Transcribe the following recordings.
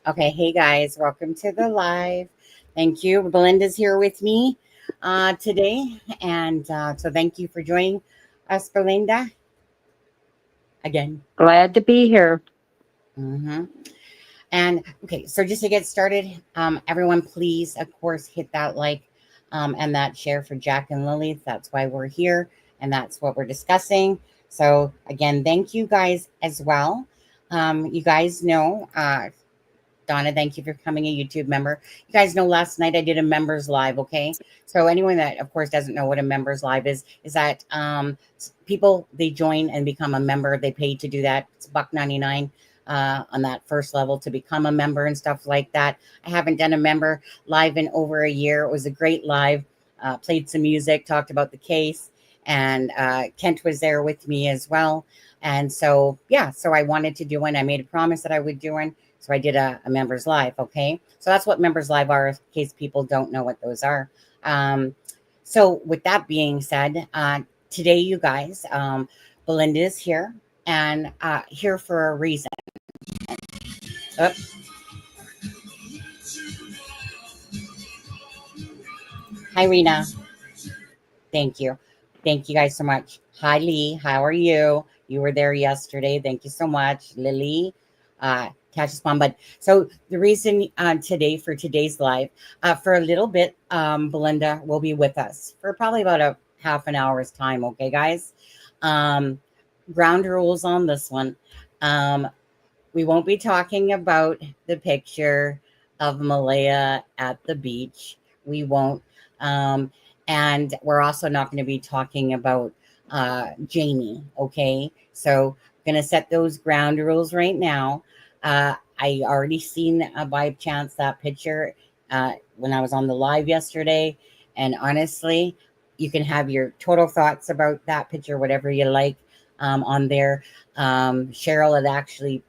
Okay, hey guys, welcome to the live. Thank you. Belynda's here with me today, and so thank you for joining us, Belynda, again. Glad to be here. hmm And okay, so just to get started, everyone, please, of course, hit that like and that share for Jack and Lily. That's why we're here, and that's what we're discussing. So again, thank you guys as well. You guys know. Donna, thank you for becoming a YouTube member. You guys know last night I did a members live, okay? So anyone that, of course, doesn't know what a members live is that people, they join and become a member. They pay to do that. It's $1.99 on that first level to become a member and stuff like that. I haven't done a member live in over a year. It was a great live. Played some music, talked about the case, and Kent was there with me as well. And so, yeah, so I wanted to do one. I made a promise that I would do one. So I did a members live. Okay. So that's what members live are, in case people don't know what those are. So with that being said, today, you guys, Belynda is here and here for a reason. Oh, hi, Rena. Thank you. Thank you guys so much. Hi, Lee. How are you? You were there yesterday. Thank you so much, Lily. Catch us on. But so the reason today for today's live, for a little bit, Belynda will be with us for probably about a half an hour's time. Okay, guys. Um, Ground rules on this one. Um, we won't be talking about the picture of Malaya at the beach. We won't. Um, and we're also not going to be talking about Jamie. Okay. So, going to set those ground rules right now. I already seen by chance that picture when I was on the live yesterday. And honestly, you can have your total thoughts about that picture, whatever you like on there. Cheryl had actually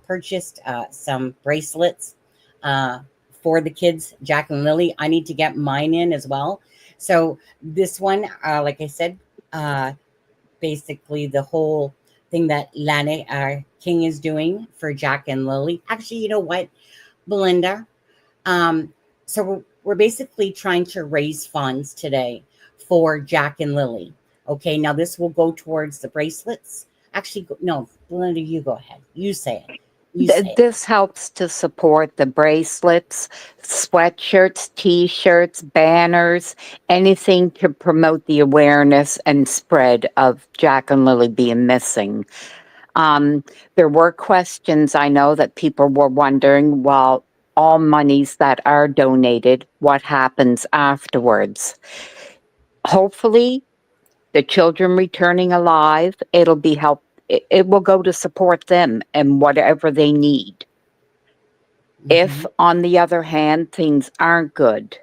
purchased some bracelets for the kids, Jack and Lily. I need to get mine in as well. So this one, like I said, uh, basically the whole thing that Lana King is doing for Jack and Lily. Actually, you know what, Belynda? Um, so we're basically trying to raise funds today for Jack and Lily. Okay, now this will go towards the bracelets. Actually, no, Belynda, you go ahead. You say it. You say it. This helps to support the bracelets, sweatshirts, t-shirts, banners, anything to promote the awareness and spread of Jack and Lily being missing. There were questions, I know, that people were wondering, well, all monies that are donated, what happens afterwards? Hopefully, the children returning alive, it'll be help. It will go to support them and whatever they need. If, Mm-hmm. on the other hand, things aren't good,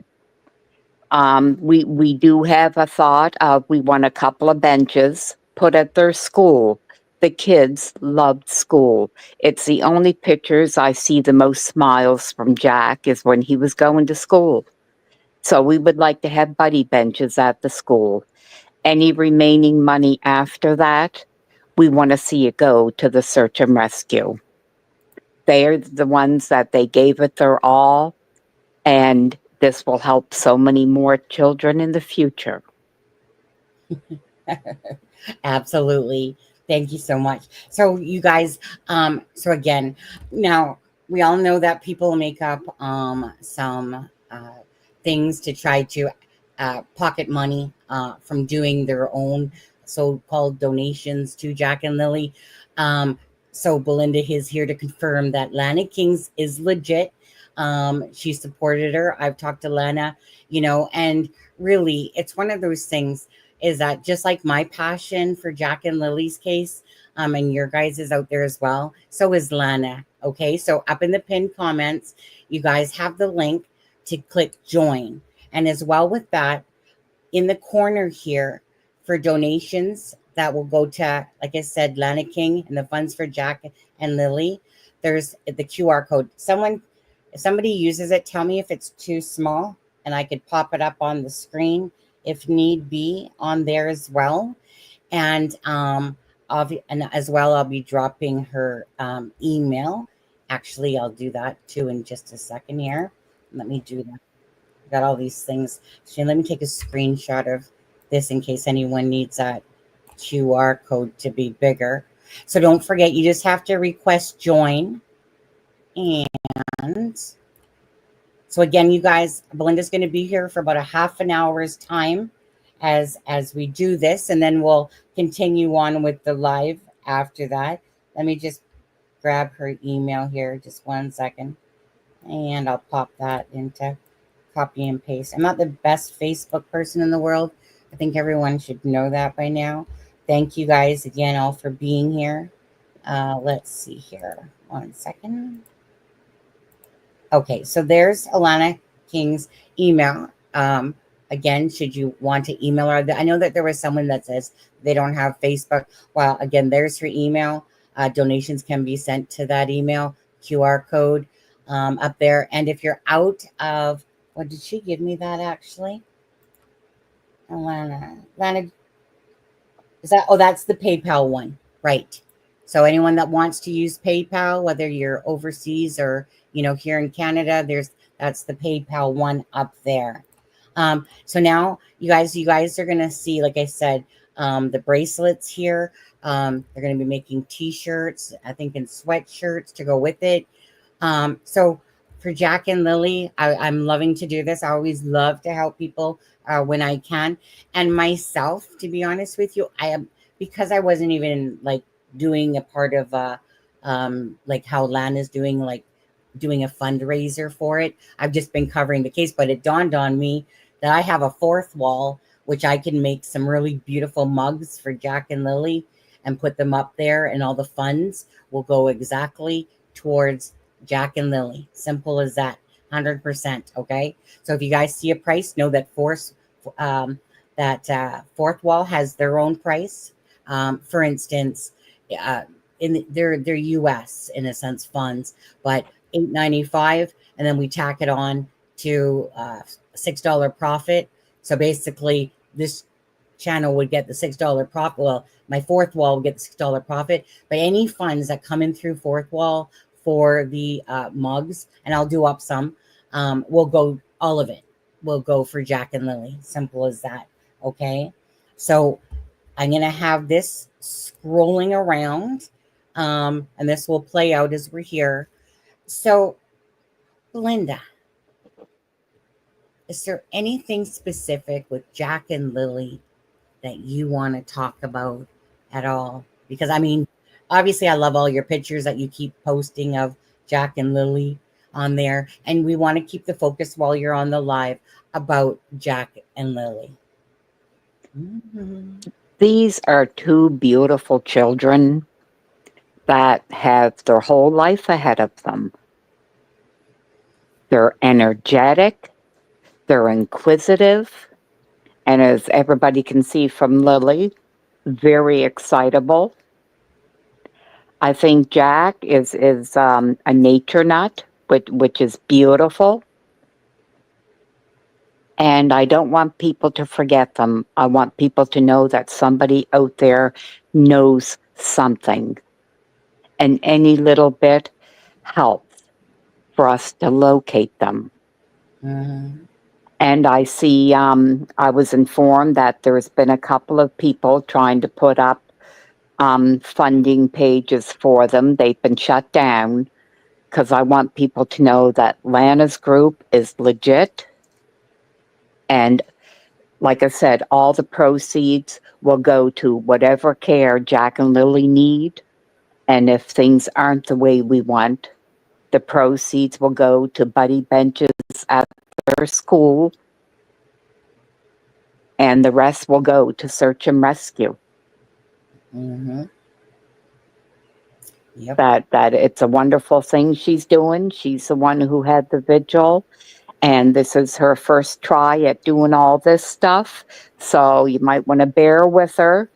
we do have a thought of we want a couple of benches put at their school. The kids loved school. It's the only pictures I see the most smiles from Jack is when he was going to school. So we would like to have buddy benches at the school. Any remaining money after that, we want to see it go to the search and rescue. They're the ones that they gave it their all, and this will help so many more children in the future. Absolutely. Thank you so much. So you guys, so again, now we all know that people make up some things to try to pocket money from doing their own so-called donations to Jack and Lily. So Belynda is here to confirm that Lana King's is legit. She supported her. I've talked to Lana, and really, it's one of those things is that just like my passion for Jack and Lily's case, and your guys is out there as well, so is Lana. Okay, so up in the pinned comments, you guys have the link to click join. And as well with that, in the corner here for donations that will go to, like I said, Lana King and the funds for Jack and Lily, there's the QR code. If somebody uses it, tell me if it's too small and I could pop it up on the screen if need be on there as well. And and as well, I'll be dropping her email Actually, I'll do that too in just a second here. Let me do that. Got all these things. So let me take a screenshot of this in case anyone needs that QR code to be bigger. So don't forget, you just have to request join. And so again, you guys, Belynda's going to be here for about a half an hour's time as we do this, and then we'll continue on with the live after that. Let me just grab her email here, just 1 second, and I'll pop that into copy and paste. I'm not the best Facebook person in the world. I think everyone should know that by now. Thank you guys again all for being here. Let's see here. 1 second. Okay, so there's Alana King's email. Again, should you want to email her? I know that there was someone that says they don't have Facebook. Well, again, there's her email. Donations can be sent to that email, QR code up there. And if you're out of, what did she give me that actually? Alana, is that, oh, that's the PayPal one, right? So anyone that wants to use PayPal, whether you're overseas or, you know, here in Canada, that's the PayPal one up there. So now you guys are going to see, like I said, the bracelets here. They're going to be making t-shirts, I think, and sweatshirts to go with it. So for Jack and Lily, I'm loving to do this. I always love to help people when I can. And myself, to be honest with you, I am, because I wasn't even like doing a part of like how Lan is doing, like doing a fundraiser for it. I've just been covering the case, but it dawned on me that I have a fourth wall, which I can make some really beautiful mugs for Jack and Lily and put them up there, and all the funds will go exactly towards Jack and Lily. Simple as that. 100%. Okay. So if you guys see a price, know that fourth wall has their own price. For instance, in their US in a sense funds, but $8.95, and then we tack it on to $6 profit. So basically, this channel would get the $6 profit. Well, my fourth wall would get the $6 profit, but any funds that come in through fourth wall for the mugs, and I'll do up some, will go, all of it will go for Jack and Lily. Simple as that. Okay. So I'm going to have this scrolling around, and this will play out as we're here. So, Belynda, is there anything specific with Jack and Lily that you want to talk about at all? Because I mean, obviously I love all your pictures that you keep posting of Jack and Lily on there, and we want to keep the focus while you're on the live about Jack and Lily. Mm-hmm. These are two beautiful children that have their whole life ahead of them. They're energetic, they're inquisitive, and as everybody can see from Lily, very excitable. I think Jack is a nature nut, which is beautiful. And I don't want people to forget them. I want people to know that somebody out there knows something. And any little bit helps for us to locate them. Mm-hmm. And I see, I was informed that there's been a couple of people trying to put up funding pages for them. They've been shut down because I want people to know that Lana's group is legit. And like I said, all the proceeds will go to whatever care Jack and Lily need. And if things aren't the way we want, the proceeds will go to buddy benches at their school. And the rest will go to search and rescue. Mm-hmm. Yep. That it's a wonderful thing she's doing. She's the one who had the vigil. And this is her first try at doing all this stuff. So you might want to bear with her.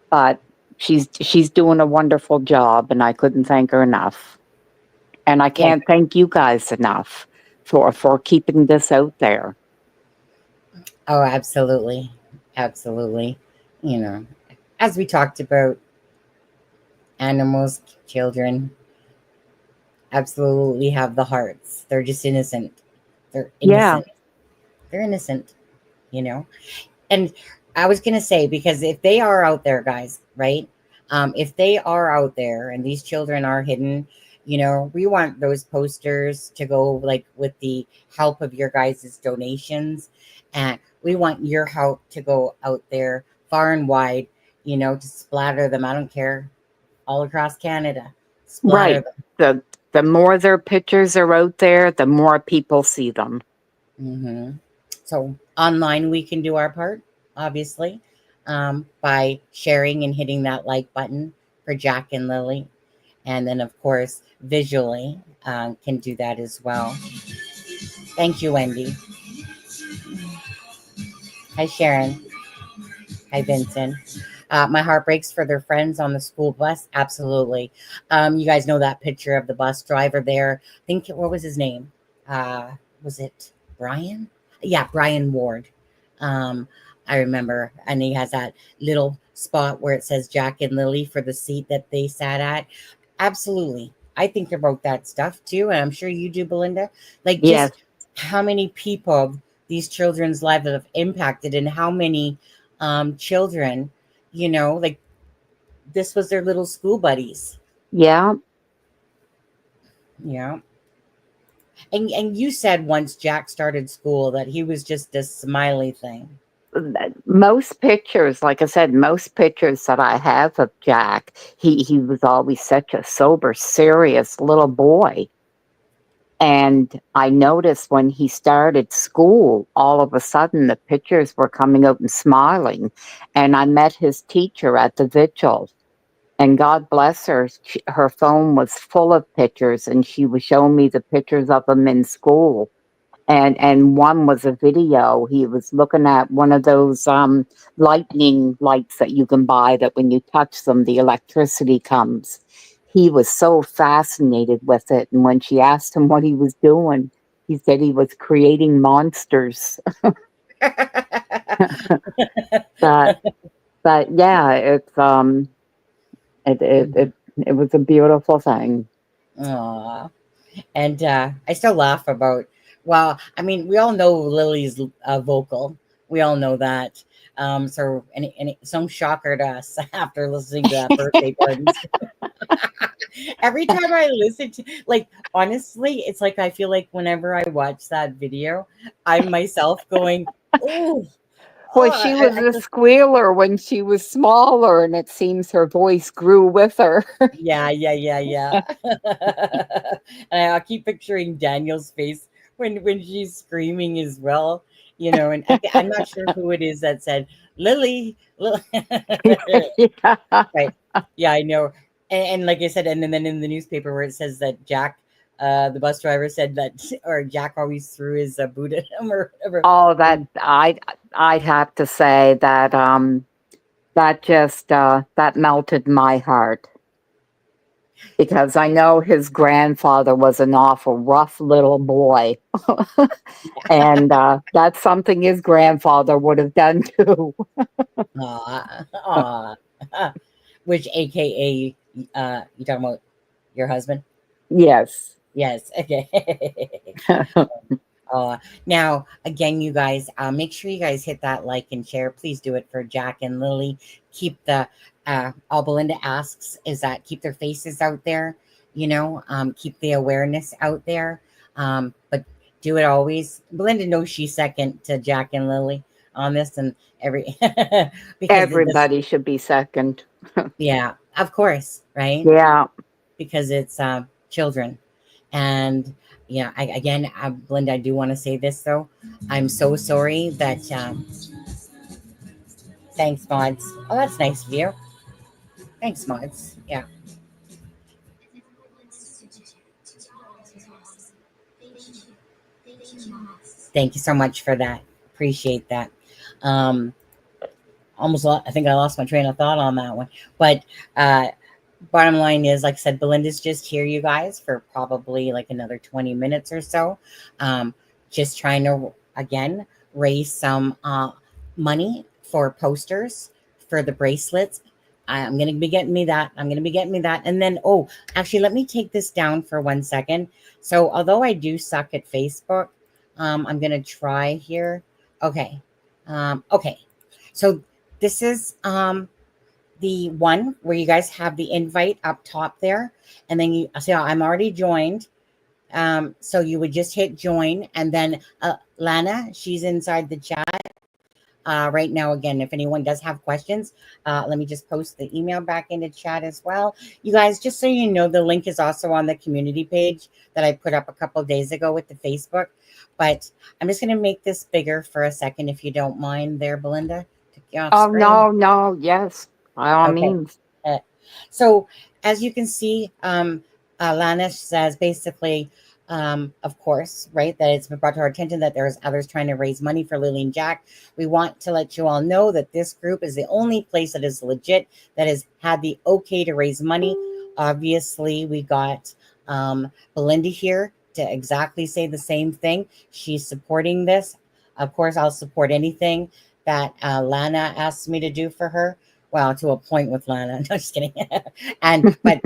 But she's doing a wonderful job, and I couldn't thank her enough. And I can't thank you guys enough for keeping this out there. Oh, absolutely. Absolutely. You know, as we talked about animals, children, absolutely have the hearts. They're just innocent. They're Yeah, innocent. They're innocent, you know? And I was going to say, because if they are out there, guys, right? If they are out there and these children are hidden, we want those posters to go like with the help of your guys' donations. And we want your help to go out there far and wide, to splatter them. I don't care, all across Canada. Splatter right. them. The more their pictures are out there, the more people see them. Hmm. So online, we can do our part, obviously, by sharing and hitting that like button for Jack and Lily. And then, of course, visually can do that as well. Thank you, Wendy. Hi, Sharon. Hi, Vincent. My heart breaks for their friends on the school bus. Absolutely. You guys know that picture of the bus driver there. I think, what was his name? Uh, was it Brian? Yeah, Brian Ward. Um, I remember. And he has that little spot where it says Jack and Lily for the seat that they sat at. Absolutely. I think about that stuff too. And I'm sure you do, Belynda. Like, Yes. just how many people these children's lives have impacted, and how many children, like, this was their little school buddies. Yeah. Yeah. And you said once Jack started school that he was just a smiley thing. Most pictures, like I said, most pictures that I have of Jack, he was always such a sober, serious little boy. And I noticed when he started school, all of a sudden the pictures were coming out and smiling. And I met his teacher at the vigil. And God bless her, her phone was full of pictures, and she was showing me the pictures of him in school. And one was a video. He was looking at one of those lightning lights that you can buy, that when you touch them, the electricity comes. He was so fascinated with it. And when she asked him what he was doing, he said he was creating monsters. but but yeah, it was a beautiful thing. Aw. And I still laugh about, well, I mean, we all know Lily's vocal. We all know that. So, and some shocker to us after listening to that birthday party. Every time I listen to, like, honestly, it's like I feel like whenever I watch that video, I'm myself going, oh, Well, she was I a just, squealer when she was smaller, and it seems her voice grew with her. yeah, yeah, yeah, yeah. And I keep picturing Daniel's face when she's screaming as well, And I'm not sure who it is that said Lily, Lily. Yeah. Right? Yeah, I know. And like I said, and then in the newspaper where it says that Jack, the bus driver said that, or Jack always threw his boot at him or whatever. Oh, I'd have to say that that just that melted my heart, because I know his grandfather was an awful rough little boy, and that's something his grandfather would have done too. Aw, aw. Which, AKA, you talking about your husband? Yes. Yes. Okay. Uh, Now, again, you guys, make sure you guys hit that like and share. Please do it for Jack and Lily. Keep the, all Belynda asks is that keep their faces out there, keep the awareness out there. But do it always. Belynda knows she's second to Jack and Lily on this, and every, because this, Everybody should be second. yeah, of course, right? Yeah. Because it's children. And yeah, again, Belinda, I do want to say this though. I'm so sorry that. Thanks, mods. Oh, that's nice of you. Thanks, mods. Yeah, thank you so much for that. Appreciate that. Um, I think I lost my train of thought on that one, but uh, bottom line is, like I said, Belinda's just here, you guys, for probably like another 20 minutes or so. Um, just trying to, again, raise some money for posters for the bracelets. I'm going to be getting me that. I'm going to be getting me that. And then, oh, actually, let me take this down for 1 second. So, although I do suck at Facebook, I'm going to try here. Okay. Okay. So, this is the one where you guys have the invite up top there. And then you see, I'm already joined. So, you would just hit join. And then Lana, she's inside the chat. Right now, again, if anyone does have questions, let me just post the email back into chat as well. You guys, just so you know, the link is also on the community page that I put up a couple of days ago with the Facebook. But I'm just going to make this bigger for a second, if you don't mind there, Belynda. Took you off Oh, screen. no, no, yes, by all Okay. means. Uh, so as you can see, Lana says basically, of course, right, that it's been brought to our attention that there's others trying to raise money for Lily and Jack. We want to let you all know that this group is the only place that is legit, that has had the okay to raise money. Obviously, we got Belynda here to exactly say the same thing. She's supporting this. Of course, I'll support anything that Lana asks me to do for her. Well, to a point with Lana. No, just kidding. But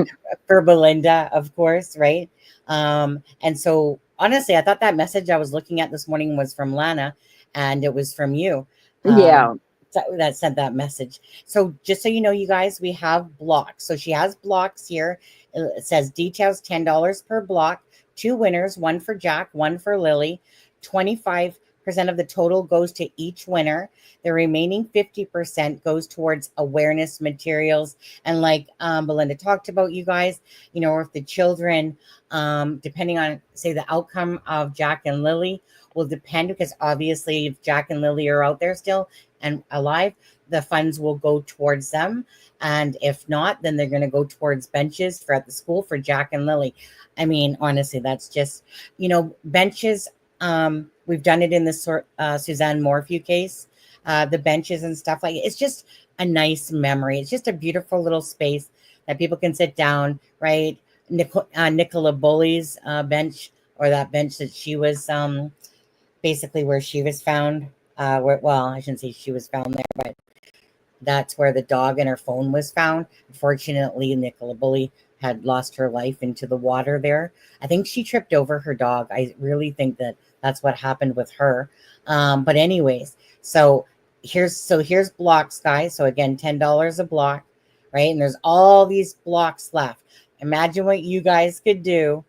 for Belynda, of course, right? And so honestly, I thought that message I was looking at this morning was from Lana, and it was from you. Yeah. That sent that message. So just so you know, you guys, we have blocks. So she has blocks here. It says details $10 per block. 2 winners, one for Jack, one for Lily. 25% of the total goes to each winner. The remaining 50% goes towards awareness materials. And like Belynda talked about, you guys, you know, if the children, depending on, say, the outcome of Jack and Lily, will depend, because obviously if Jack and Lily are out there still and alive, the funds will go towards them. And if not, then they're going to go towards benches for at the school for Jack and Lily. I mean, honestly, that's just, you know, benches. We've done it in the Suzanne Morphew case, the benches and stuff like it. It's just a nice memory. It's just a beautiful little space that people can sit down, right? Nicola Bully's bench, or that bench that she was basically where she was found. Well, I shouldn't say she was found there, but that's where the dog and her phone was found. Unfortunately, Nicola Bully had lost her life into the water there. I think she tripped over her dog. I really think that that's what happened with her. But anyways, here's blocks, guys. So again, $10 a block, right? And there's all these blocks left. Imagine what you guys could do.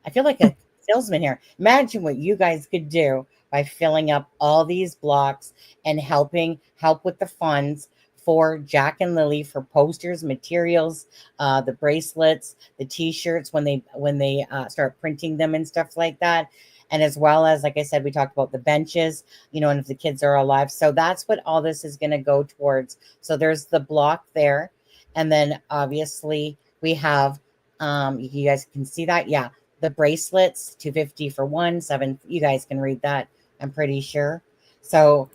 I feel like a salesman here. Imagine what you guys could do by filling up all these blocks and help with the funds for Jack and Lily, for posters, materials, the bracelets, the T-shirts when they start printing them and stuff like that. And as well as, like I said, we talked about the benches, you know, and if the kids are alive. So that's what all this is going to go towards. So there's the block there. And then obviously we have, you guys can see that. Yeah. The bracelets, $250 for one, 7. You guys can read that, I'm pretty sure. So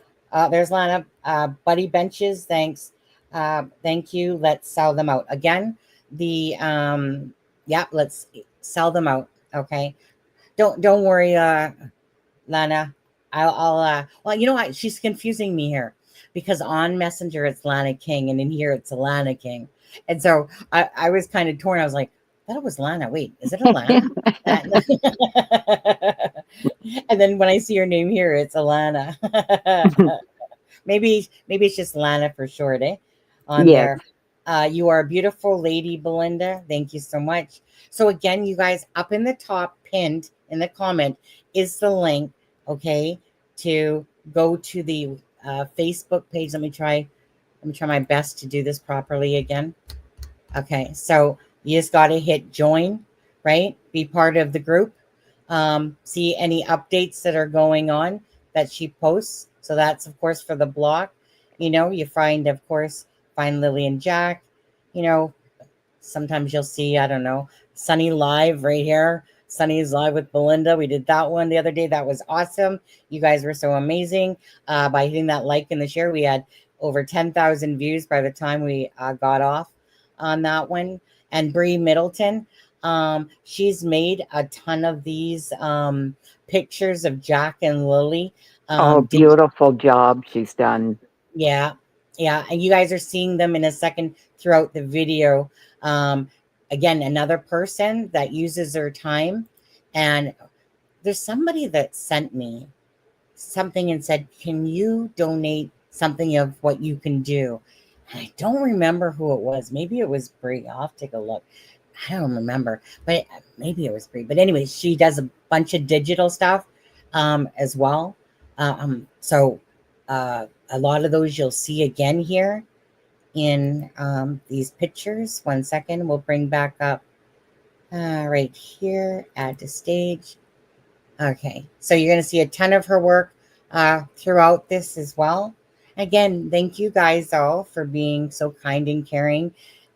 there's Lana. Buddy benches, thanks. Thank you. Let's sell them out. Again, let's sell them out. Okay. Don't worry, Lana. Well, you know what? She's confusing me here, because on Messenger it's Lana King, and in here it's Alana King. And so I was kind of torn. I was like, that was Lana. Wait, is it Alana? And then when I see her name here, it's Alana. maybe it's just Lana for short, on Yes. there. You are a beautiful lady, Belynda. Thank you so much. So again, you guys, up in the top, pinned in the comment, is the link, okay, to go to the Facebook page. Let me try my best to do this properly again. Okay, so you just got to hit join, right? Be part of the group. See any updates that are going on that she posts. So that's, of course, for the block. You know, you find Lily and Jack. You know, sometimes you'll see, I don't know, Sunny live right here. Sunny's live with Belynda. We did that one the other day. That was awesome. You guys were so amazing. By hitting that like and the share, we had over 10,000 views by the time we got off on that one. And Bree Middleton, she's made a ton of these pictures of Jack and Lily. Oh, beautiful job she's done. Yeah. Yeah, and you guys are seeing them in a second throughout the video. Um, Again, another person that uses their time. And there's somebody that sent me something and said, "Can you donate something of what you can do?" And I don't remember who it was. Maybe it was Brie. I'll have to take a look. I don't remember, but maybe it was Brie. But anyway, she does a bunch of digital stuff as well. So a lot of those you'll see again here in these pictures. One second, we'll bring back up right here, add to stage. Okay, so you're going to see a ton of her work throughout this as well. Again, thank you guys all for being so kind and caring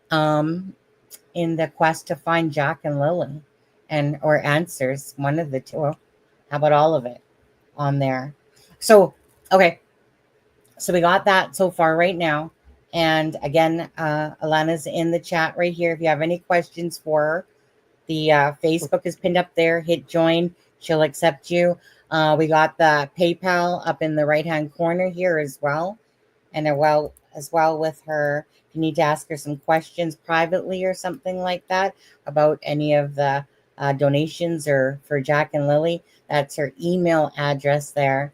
um, in the quest to find Jack and Lily, and or answers, one of the two. Well, how about all of it on there? So, okay, so we got that so far right now. And again, Alana's in the chat right here. If you have any questions for her, the Facebook is pinned up there. Hit join. She'll accept you. We got the PayPal up in the right-hand corner here as well. And as well with her, if you need to ask her some questions privately or something like that about any of the donations or for Jack and Lily, that's her email address there.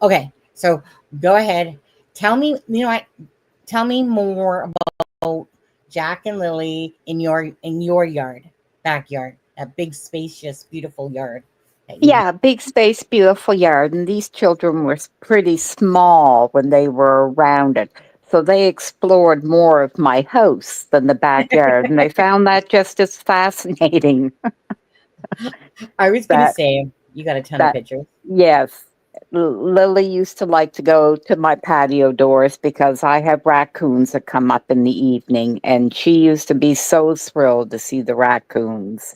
Okay, so go ahead. Tell me, you know what? Tell me more about Jack and Lily in your yard, backyard, that big, spacious, beautiful yard that you have. Yeah, big space, beautiful yard. And these children were pretty small when they were around it. So they explored more of my house than the backyard. And they found that just as fascinating. I was gonna that, say you got a ton of that, pictures. yes. Lily used to like to go to my patio doors because I have raccoons that come up in the evening. And she used to be so thrilled to see the raccoons.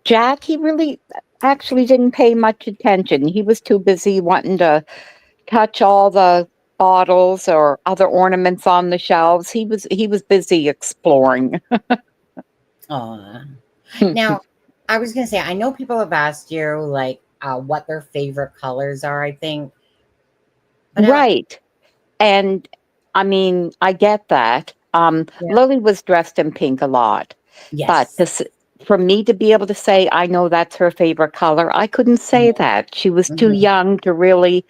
Jack, he really actually didn't pay much attention. He was too busy wanting to touch all the bottles or other ornaments on the shelves. He was busy exploring. Aw. Now, I was gonna say, I know people have asked you like what their favorite colors are, I think, but Right. And I mean, I get that. yeah, Lily was dressed in pink a lot, but yes, for me to be able to say I know that's her favorite color, I couldn't say that. She was too hmm young to really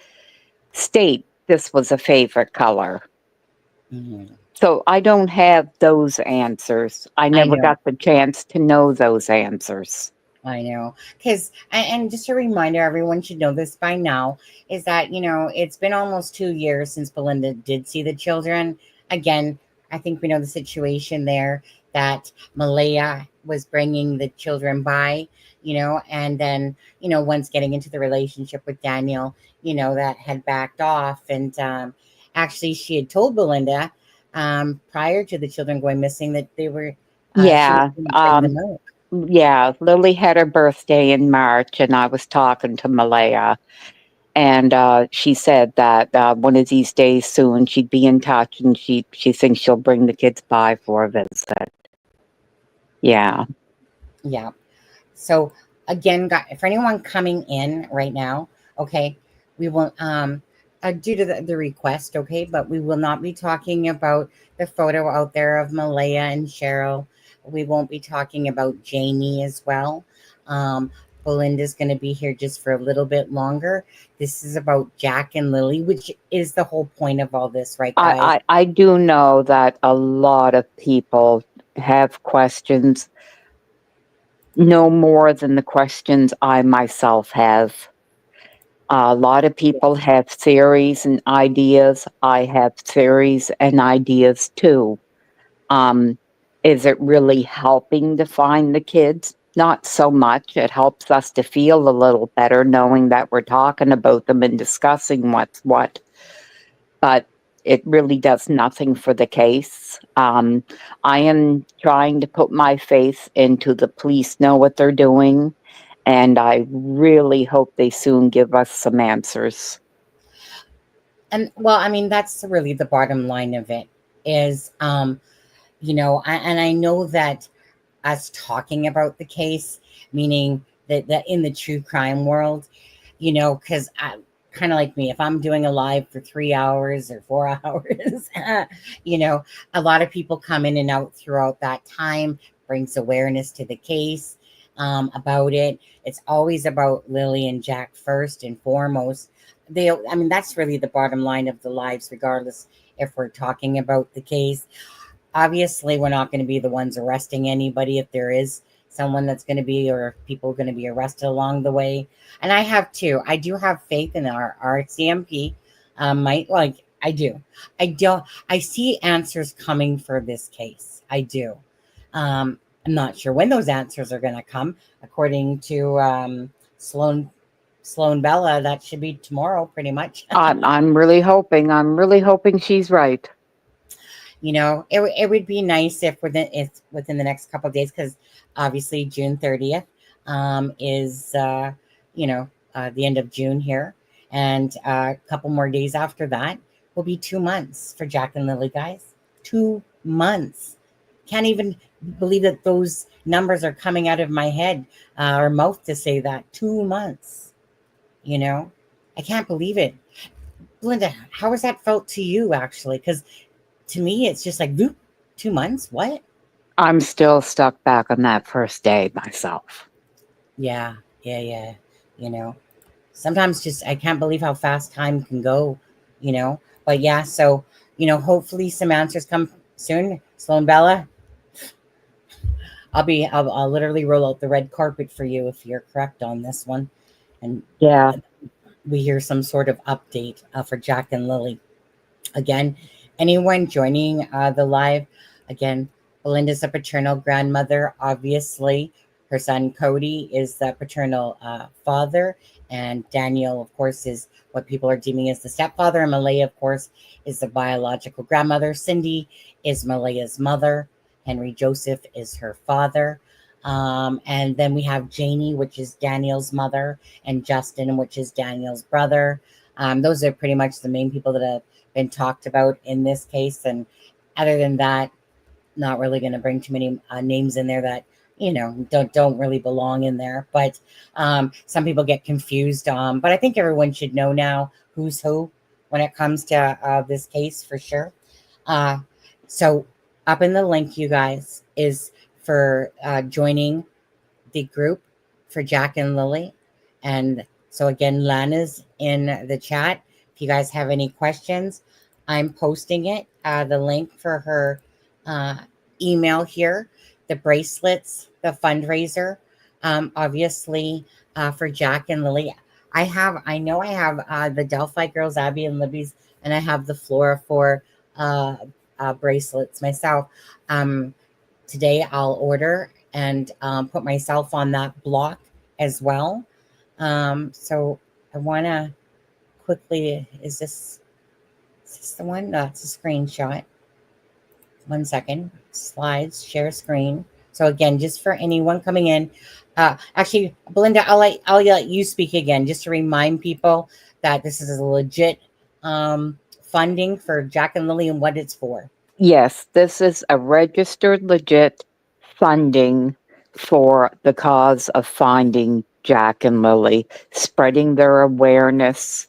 state this was a favorite color. hmm So I don't have those answers. I I never know. got the chance to know those answers. I know. Because, and just a reminder, everyone should know this by now, is that, it's been almost 2 years since Belynda did see the children. Again, I think we know the situation there that Malaya was bringing the children by, and then, once getting into the relationship with Daniel, that had backed off. And actually, she had told Belynda prior to the children going missing that she was Yeah, going to bring them out. yeah. Lily had her birthday in March, and I was talking to Malaya, and she said that one of these days soon she'd be in touch, and she thinks she'll bring the kids by for a visit. Yeah. Yeah. So again, for anyone coming in right now, okay, we will due to the request, okay, but we will not be talking about the photo out there of Malaya and Cheryl. We won't be talking about Jamie as well. Belinda's going to be here just for a little bit longer. This is about Jack and Lily, which is the whole point of all this, right, guys? I do know that a lot of people have questions, no more than the questions I myself have. A lot of people Yes. have theories and ideas. I have theories and ideas too. Um, is it really helping to find the kids? Not so much. It helps us to feel a little better knowing that we're talking about them and discussing what's what. But it really does nothing for the case. I am trying to put my faith into the police know what they're doing, and I really hope they soon give us some answers. And well, I mean, that's really the bottom line of it is, and I know that us talking about the case, meaning that in the true crime world, because kind of like me. If I'm doing a live for 3 hours or 4 hours, a lot of people come in and out throughout that time, brings awareness to the case about it. It's always about Lily and Jack first and foremost. That's really the bottom line of the lives, regardless if we're talking about the case. Obviously, we're not going to be the ones arresting anybody if there is someone that's going to be, or people going to be arrested along the way. And I do have faith in our RCMP. I do. I see answers coming for this case. I do. I'm not sure when those answers are going to come. According to Sloan Bella, that should be tomorrow, pretty much. I'm really hoping. I'm really hoping she's right. It would be nice if within the next couple of days, because obviously June 30th is the end of June here, and a couple more days after that will be 2 months for Jack and Lily, guys. 2 months. Can't even believe that those numbers are coming out of my head or mouth to say that. 2 months. I can't believe it. Belynda, how has that felt to you, actually? Because to me, it's just like, 2 months? What? I'm still stuck back on that first day myself. Yeah. Sometimes just I can't believe how fast time can go, But yeah, so, hopefully some answers come soon. Sloan Bella, I'll literally roll out the red carpet for you if you're correct on this one. And Yeah. we hear some sort of update for Jack and Lily. Again, anyone joining the live, again, Belynda's a paternal grandmother. Obviously, her son Cody is the paternal father, and Daniel, of course, is what people are deeming as the stepfather, and Malaya, of course, is the biological grandmother. Cindy is Malaya's mother. Henry Joseph is her father. And then we have Janie, which is Daniel's mother, and Justin, which is Daniel's brother. Those are pretty much the main people that have been talked about in this case. And other than that, not really going to bring too many names in there that don't really belong in there. But some people get confused. But I think everyone should know now who's who when it comes to this case, for sure. So up in the link, you guys, is for joining the group for Jack and Lily. And so again, Lana's in the chat. If you guys have any questions, I'm posting it, the link for her email here, the bracelets, the fundraiser, obviously for Jack and Lily. I know I have the Delphi girls, Abby and Libby's, and I have the Flora for bracelets myself. Today I'll order and put myself on that block as well. So I want to quickly, is this the one? No, it's a screenshot. 1 second. Slides, share screen. So again, just for anyone coming in, actually, Belynda, I'll let you speak again, just to remind people that this is a legit funding for Jack and Lily and what it's for. Yes, this is a registered, legit funding for the cause of finding Jack and Lily, spreading their awareness,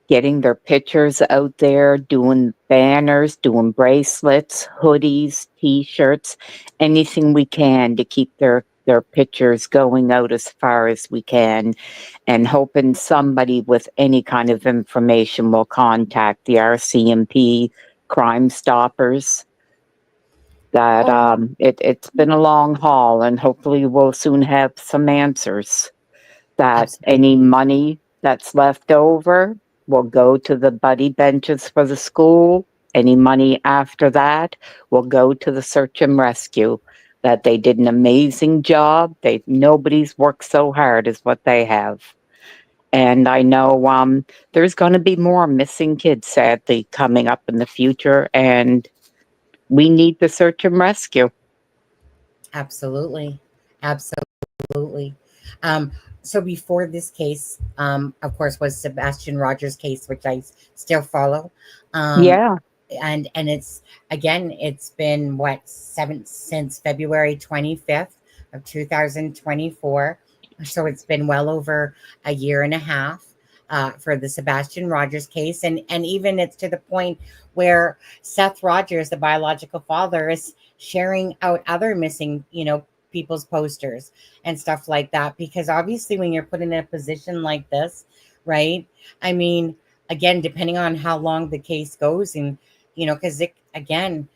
getting their pictures out there, doing banners, doing bracelets, hoodies, T-shirts, anything we can to keep their pictures going out as far as we can, and hoping somebody with any kind of information will contact the RCMP, Crime Stoppers. That it's been a long haul, and hopefully we'll soon have some answers. That Absolutely. any money that's left over will go to the buddy benches for the school. Any money after that will go to the search and rescue. That they did an amazing job. Nobody's worked so hard as what they have. And I know there's going to be more missing kids, sadly, coming up in the future, and we need the search and rescue. Absolutely. Absolutely. So before this case, of course, was Sebastian Rogers' case, which I still follow. Yeah. And it's been since February 25th of 2024. So it's been well over a year and a half. for the Sebastian Rogers case, and even it's to the point where Seth Rogers, the biological father, is sharing out other missing, people's posters and stuff like that, because obviously when you're put in a position like this, right? I mean, again, depending on how long the case goes, and because it again,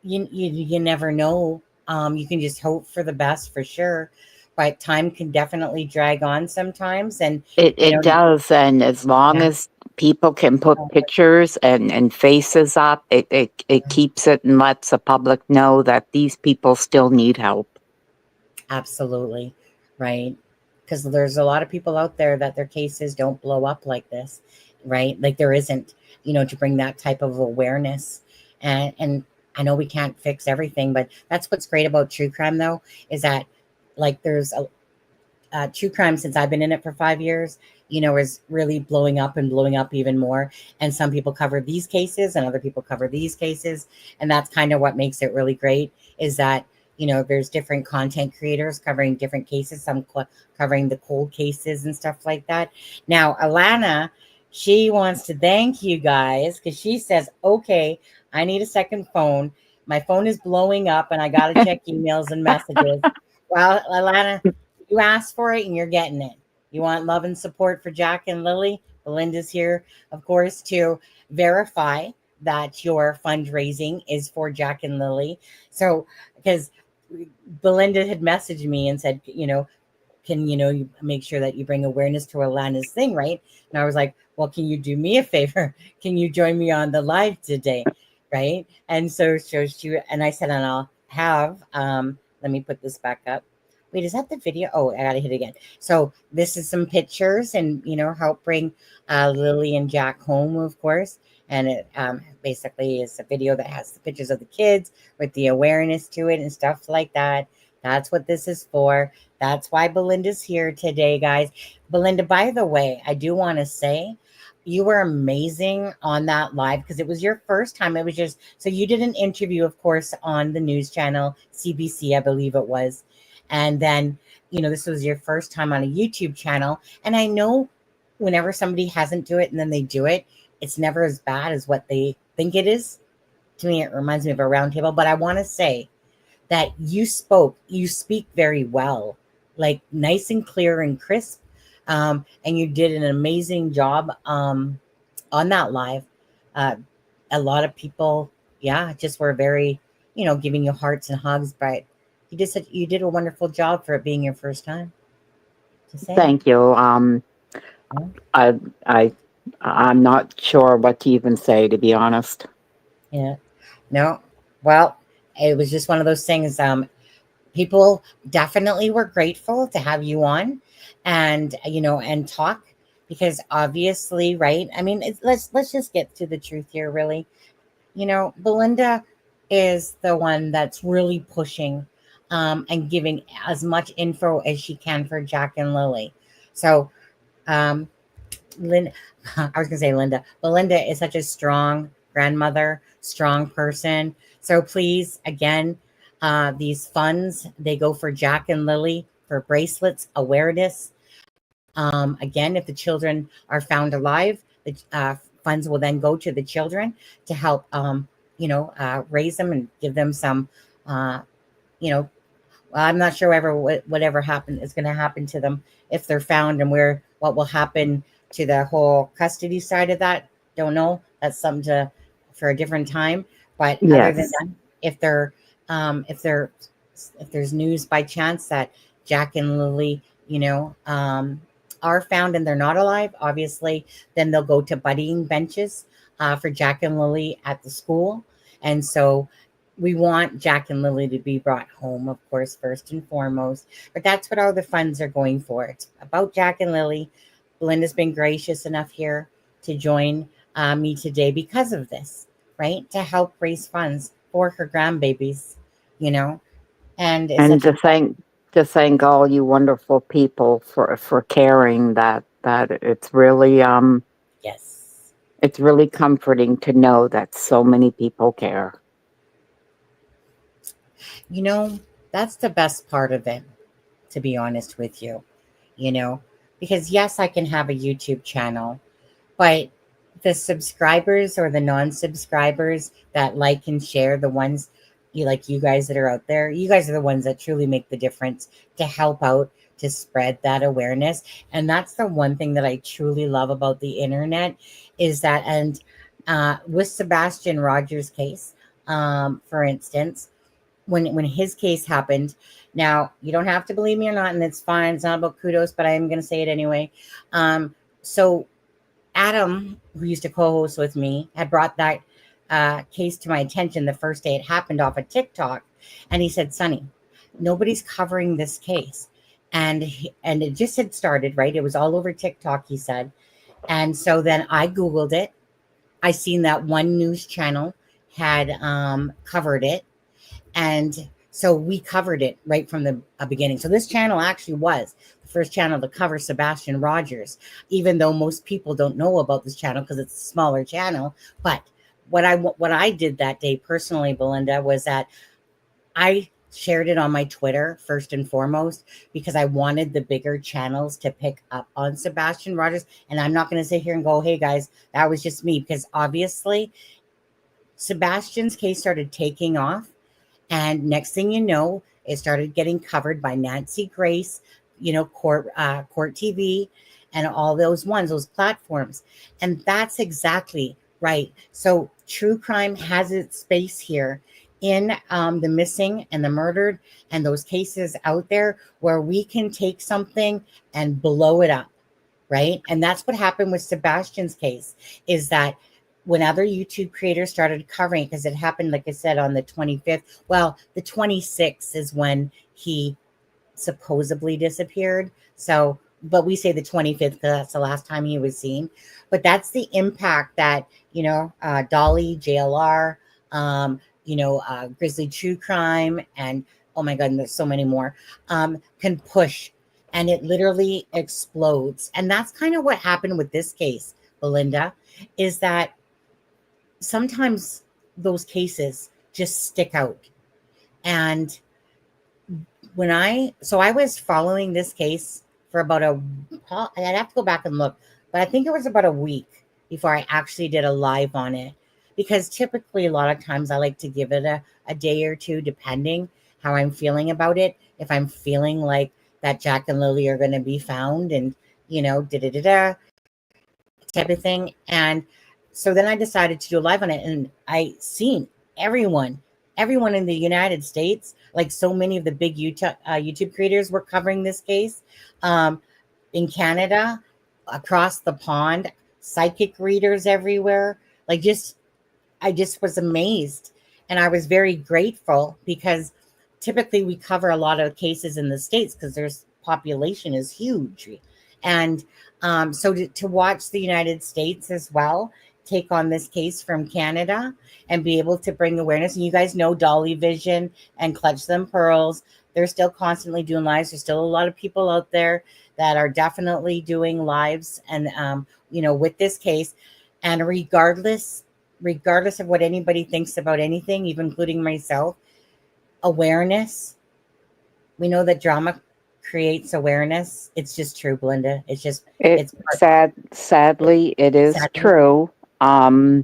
you never know. You can just hope for the best for sure, but time can definitely drag on sometimes, and you It know, does, and as long yeah, as people can put pictures and faces up, it keeps it and lets the public know that these people still need help. absolutely, right? Because there's a lot of people out there that their cases don't blow up like this, right? Like there isn't, to bring that type of awareness, and I know we can't fix everything, but that's what's great about true crime, though, is that like there's a true crime, since I've been in it for 5 years, is really blowing up and blowing up even more. And some people cover these cases and other people cover these cases. And that's kind of what makes it really great, is that, there's different content creators covering different cases, some covering the cold cases and stuff like that. Now, Alana, she wants to thank you guys because she says, okay, I need a second phone. My phone is blowing up and I got to check emails and messages. Well, Alana, you asked for it and you're getting it. You want love and support for Jack and Lily? Belynda's here, of course, to verify that your fundraising is for Jack and Lily. So, because Belynda had messaged me and said, can you make sure that you bring awareness to Alana's thing, right? And I was like, well, can you do me a favor? Can you join me on the live today, right? And so she and I said, and I'll have let me put this back up. Wait, is that the video? Oh, I gotta hit it again. So this is some pictures, and help bring Lily and Jack home, of course. And it basically is a video that has the pictures of the kids with the awareness to it and stuff like that. That's what this is for. That's why Belynda's here today, guys. Belynda, by the way, I do want to say you were amazing on that live because it was your first time. It was just so you did an interview, of course, on the news channel, CBC, I believe it was. And then, this was your first time on a YouTube channel. And I know whenever somebody hasn't do it and then they do it, it's never as bad as what they think it is. To me, it reminds me of a round table. But I want to say that you speak very well, like nice and clear and crisp. And you did an amazing job on that live. Uh, a lot of people, yeah, just were very, giving you hearts and hugs, but you did a wonderful job for it being your first time. Just saying. Thank you. Yeah. I I I'm not sure what to even say, to be honest. Yeah. No. Well, it was just one of those things. People definitely were grateful to have you on, and and talk, because obviously, right? I mean, let's just get to the truth here, really. Belynda is the one that's really pushing and giving as much info as she can for Jack and Lily. So, um, Lynn, I was gonna say Linda. Belynda is such a strong grandmother, strong person. So please, again, these funds, they go for Jack and Lily for bracelets, awareness. Again, if the children are found alive, the funds will then go to the children to help, raise them and give them some, uh, you know, well, I'm not sure whatever happen is going to happen to them if they're found, and what will happen to the whole custody side of that. Don't know. That's something for a different time. But other than Yes. that, if they're if they're if there's news by chance that Jack and Lily, are found and they're not alive, obviously, then they'll go to buddying benches for Jack and Lily at the school. And so we want Jack and Lily to be brought home, of course, first and foremost. But that's what all the funds are going for. It's about Jack and Lily. Belynda's been gracious enough here to join me today because of this, right? To help raise funds for her grandbabies, you know. And it's And such a to thank all you wonderful people for caring, that yes. it's really comforting to know that so many people care. That's the best part of it, to be honest with you. You know, Because yes, I can have a YouTube channel, but the subscribers or the non-subscribers that like and share, the ones you guys that are out there, you guys are the ones that truly make the difference to help out, to spread that awareness. And that's the one thing that I truly love about the internet is that. And with Sebastian Rogers' case, for instance, when his case happened, now you don't have to believe me or not, and it's fine, it's not about kudos, but I am going to say it anyway. So Adam, who used to co-host with me, had brought that case to my attention the first day it happened off of TikTok, and he said, "Sonny, nobody's covering this case," and it just had started, right? It was all over TikTok, he said, and so then I googled it. I seen that one news channel had covered it, and so we covered it right from the beginning. So this channel actually was the first channel to cover Sebastian Rogers, even though most people don't know about this channel because it's a smaller channel. But what I did that day personally, Belynda, was that I shared it on my Twitter first and foremost because I wanted the bigger channels to pick up on Sebastian Rogers. And I'm not going to sit here and go, "Hey guys, that was just me," because obviously Sebastian's case started taking off. And next thing you know, it started getting covered by Nancy Grace, Court TV, and all those platforms. And that's exactly right. So true crime has its space here in the missing and the murdered and those cases out there where we can take something and blow it up, right? And that's what happened with Sebastian's case, is that when other YouTube creators started covering it, because it happened, like I said, on the 25th. Well, the 26th is when he supposedly disappeared. So, but we say the 25th because that's the last time he was seen. But that's the impact that, Dolly, JLR, Grizzly True Crime, and oh my God, and there's so many more, can push. And it literally explodes. And that's kind of what happened with this case, Belynda, is that sometimes those cases just stick out. And I was following this case for about I'd have to go back and look, but I think it was about a week before I actually did a live on it. Because typically, a lot of times I like to give it a day or two, depending how I'm feeling about it. If I'm feeling like that Jack and Lily are going to be found and, da da da da type of thing. And so then I decided to do a live on it, and I seen everyone in the United States, like so many of the big YouTube creators were covering this case. In Canada, across the pond, psychic readers everywhere. I just was amazed, and I was very grateful because typically we cover a lot of cases in the States because there's population is huge. And so to watch the United States as well take on this case from Canada and be able to bring awareness. And you guys know Dolly Vision and Clutch Them Pearls. They're still constantly doing lives. There's still a lot of people out there that are definitely doing lives and, with this case. And regardless of what anybody thinks about anything, even including myself, awareness, we know that drama creates awareness. It's just true, Belynda. It's Sadly, it is sadly, true. yeah,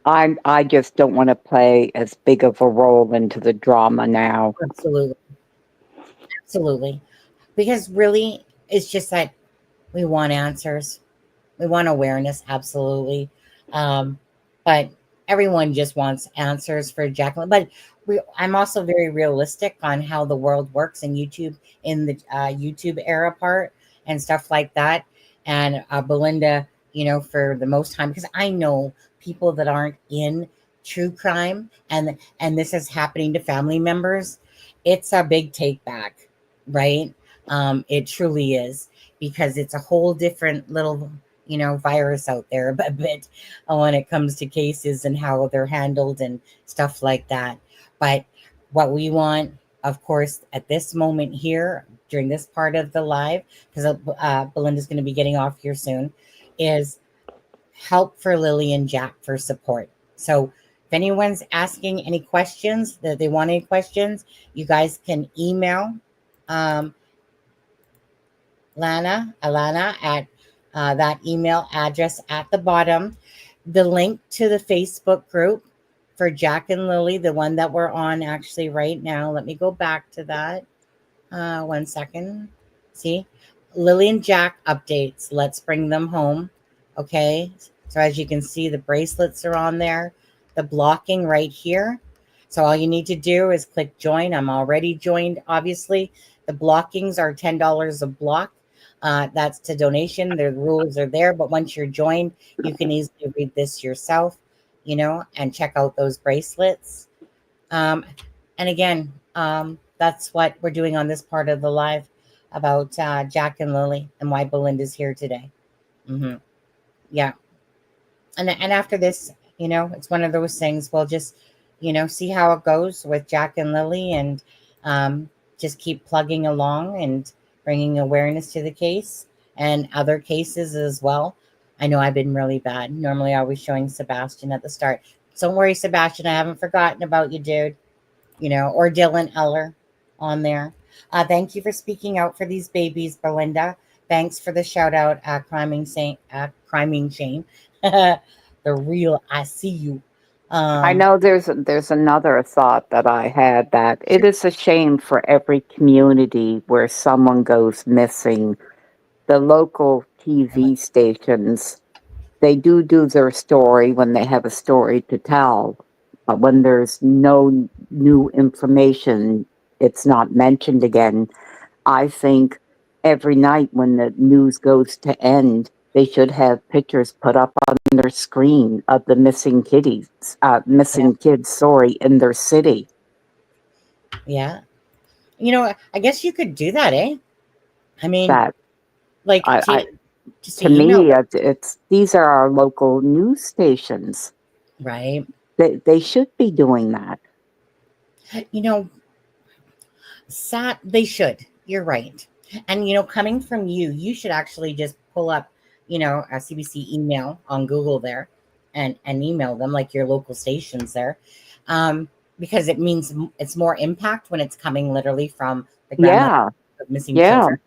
I just don't want to play as big of a role into the drama now. absolutely. Because really, it's just that we want answers. We want awareness, absolutely. Um, but everyone just wants answers for Jacqueline. But I'm also very realistic on how the world works in YouTube, in the YouTube era part and stuff like that. And Belynda, for the most time, because I know people that aren't in true crime, and this is happening to family members. It's a big take back, right? It truly is, because it's a whole different little virus out there a bit when it comes to cases and how they're handled and stuff like that. But what we want, of course, at this moment here during this part of the live, because Belynda's going to be getting off here soon, is help for Lily and Jack, for support. So if anyone's asking any questions, that they want any questions, you guys can email um, Alana at that email address at the bottom. The link to the Facebook group for Jack and Lily, the one that we're on actually right now. Let me go back to that. 1 second. See, Lily and Jack updates. Let's bring them home. Okay. So as you can see, the bracelets are on there. The blocking right here. So all you need to do is click join. I'm already joined, obviously. The blockings are $10 a block. That's to donation. The rules are there, but once you're joined, you can easily read this yourself, and check out those bracelets. And again, that's what we're doing on this part of the live about Jack and Lily and why Belynda's here today. hmm Yeah. And after this, it's one of those things. We'll just, see how it goes with Jack and Lily, and just keep plugging along and bringing awareness to the case and other cases as well. I know I've been really bad. Normally, I was showing Sebastian at the start. Don't worry, Sebastian. I haven't forgotten about you, dude. Or Dylan Eller on there. Thank you for speaking out for these babies, Belynda. Thanks for the shout out, Criming Shane. The real, I see you. I Um, know there's another thought that I had, that it sure. is a shame for every community where someone goes missing. The local TV stations, they do their story when they have a story to tell, but when there's no new information, it's not mentioned again. I think every night when the news goes to end, they should have pictures put up on their screen of the Yeah, missing kids, sorry, in their city. yeah. I guess you could do that, eh? I mean, That like I just to to email me, them, it's these are our local news stations. right? They should be doing that. You know, they should. You're right. And coming from you, you should actually just pull up, a CBC email on Google there, and email them like your local stations there, um, because it means it's more impact when it's coming literally from the grandmother Yeah, of missing yeah, children.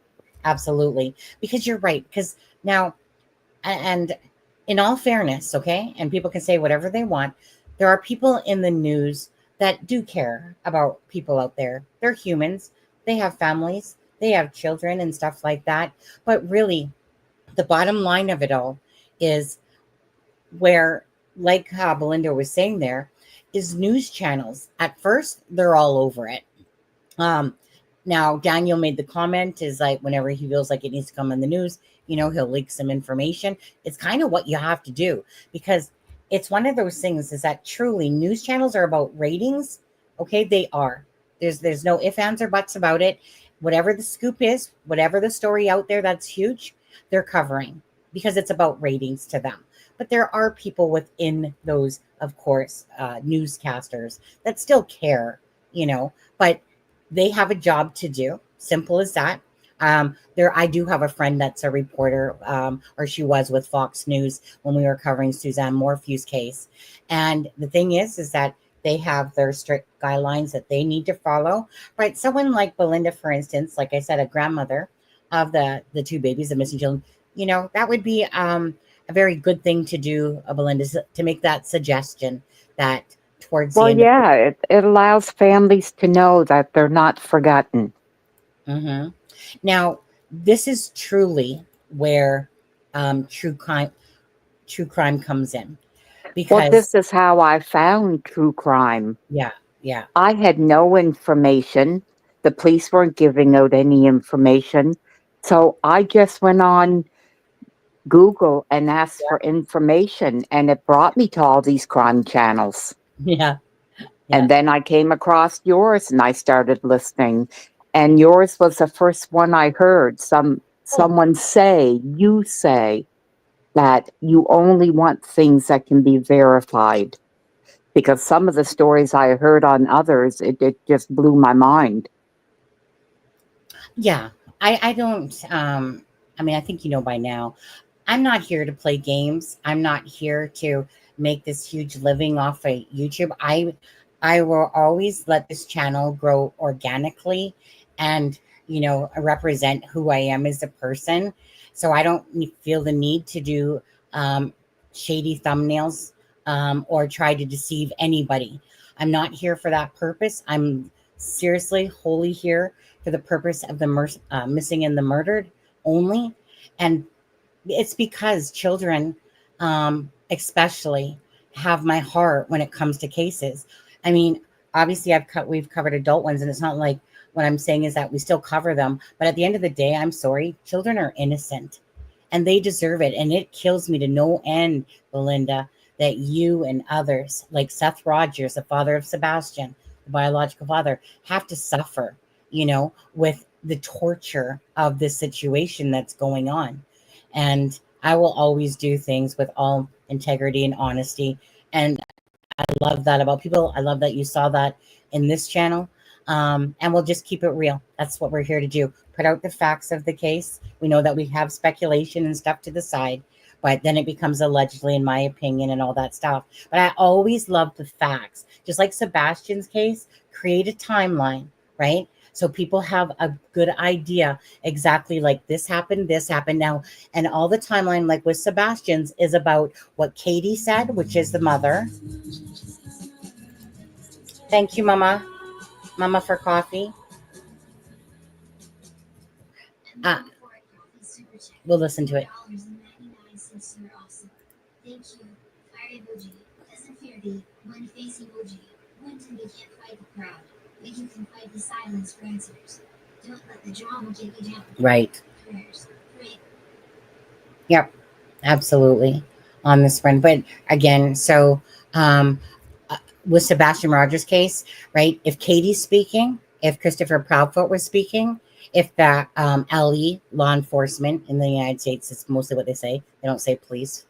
Absolutely, because you're right. Because now, and in all fairness, okay, and people can say whatever they want, there are people in the news that do care about people out there. They're humans, they have families, they have children and stuff like that. But really, the bottom line of it all is where, like how Belynda was saying, there is news channels. At first, they're all over it. um, Now Daniel made the comment is like whenever he feels like it needs to come in the news, he'll leak some information. It's kind of what you have to do, because it's one of those things is that truly news channels are about ratings. Okay, they are. There's no ifs, ands, or buts about it. Whatever the scoop is, whatever the story out there that's huge, they're covering because it's about ratings to them. But there are people within those, of course, newscasters that still care, but they have a job to do. Simple as that. I do have a friend that's a reporter, or she was with Fox News when we were covering Suzanne Morphew's case. And the thing is that they have their strict guidelines that they need to follow. But someone like Belynda, for instance, like I said, a grandmother of the two babies, the missing children, that would be a very good thing to do, Belinda, to make that suggestion that towards the well, end of yeah, it allows families to know that they're not forgotten. hmm Now, this is truly where true crime comes in, Well, because this is how I found true crime. yeah, yeah, I had no information. The police weren't giving out any information. So I just went on Google and asked for information, and it brought me to all these crime channels. yeah, yeah. And then I came across yours and I started listening. And yours was the first one I heard. Oh, Someone say, you say that you only want things that can be verified. Because some of the stories I heard on others, it just blew my mind. yeah. I don't. I mean, I think by now. I'm not here to play games. I'm not here to make this huge living off of YouTube. I will always let this channel grow organically, and represent who I am as a person. So I don't feel the need to do shady thumbnails or try to deceive anybody. I'm not here for that purpose. I'm seriously wholly here for the purpose of the missing and the murdered only. And it's because children, especially, have my heart when it comes to cases. I mean, obviously, we've covered adult ones, and it's not like what I'm saying is that we still cover them. But at the end of the day, I'm sorry, children are innocent, and they deserve it. And it kills me to no end, Belynda, that you and others, like Seth Rogers, the father of Sebastian, the biological father, have to suffer, with the torture of this situation that's going on. And I will always do things with all integrity and honesty. And I love that about people. I love that you saw that in this channel. And we'll just keep it real. That's what we're here to do. Put out the facts of the case. We know that we have speculation and stuff to the side, but then it becomes allegedly, in my opinion, and all that stuff. But I always love the facts. Just like Sebastian's case, create a timeline, right? So people have a good idea exactly like this happened now. And all the timeline, like with Sebastian's, is about what Katie said, which is the mother. Thank you, Mama. Mama for coffee. Uh, we'll listen to it. Thank you. Fire emoji. Doesn't fear thee. One face emoji. One time you can't fight the crowd. But you can fight the silence for answers. Don't let the drama get you down. Right. Prayers. Pray. Yep. Absolutely. On this one. But again, so with Sebastian Rogers' case, right? If Katie's speaking, if Christopher Proudfoot was speaking, if the LE, law enforcement in the United States, it's mostly what they say. They don't say police.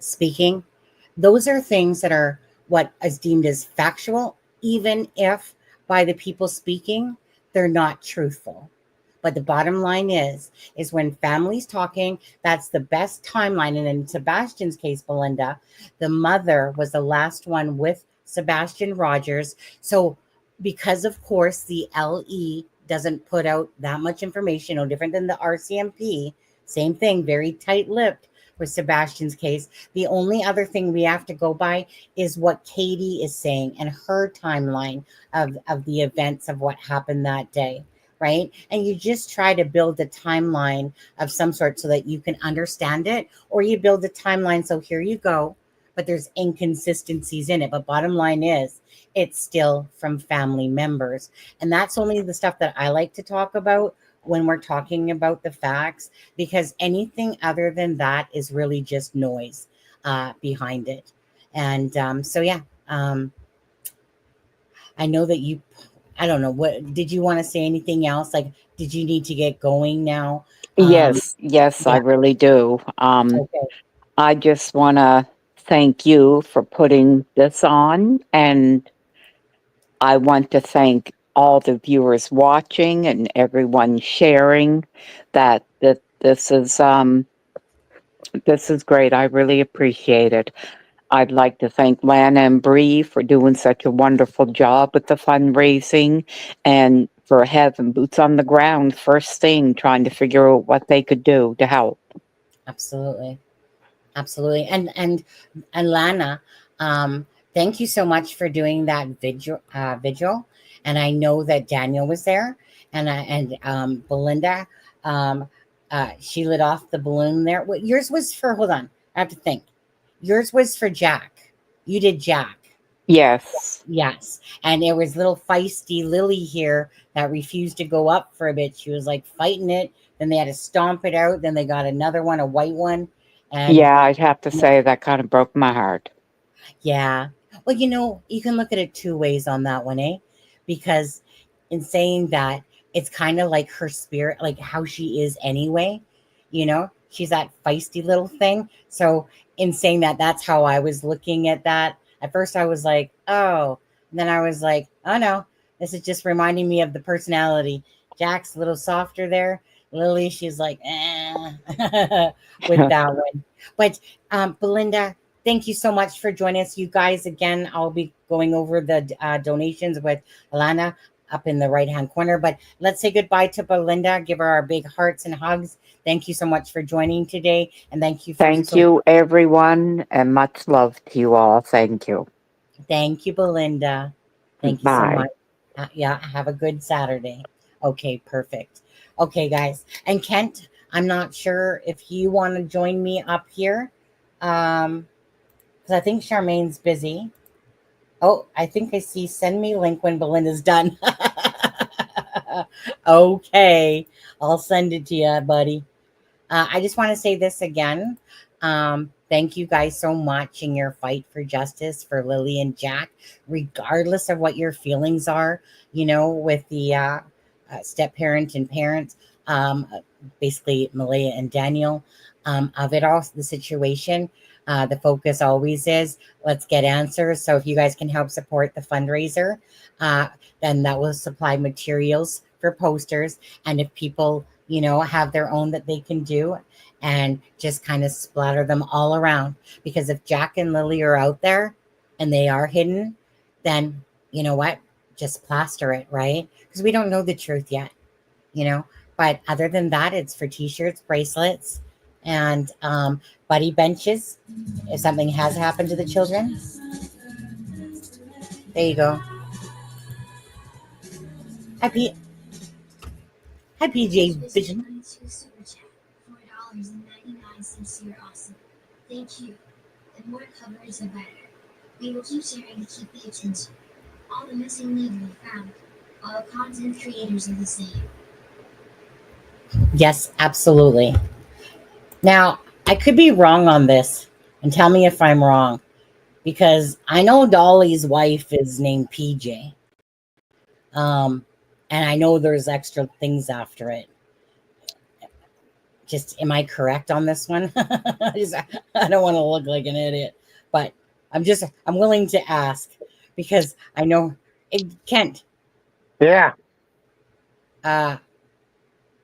Speaking, those are things that are what is deemed as factual, even if by the people speaking, they're not truthful. But the bottom line is when families talking, that's the best timeline. And in Sebastian's case, Belynda, the mother was the last one with Sebastian Rogers. So because, of course, the LE doesn't put out that much information, no different than the RCMP, same thing, very tight-lipped with Sebastian's case. The only other thing we have to go by is what Katie is saying and her timeline of the events of what happened that day. Right. And you just try to build a timeline of some sort so that you can understand it, or you build a timeline. So here you go, but there's inconsistencies in it. But bottom line is it's still from family members. And that's only the stuff that I like to talk about when we're talking about the facts, because anything other than that is really just noise behind it. And so, yeah, I know that I don't know, what did you want to say anything else? Like, did you need to get going now? Yes, I Yeah. really do. Okay. I just want to thank you for putting this on, and I want to thank all the viewers watching and everyone sharing that this is great. I really appreciate it. I'd like to thank Lana and Bree for doing such a wonderful job with the fundraising, and for having boots on the ground first thing, trying to figure out what they could do to help. Absolutely. Absolutely. And Lana, thank you so much for doing that vigil. And I know that Daniel was there, and Belynda, she lit off the balloon there. What yours was for? Hold on, I have to think. Yours was for Jack. You did Jack. Yes. Yes. And there was little feisty Lily here that refused to go up for a bit. She was like fighting it. Then they had to stomp it out. Then they got another one, a white one. And Yeah, I'd have to say that kind of broke my heart. yeah. Well, you can look at it two ways on that one, eh? Because in saying that, it's kind of like her spirit, like how she is anyway. She's that feisty little thing. So in saying that, that's how I was looking at that. At first, I was like, oh. And then I was like, oh no, this is just reminding me of the personality. Jack's a little softer there. Lily, she's like, with that one. But Belynda, thank you so much for joining us, you guys. Again, I'll be going over the donations with Alana. up in the right-hand corner. But let's say goodbye to Belynda. Give her our big hearts and hugs. Thank you so much for joining today. And thank you for Thank you, everyone, and much love to you all. Thank you. Thank you, Belynda. Thank you so Bye. much. Yeah, have a good Saturday. Okay, perfect. Okay, guys. And Kent, I'm not sure if you want to join me up here. Because I think Charmaine's busy. Oh, I think I see send me link when Belynda's done. Okay, I'll send it to you, buddy. I just want to say this again. Thank you guys so much in your fight for justice for Lily and Jack, regardless of what your feelings are, with the step parent and parents, basically Malaya and Daniel, of it all, the situation. The focus always is let's get answers. So if you guys can help support the fundraiser, uh, then that will supply materials for posters. And if people, have their own that they can do and just kind of splatter them all around. Because if Jack and Lily are out there and they are hidden, then you know what? Just plaster it, right? Because we don't know the truth yet, you know. But other than that, it's for t-shirts, bracelets, and buddy benches. If something has happened to the children, there you go. Hi, Hi, PJ Vision. You're awesome. Thank you. The more coverage, the better. We will keep sharing to keep the attention. All the missing need will be found. All content creators are the same. Yes, absolutely. Now, I could be wrong on this, and tell me if I'm wrong, because I know Dolly's wife is named PJ. Um, and I know there's extra things after it. Just, am I correct on this one? I don't want to look like an idiot, but I'm willing to ask because I know Kent. Yeah.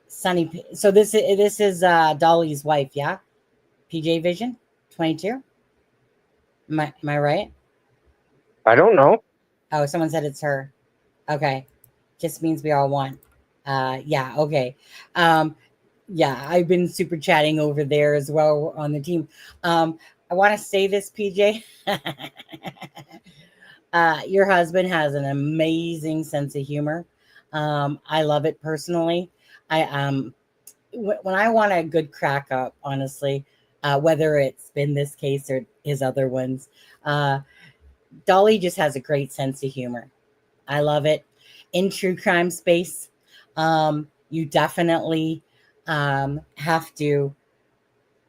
Sunny. So this is Dolly's wife, yeah? PJ Vision, 22. Am I right? I don't know. Oh, someone said it's her. Okay. Just means we all want. Yeah, okay. Yeah, I've been super chatting over there as well on the team. I want to say this, PJ. Your husband has an amazing sense of humor. I love it personally. When I want a good crack up, honestly, whether it's been this case or his other ones, Dolly just has a great sense of humor. I love it. In true crime space, you definitely have to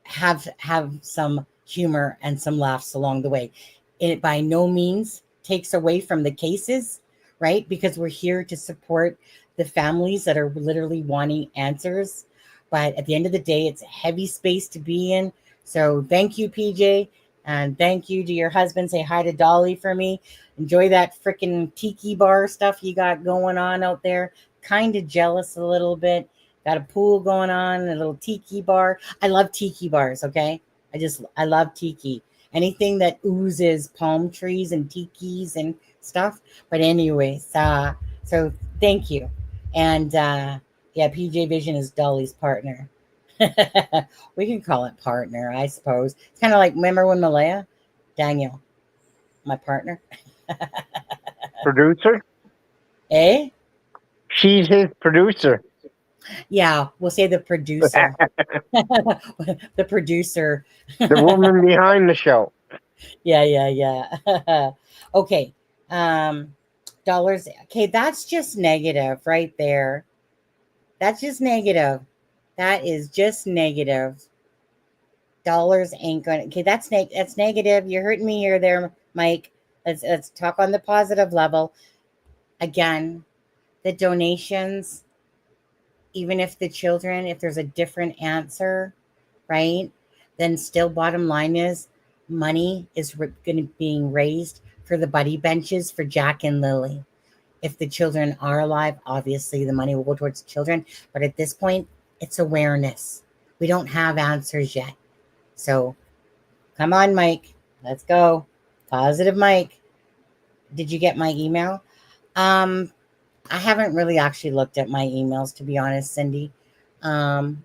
have some humor and some laughs along the way. It by no means takes away from the cases, right? Because we're here to support the families that are literally wanting answers. But at the end of the day, it's a heavy space to be in. So thank you, PJ. And thank you to your husband. Say hi to Dolly for me. Enjoy that freaking tiki bar stuff you got going on out there. Kind of jealous a little bit. Got a pool going on, a little tiki bar. I love tiki bars, okay? I love tiki. Anything that oozes palm trees and tikis and stuff. But anyways, so thank you. And yeah, PJ Vision is Dolly's partner. We can call it partner, I suppose. It's kind of like, remember when Malaya? Daniel, my partner. Producer? Eh? She's his producer. Yeah, we'll say the producer. The producer. The woman behind the show. Yeah. Okay. Dollars. Okay, that's just negative right there. That's just negative. That is just negative. Dollars ain't going to. Okay, that's negative. You're hurting me here there, Mike. Let's talk on the positive level. Again, the donations, even if if there's a different answer, right? Then still bottom line is money is going to being raised for the buddy benches for Jack and Lily. If the children are alive, obviously the money will go towards the children. But at this point, it's awareness. We don't have answers yet. So come on, Mike. Let's go. Positive Mike. Did you get my email? I haven't really actually looked at my emails, to be honest, Cindy. Um,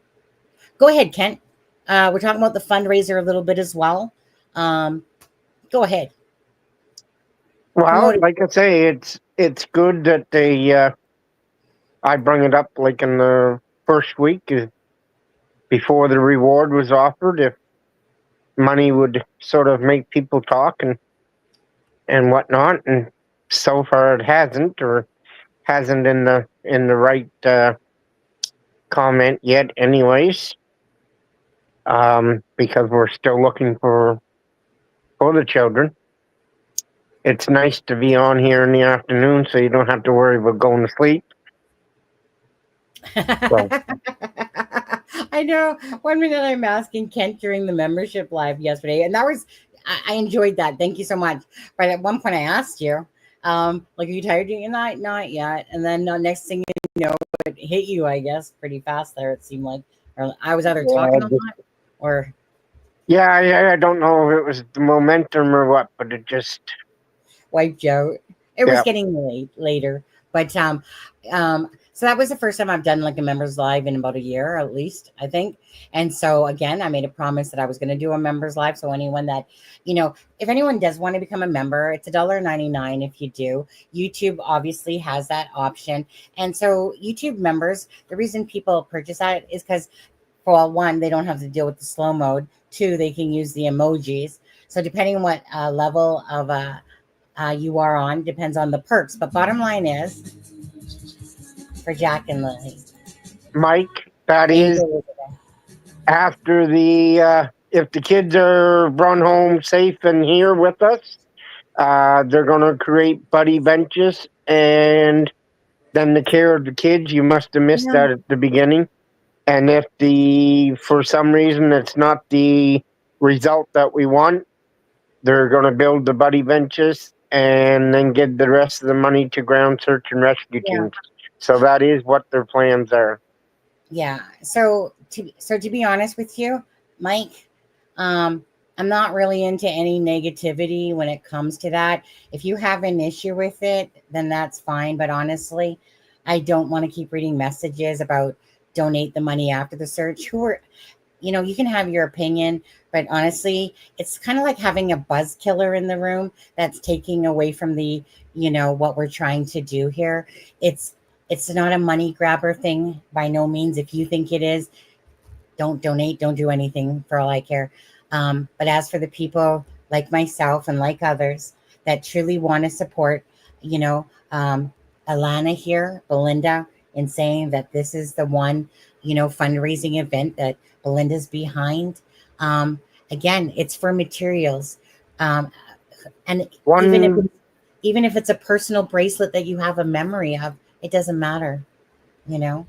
Go ahead, Kent. We're talking about the fundraiser a little bit as well. Um, Go ahead. Well, Promote it. like I say, it's good that I bring it up like in the first week before the reward was offered. If money would sort of make people talk and whatnot, and so far it hasn't, or hasn't in the right comment yet, anyways. Because we're still looking for the children. It's nice to be on here in the afternoon, so you don't have to worry about going to sleep. So, I know. One minute I'm asking Kent during the membership live yesterday, and that was I enjoyed that. Thank you so much. But at one point I asked you, like, are you tired? You're not yet. And then next thing you know, it hit you, I guess, pretty fast there. It seemed like, or I was either talking a lot or yeah, I don't know if it was the momentum or what, but it just, wiped you out. It was yeah. getting later, but so that was the first time I've done like a members live in about a year, at least, I think. And so again, I made a promise that I was going to do a members live. So anyone that, if anyone does want to become a member, it's $1.99 if you do. YouTube obviously has that option, and so YouTube members, the reason people purchase that is because, for one, they don't have to deal with the slow mode. Two, they can use the emojis. So depending on what level of you are on, depends on the perks. But bottom line is, for Jack and Lily, Mike, that there you is go. after if the kids are run home safe and here with us, they're going to create buddy benches, and then the care of the kids. You must have missed No, that at the beginning. And if for some reason it's not the result that we want, they're going to build the buddy benches and then give the rest of the money to ground search and rescue yeah, teams. So that is what their plans are. yeah. So to be honest with you, Mike, um, I'm not really into any negativity when it comes to that. If you have an issue with it, then that's fine. But honestly, I don't want to keep reading messages about donate the money after the search. You can have your opinion, but honestly, it's kind of like having a buzz killer in the room that's taking away from what we're trying to do here. It's not a money grabber thing by no means. If you think it is, don't donate, don't do anything, for all I care. But as for the people like myself and like others that truly want to support, you know, um, Alana here, Belynda, in saying that this is the one, fundraising event that Belynda's behind. Again, it's for materials. Um, and One even if it's a personal bracelet that you have a memory of, it doesn't matter, you know.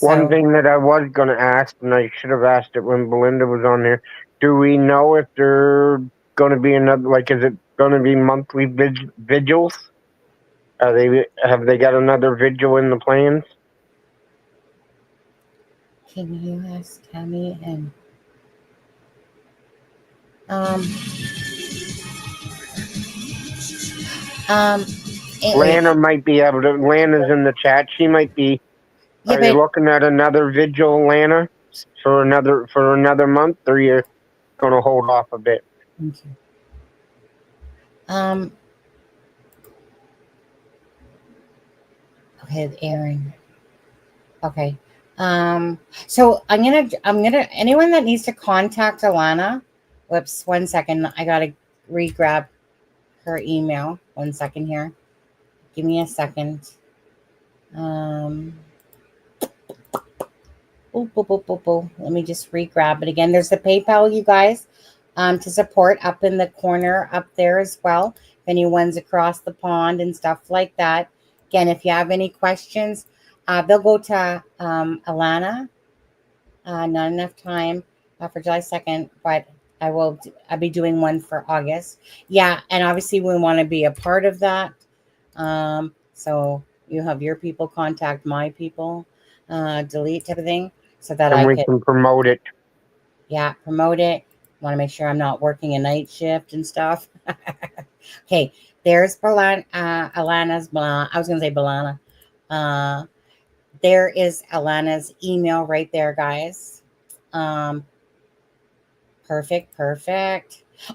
one So thing that I was going to ask, and I should have asked it when Belynda was on there. Do we know if they're going to be another? Like, is it going to be monthly vigils? Have they got another vigil in the plans? can you ask Tammy and um um wait, Lana might be able to. Lana's in the chat. She might be. yeah, Are you but looking at another vigil, Lana, for another month, or you're going to hold off a bit? okay. um okay, Aaron. Okay. So I'm gonna anyone that needs to contact Alana. Whoops, 1 second. I gotta re-grab her email. 1 second here. Give me a second. Um Let me just re-grab it again. There's the PayPal, you guys, to support up in the corner up there as well. If anyone's across the pond and stuff like that. Again, if you have any questions, they'll go to Alana. Not enough time for July 2nd, but I'll be doing one for August. Yeah, and obviously we want to be a part of that. So you have your people contact my people, delete type of thing, so that And I we could, can promote it. yeah, promote it. Want to make sure I'm not working a night shift and stuff. Okay, there's Alana's. I was going to say Belana. There is Alana's email right there, guys. Um, perfect.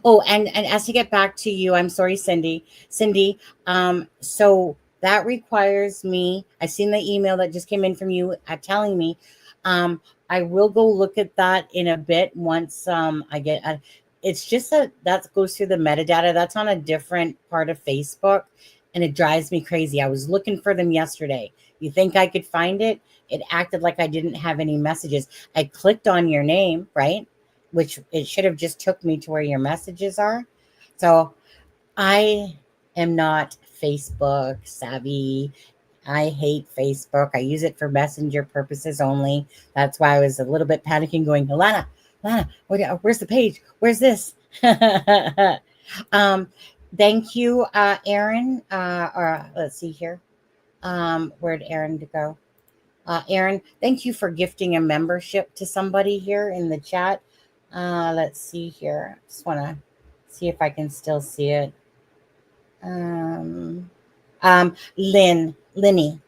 Oh, and as to get back to you, I'm sorry, Cindy. So that requires me. I seen the email that just came in from you telling me. I will go look at that in a bit once I get. It's just that goes through the metadata. That's on a different part of Facebook, and it drives me crazy. I was looking for them yesterday. You think I could find it? It acted like I didn't have any messages. I clicked on your name, right? Which it should have just took me to where your messages are. So I am not Facebook savvy. I hate Facebook. I use it for messenger purposes only. That's why I was a little bit panicking, going, Lana, where's the page? Where's this? Thank you, Aaron. Or let's see here. Where'd Aaron go? Aaron, thank you for gifting a membership to somebody here in the chat. Let's see here. Just want to see if I can still see it. Linny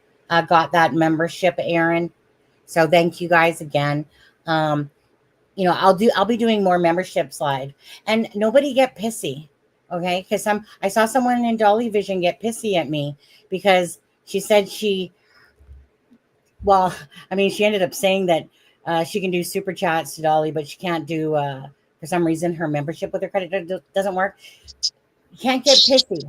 got that membership, Aaron. So thank you guys again. I'll be doing more membership slide, and nobody get pissy, okay? Because I saw someone in Dolly Vision get pissy at me because she said she ended up saying that she can do super chats to Dolly, but she can't do for some reason her membership with her credit doesn't work. You can't get pissy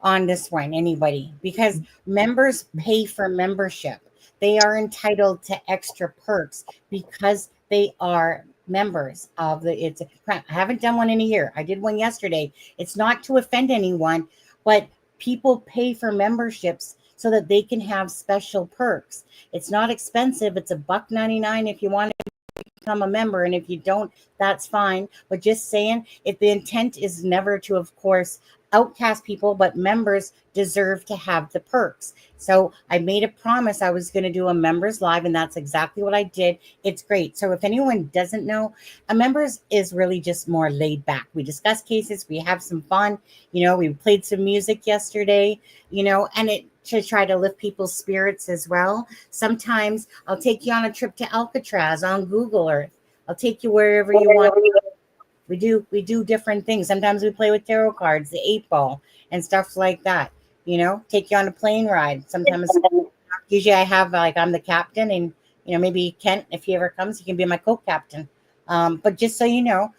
on this one, anybody, because members pay for membership. They are entitled to extra perks because they are members of the. I haven't done one in a year. I did one yesterday. It's not to offend anyone, but people pay for memberships so that they can have special perks. It's not expensive. It's $1.99 if you want to become a member, and if you don't, that's fine. But just saying, if the intent is never to, of course, outcast people, but members deserve to have the perks. So I made a promise I was going to do a members live, and that's exactly what I did. It's great. So if anyone doesn't know, a members is really just more laid back. We discuss cases, we have some fun, we played some music yesterday, and it to try to lift people's spirits as well. Sometimes I'll take you on a trip to Alcatraz on Google Earth. I'll take you wherever you want. We do different things. Sometimes we play with tarot cards, the 8-ball, and stuff like that. Take you on a plane ride. Sometimes, usually I have I'm the captain, and maybe Kent, if he ever comes, he can be my co-captain. But just so you know,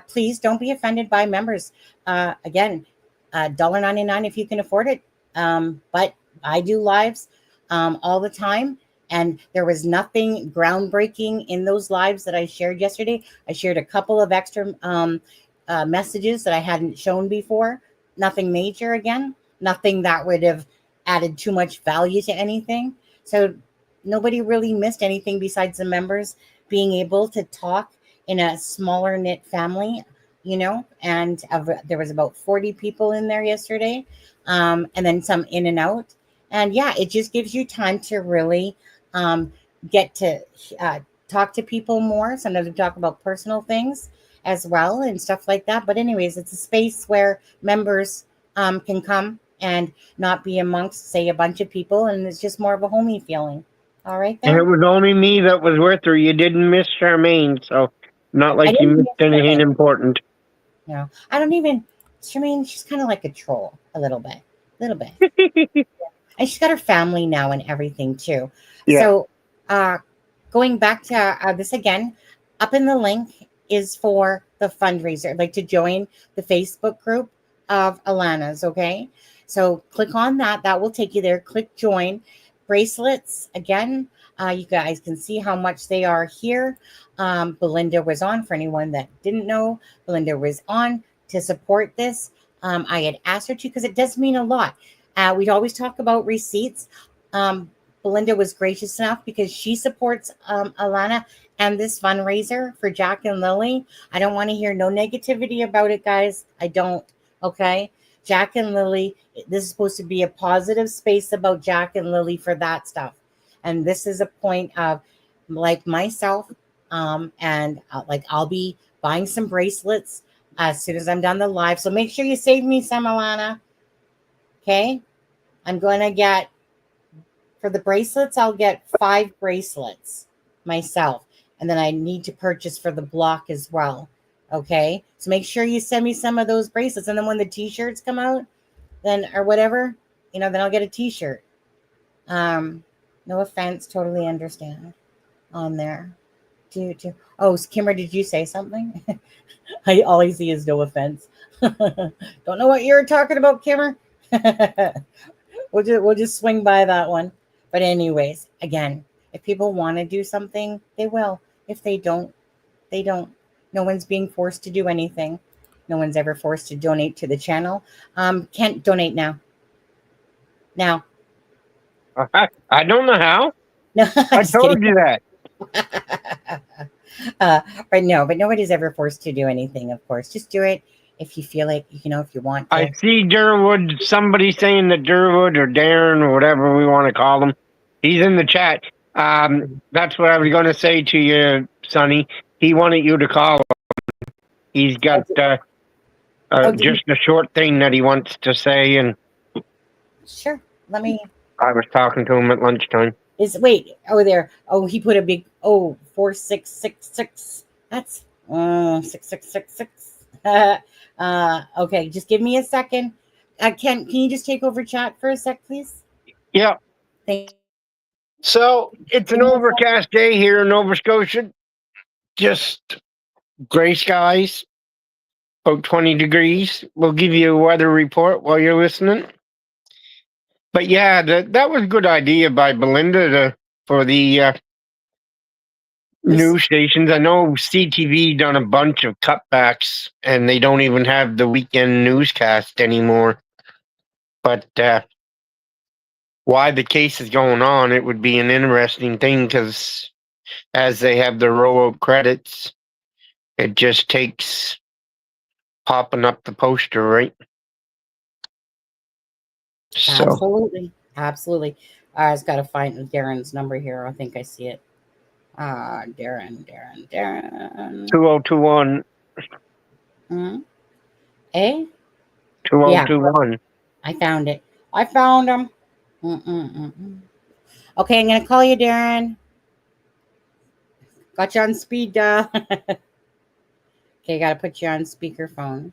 please don't be offended by members. Again, $1.99 if you can afford it. But I do lives all the time. And there was nothing groundbreaking in those lives that I shared yesterday. I shared a couple of extra messages that I hadn't shown before. Nothing major again. Nothing that would have added too much value to anything. So nobody really missed anything besides the members being able to talk in a smaller knit family, and there was about 40 people in there yesterday, and then some in and out. And yeah, it just gives you time to really get to talk to people more. Sometimes we talk about personal things as well and stuff like that. But anyways, it's a space where members can come and not be amongst, say, a bunch of people. And it's just more of a homey feeling. All right, then. And it was only me that was with her. You didn't miss Charmaine, so not like you missed anything important. No, I don't even. Charmaine, she's kind of like a troll, a little bit. And she's got her family now and everything too. Yeah. So going back to this again, up in the link is for the fundraiser, like to join the Facebook group of Alana's, okay? So click on that. That will take you there. Click join. Bracelets, again, you guys can see how much they are here. Belynda was on, for anyone that didn't know. Belynda was on to support this. I had asked her to because it does mean a lot. We'd always talk about receipts. Belynda was gracious enough because she supports Alana and this fundraiser for Jack and Lily. I don't want to hear no negativity about it, guys. I don't, okay? Jack and Lily, this is supposed to be a positive space about Jack and Lily for that stuff. And this is a point of, like myself, and I'll be buying some bracelets as soon as I'm done the live. So make sure you save me some, Alana. Okay? I'm going to get For the bracelets, I'll get 5 bracelets myself. And then I need to purchase for the block as well. Okay? So make sure you send me some of those bracelets. And then when the t-shirts come out, then or whatever, then I'll get a t-shirt. No offense, totally understand on there. Oh, Kimmer, did you say something? All I see is no offense. Don't know what you're talking about, Kimmer. We'll just swing by that one. But anyways, again, if people want to do something, they will. If they don't, they don't. No one's being forced to do anything. No one's ever forced to donate to the channel. Can't donate now. Now. I don't know how. No, I told you that. But no, but nobody's ever forced to do anything, of course. Just do it if you feel like, if you want to. I see Durwood, somebody saying that Durwood or Darren or whatever we want to call him, he's in the chat. That's what I was going to say to you, Sonny. He wanted you to call him. He's got just a short thing that he wants to say. And sure, let me. I was talking to him at lunchtime. He put a big 4666. That's 6666. Okay, just give me a second. Can you just take over chat for a sec, please? Yeah. Thank you. So it's an overcast day here in Nova Scotia. Just gray skies, about 20 degrees. We'll give you a weather report while you're listening. But yeah, that was a good idea by Belynda for the news stations. I know CTV done a bunch of cutbacks, and they don't even have the weekend newscast anymore. But why the case is going on, it would be an interesting thing, because as they have their rollout credits, it just takes popping up the poster, right? So. Absolutely. I just got to find Darren's number here. I think I see it. Darren. 2021. Eh? 2021. Yeah, I found it. I found him. Okay, I'm going to call you, Darren. Got you on speed dial. Okay, got to put you on speakerphone.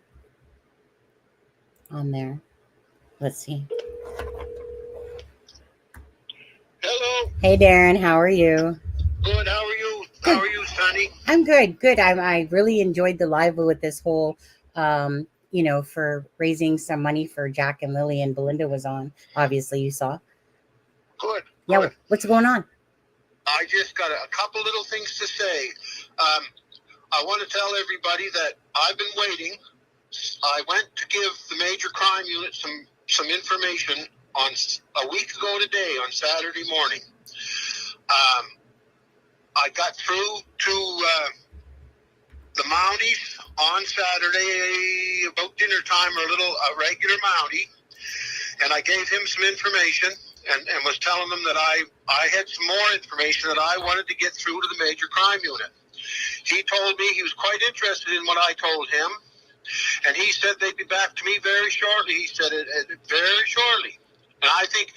On there. Let's see. Hello. Hey, Darren. How are you? Good. How are you? Good. How are you, Sonny? I'm good. Good. I really enjoyed the live with this whole, for raising some money for Jack and Lily, and Belynda was on. Obviously, you saw. Good. Yeah. Good. What's going on? I just got a couple little things to say. I want to tell everybody that I've been waiting. I went to give the major crime unit some information on a week ago today on Saturday morning. I got through to the Mounties on Saturday about dinner time, or a regular Mountie, and I gave him some information and was telling them that I had some more information that I wanted to get through to the major crime unit. He told me he was quite interested in what I told him, and he said they'd be back to me very shortly. He said it very shortly. And I take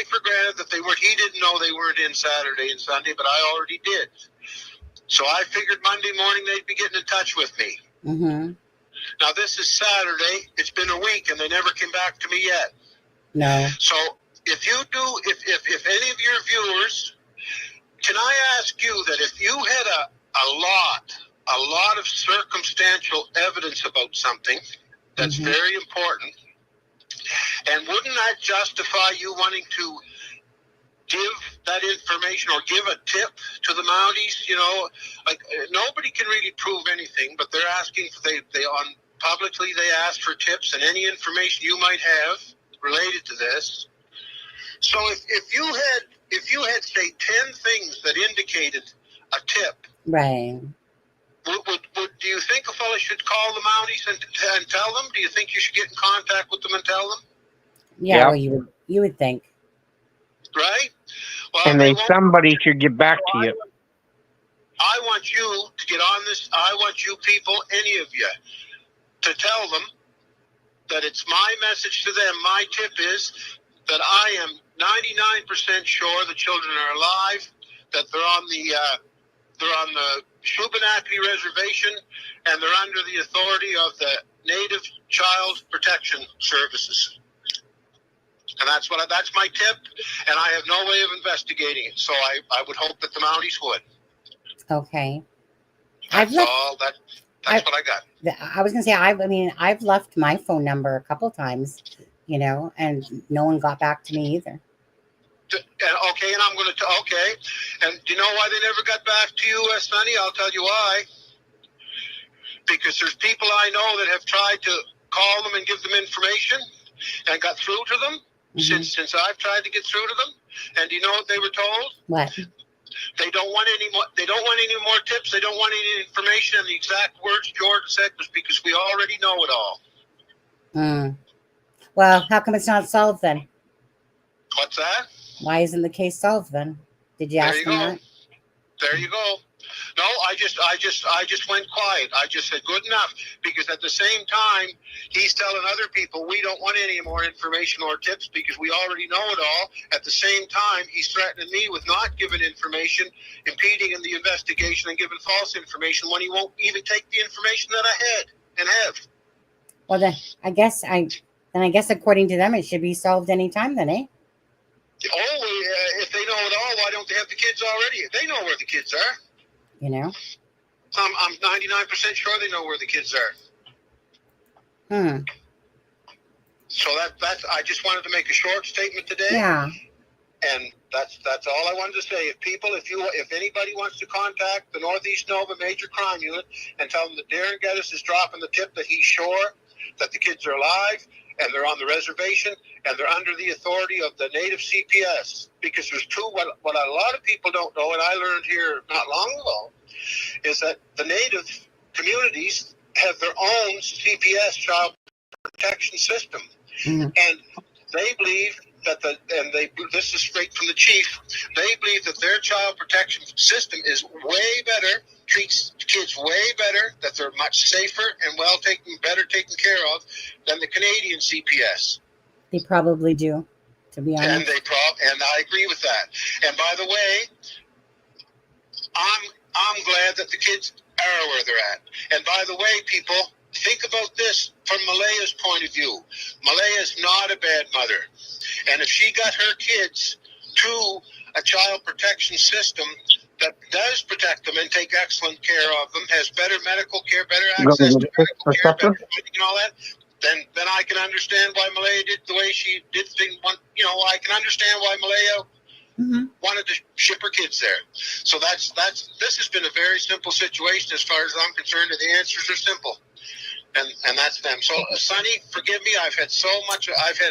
for granted that he didn't know they weren't in Saturday and Sunday, but I already did. So I figured Monday morning they'd be getting in touch with me. Mm-hmm. Now this is Saturday. It's been a week and they never came back to me yet. No. So if any of your viewers, can I ask you that if you had a lot of circumstantial evidence about something that's very important, and wouldn't that justify you wanting to give that information or give a tip to the Mounties? Nobody can really prove anything, but they're asking publicly they asked for tips and any information you might have related to this. So if you had say 10 things that indicated a tip, right? Do you think a fella should call the Mounties and tell them? Do you think you should get in contact with them and tell them? Yeah. Well, you would think, right? Well, and then somebody should get back to you. I want you to get on this. I want you people, any of you, to tell them that it's my message to them. My tip is that I am 99% sure the children are alive, that they're on the Shubenacadie Reservation, and they're under the authority of the Native Child Protection Services. And that's my tip, and I have no way of investigating it. So I would hope that the Mounties would. Okay. That's what I got. I was gonna say I've left my phone number a couple times, and no one got back to me either. Okay, and I'm going to okay. And do you know why they never got back to you, Sonny? I'll tell you why. Because there's people I know that have tried to call them and give them information and got through to them since I've tried to get through to them. And do you know what they were told? What? They don't want any more. They don't want any more tips. They don't want any information. And the exact words George said was, because we already know it all. Well, how come it's not solved then? What's that? Why isn't the case solved then? Did you ask them that? There you go. No, I just went quiet. I just said good enough, because at the same time he's telling other people we don't want any more information or tips because we already know it all. At the same time, he's threatening me with not giving information, impeding in the investigation, and giving false information when he won't even take the information that I had and have. Well, then I guess according to them it should be solved anytime then, eh? Oh, if they know it all, why don't they have the kids already? They know where the kids are. I'm 99% sure they know where the kids are. So that's. I just wanted to make a short statement today. Yeah. And that's all I wanted to say. If anybody wants to contact the Northeast Nova Major Crime Unit and tell them that Darren Geddes is dropping the tip that he's sure that the kids are alive and they're on the reservation and they're under the authority of the Native CPS, because there's what a lot of people don't know, and I learned here not long ago, is that the Native communities have their own CPS, child protection system, and they believe that this is straight from the chief. They believe that their child protection system is way better, treats kids way better, that they're much safer and better taken care of than the Canadian CPS. They probably do, to be honest. And I agree with that. And by the way, I'm glad that the kids are where they're at. And by the way, people, think about this from Malaya's point of view. Malaya's not a bad mother. And if she got her kids to a child protection system that does protect them and take excellent care of them, has better medical care, better access to medical care, better and all that, then I can understand why Malaya did the way she did things. I can understand why Malaya wanted to ship her kids there. So this has been a very simple situation as far as I'm concerned, and the answers are simple. And that's them. So, Sonny, forgive me. I've had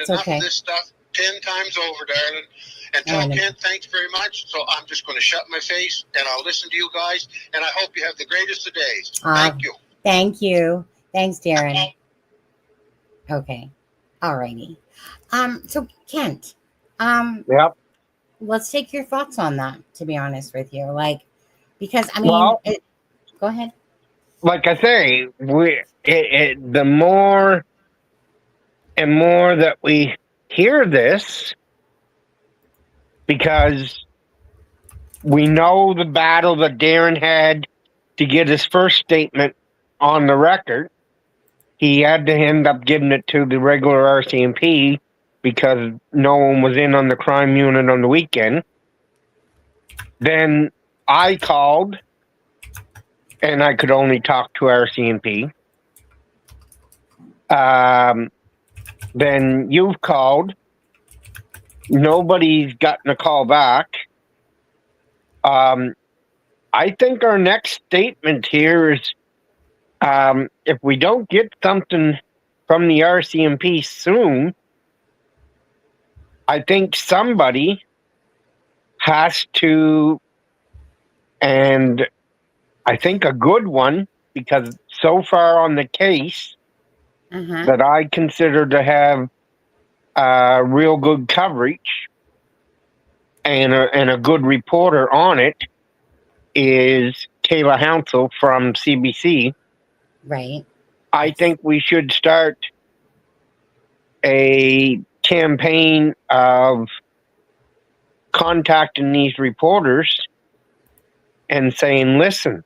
enough of this stuff 10 times over, darling. And tell Kent, thanks very much. So I'm just going to shut my face, and I'll listen to you guys. And I hope you have the greatest of days. Thank you. Thank you. Thanks, Darren. Okay. All righty. So, Kent, Yep. let's take your thoughts on that, to be honest with you. Because, go ahead. Like I say, the more and more that we hear this, because we know the battle that Darren had to get his first statement on the record. He had to end up giving it to the regular RCMP because no one was in on the crime unit on the weekend. Then I called, and I could only talk to RCMP. Then you've called. Nobody's gotten a call back. I think our next statement here is, if we don't get something from the RCMP soon, I think somebody has to, and I think a good one, because so far on the case that I consider to have real good coverage and a good reporter on it, is Kayla Hounsel from CBC. Right. I think we should start a campaign of contacting these reporters and saying, listen,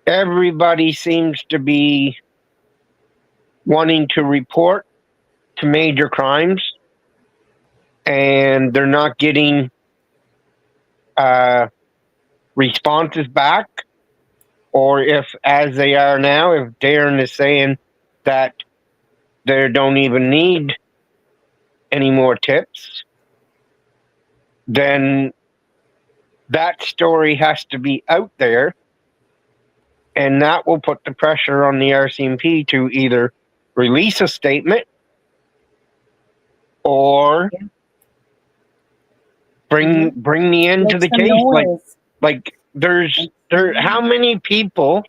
everybody seems to be wanting to report to major crimes, and they're not getting responses back. Or if, as they are now, if Darren is saying that they don't even need any more tips, then that story has to be out there, and that will put the pressure on the RCMP to either release a statement or bring the end to the case. Like how many people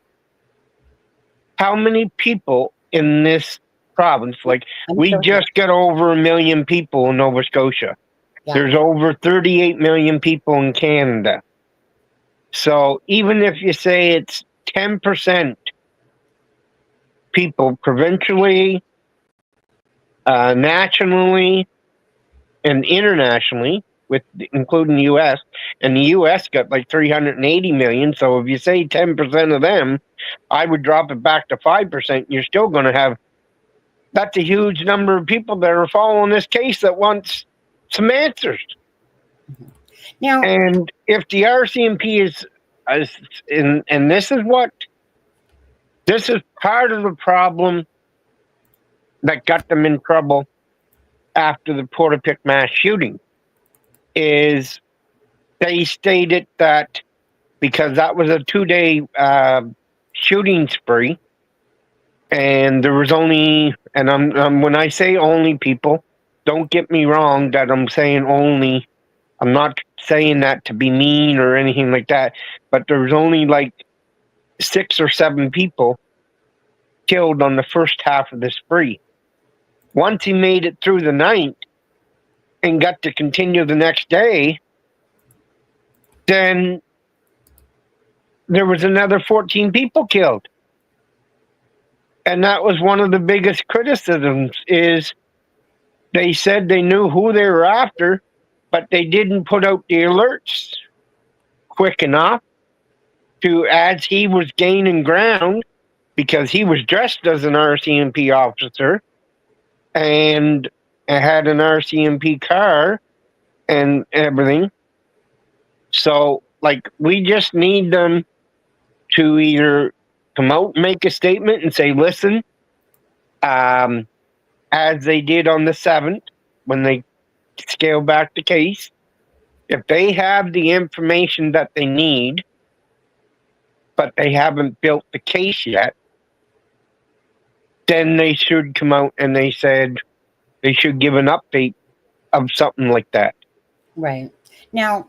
in this province? Like, we just got over 1 million people in Nova Scotia. Yeah. There's over 38 million people in Canada. So even if you say it's 10% people provincially, nationally, and internationally, with including the U.S., and the U.S. got like 380 million. So if you say 10% of them, I would drop it back to 5%. You're still going to have, that's a huge number of people that are following this case that wants some answers. Now, and if the RCMP is and this is part of the problem that got them in trouble after the Portapique mass shooting, is they stated that because that was a 2-day shooting spree, and there was only, and I'm when I say only, people, don't get me wrong that I'm saying only. I'm not saying that to be mean or anything like that, but there was only like 6 or 7 people killed on the first half of the spree. Once he made it through the night and got to continue the next day, then there was another 14 people killed. And that was one of the biggest criticisms, is they said they knew who they were after, but they didn't put out the alerts quick enough to, as he was gaining ground, because he was dressed as an RCMP officer and had an RCMP car and everything. So, like, we just need them to either come out and make a statement and say, listen, as they did on the 7th, when they scaled back the case, if they have the information that they need, but they haven't built the case yet, then they should come out and they said they should give an update of something like that. Right. Now,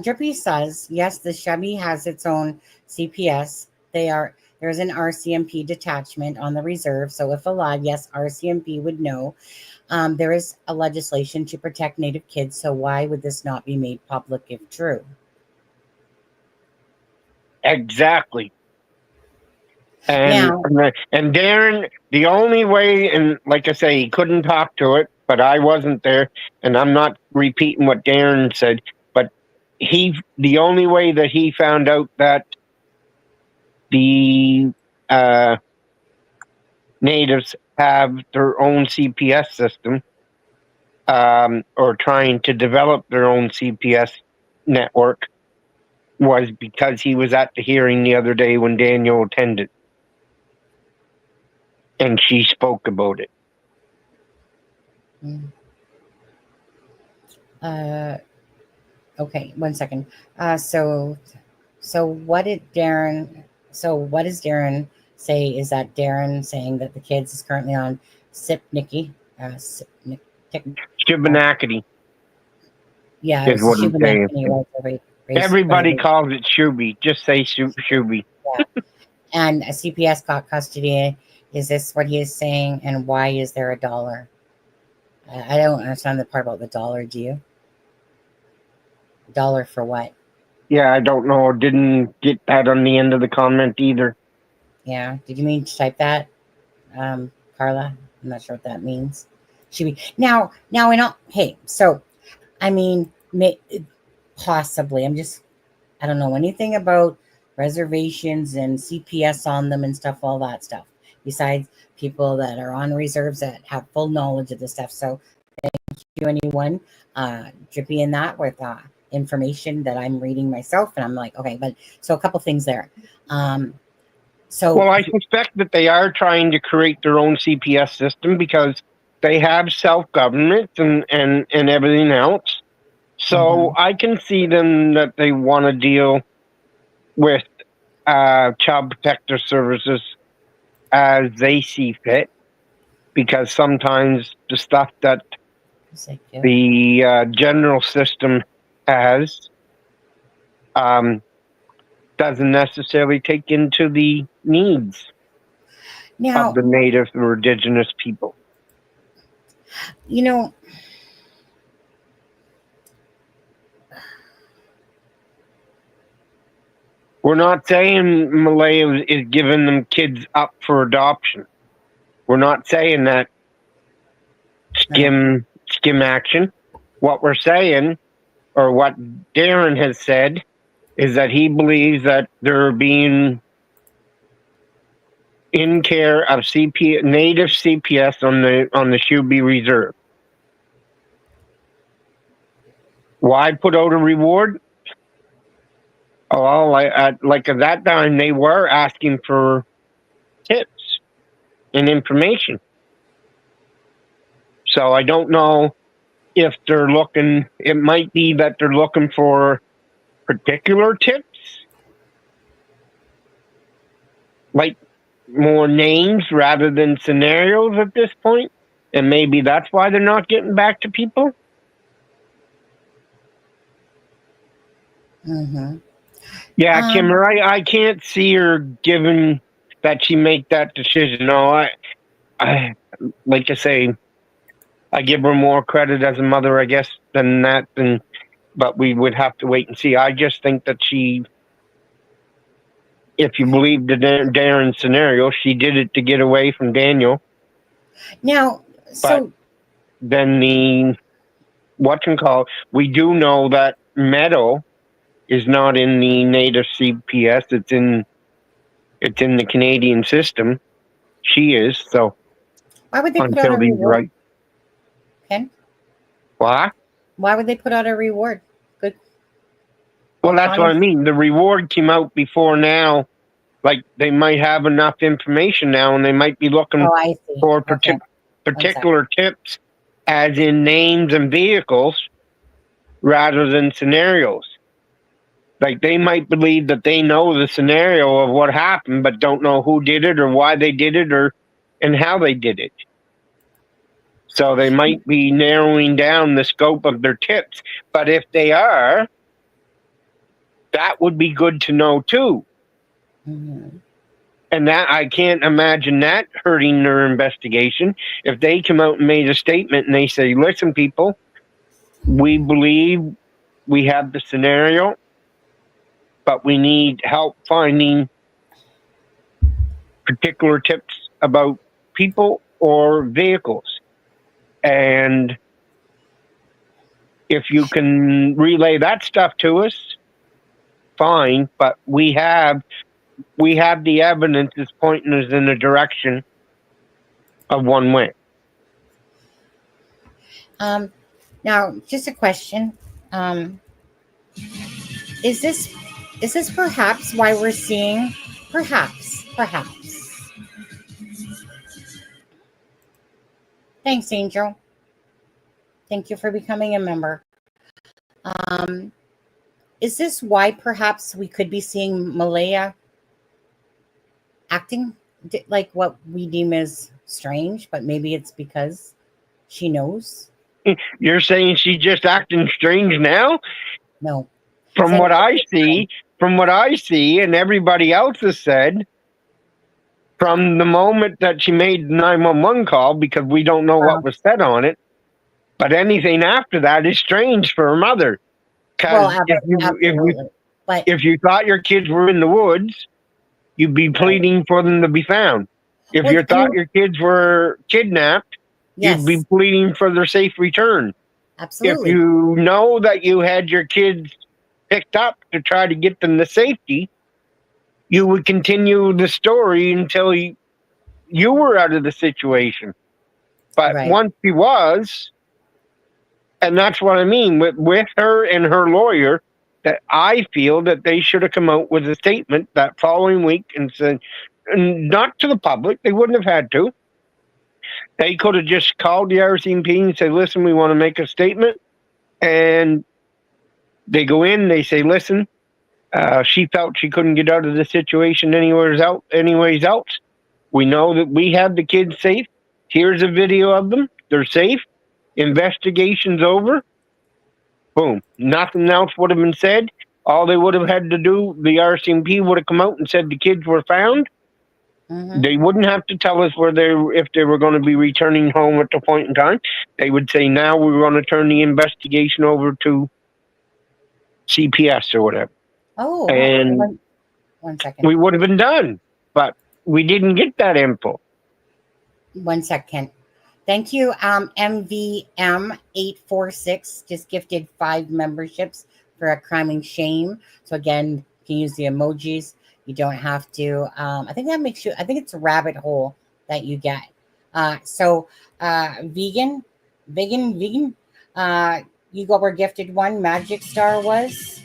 Drippy says, yes, the Chevy has its own CPS. There's an RCMP detachment on the reserve. So if allowed, yes, RCMP would know. There is a legislation to protect Native kids. So why would this not be made public if true? Exactly. And Darren, the only way, and like I say, he couldn't talk to it, but I wasn't there, and I'm not repeating what Darren said, but the only way that he found out that the Natives have their own CPS system, or trying to develop their own CPS network, was because he was at the hearing the other day when Daniel attended. And she spoke about it. Okay, 1 second. So what does Darren say? Is that Darren saying that the kids is currently on Sipnicky? Shubenacadie. Yeah, is what he's saying. Everybody calls it Shuby. Just say Shuby. Yeah. And a CPS got custody. Is this what he is saying? And why is there $1? I don't understand the part about the dollar. Do you? $1 for what? Yeah, I don't know. Didn't get that on the end of the comment either. Yeah. Did you mean to type that, Carla? I'm not sure what that means. Should we now? Hey, so I mean, possibly. I don't know anything about reservations and CPS on them and stuff, all that stuff. Besides people that are on reserves that have full knowledge of the stuff. So thank you, anyone drippy in that with information that I'm reading myself. And I'm like, okay, but so a couple things there. Well, I suspect that they are trying to create their own CPS system because they have self-government and everything else. So I can see them that they want to deal with child protective services as they see fit, because sometimes the stuff that the general system has doesn't necessarily take into the needs of the native or indigenous people. You know, we're not saying Malaya is giving them kids up for adoption. We're not saying that skim action. What we're saying, or what Darren has said, is that he believes that they're being in care of native CPS on the Shuby Reserve. Why put out a reward? Oh, like at that time they were asking for tips and information. So I don't know if they're looking. It might be that they're looking for particular tips, like more names rather than scenarios at this point, and maybe that's why they're not getting back to people. Yeah, Kimmer, I can't see her given that she make that decision. No, I like I say, I give her more credit as a mother, I guess, than that. But we would have to wait and see. I just think that she, if you believe the Darren scenario, she did it to get away from Daniel. Now, but then we do know that Meadow is not in the native CPS. It's in the Canadian system. She is, so. Why would they put out a reward? Right. Ken? What? Why would they put out a reward? Good. Well, that's what I mean. The reward came out before now. Like, they might have enough information now, and they might be looking for particular tips, as in names and vehicles, rather than scenarios. Like, they might believe that they know the scenario of what happened, but don't know who did it or why they did it and how they did it. So they might be narrowing down the scope of their tips. But if they are, that would be good to know too. And that, I can't imagine that hurting their investigation. If they come out and made a statement and they say, listen, people, we believe we have the scenario, but we need help finding particular tips about people or vehicles. And if you can relay that stuff to us, fine, but we have the evidence that's pointing us in the direction of one way. Now, just a question. Is this perhaps why we're seeing perhaps? Thanks, Angel. Thank you for becoming a member. Is this why perhaps we could be seeing Malaya acting like what we deem as strange, but maybe it's because she knows? You're saying she's just acting strange now? No. From what I see, and everybody else has said, from the moment that she made the 911 call, because we don't know what was said on it, but anything after that is strange for her mother. Because if you thought your kids were in the woods, you'd be pleading for them to be found. If you thought your kids were kidnapped, you'd be pleading for their safe return. Absolutely. you know that you had your kids picked up to try to get them to safety, you would continue the story until you were out of the situation. But Right. once he was, and that's what I mean with her and her lawyer, that I feel that they should have come out with a statement that following week and said, and not to the public, they wouldn't have had to. They could have just called the RCMP and said, listen, we want to make a statement. And they go in, they say, listen, she felt she couldn't get out of the situation anyways else. We know that we have the kids safe. Here's a video of them. They're safe. Investigation's over. Boom. Nothing else would have been said. All they would have had to do, the RCMP would have come out and said the kids were found. Mm-hmm. They wouldn't have to tell us if they were going to be returning home at the point in time. They would say, now we're going to turn the investigation over to CPS or whatever. Oh, and one second. we would have been done. But we didn't get that info. 1 second. Thank you. MVM846 just gifted 5 memberships for a crime and shame. So again, you can use the emojis. You don't have to. I think that makes you. I think it's a rabbit hole that you get. Vegan. You were gifted 1. Magic Star was.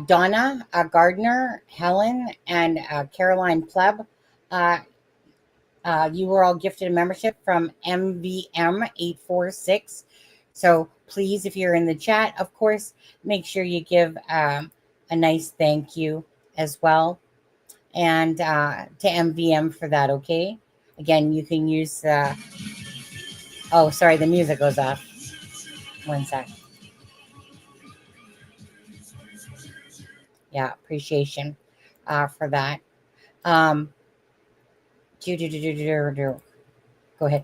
Donna Gardner, Helen, and Caroline Pleb. You were all gifted a membership from MVM846. So please, if you're in the chat, of course, make sure you give a nice thank you as well. And to MVM for that, okay? Again, you can use oh, sorry, the music goes off. 1 sec. Yeah, appreciation for that. Go ahead.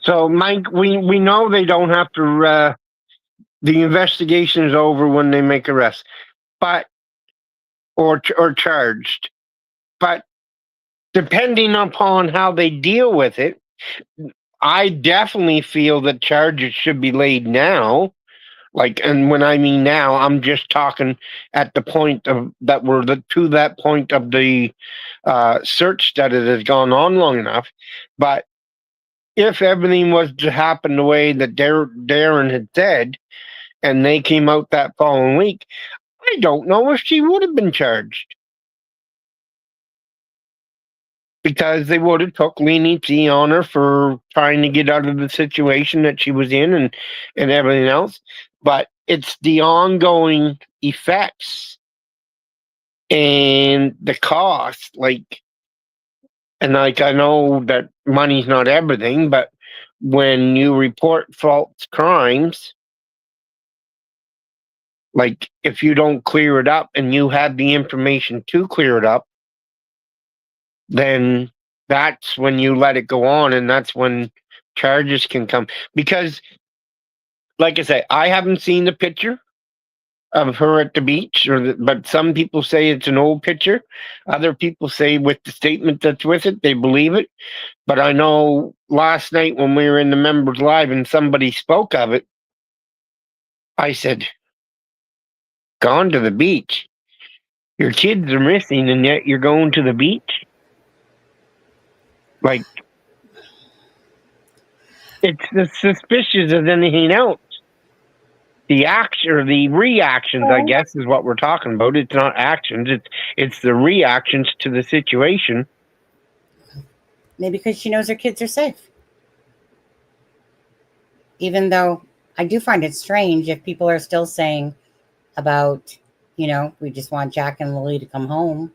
So, Mike, we know they don't have to. The investigation is over when they make arrests, but or charged. But depending upon how they deal with it, I definitely feel that charges should be laid now. And when I mean now, I'm just talking at the point of that to that point of the search that it has gone on long enough. But if everything was to happen the way that Darren had said, and they came out that following week, I don't know if she would have been charged. Because they would have took leniency on her for trying to get out of the situation that she was in and everything else. But it's the ongoing effects and the cost. I know that money's not everything, but when you report false crimes, if you don't clear it up and you have the information to clear it up, then that's when you let it go on, and that's when charges can come. Because, like I say, I haven't seen the picture of her at the beach, but some people say it's an old picture. Other people say with the statement that's with it, they believe it. But I know last night when we were in the members live and somebody spoke of it, I said, gone to the beach. Your kids are missing, and yet you're going to the beach? It's as suspicious as anything else. The action or the reactions, I guess, is what we're talking about. It's not actions. It's the reactions to the situation. Maybe because she knows her kids are safe. Even though I do find it strange if people are still saying about, we just want Jack and Lily to come home.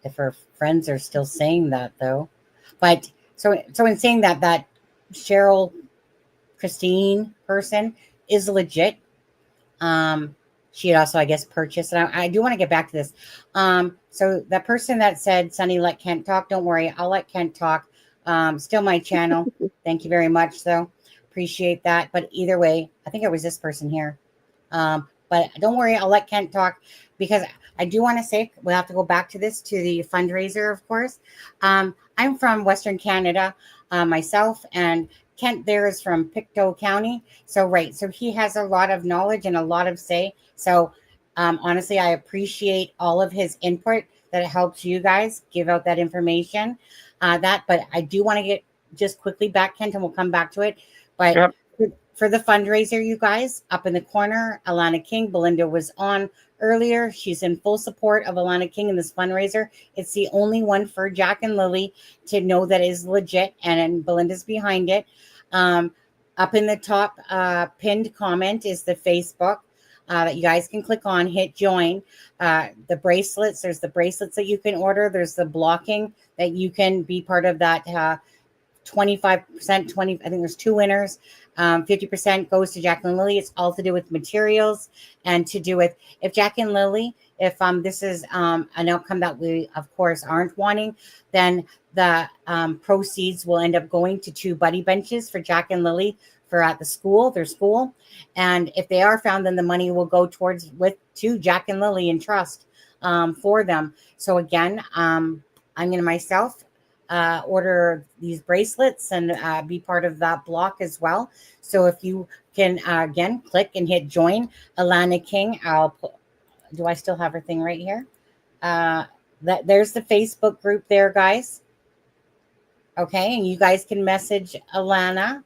If her friends are still saying that, though. But so in saying that Cheryl Christine person is legit. She had also, I guess, purchased, and I do want to get back to this. So that person that said, Sonny, let Kent talk, don't worry, I'll let Kent talk. Still my channel. Thank you very much, though. Appreciate that. But either way, I think it was this person here. But don't worry, I'll let Kent talk because I do want to say we'll have to go back to this to the fundraiser, of course. I'm from Western Canada myself, and Kent there is from Pictou County. So so he has a lot of knowledge and a lot of say. So honestly, I appreciate all of his input that it helps you guys give out that information. But I do want to get just quickly back, Kent, and we'll come back to it. But Yep. for the fundraiser, you guys, up in the corner, Alana King, Belynda was on earlier. She's in full support of Alana King in this fundraiser. It's the only one for Jack and Lily to know that is legit, and Belynda's behind it. Up in the top pinned comment is the Facebook that you guys can click on, hit join. The bracelets, there's the bracelets that you can order. There's the blocking that you can be part of that 25%, 20, I think there's 2 winners. 50% goes to Jack and Lily. It's all to do with materials and to do with if Jack and Lily, if this is an outcome that we, of course, aren't wanting, then the proceeds will end up going to 2 buddy benches for Jack and Lily for at the school, their school. And if they are found, then the money will go to Jack and Lily in trust for them. So again, I'm going to myself order these bracelets and be part of that block as well. So if you can again click and hit join Alana King, do I still have her thing right here? There's the Facebook group there, guys. Okay, and you guys can message Alana.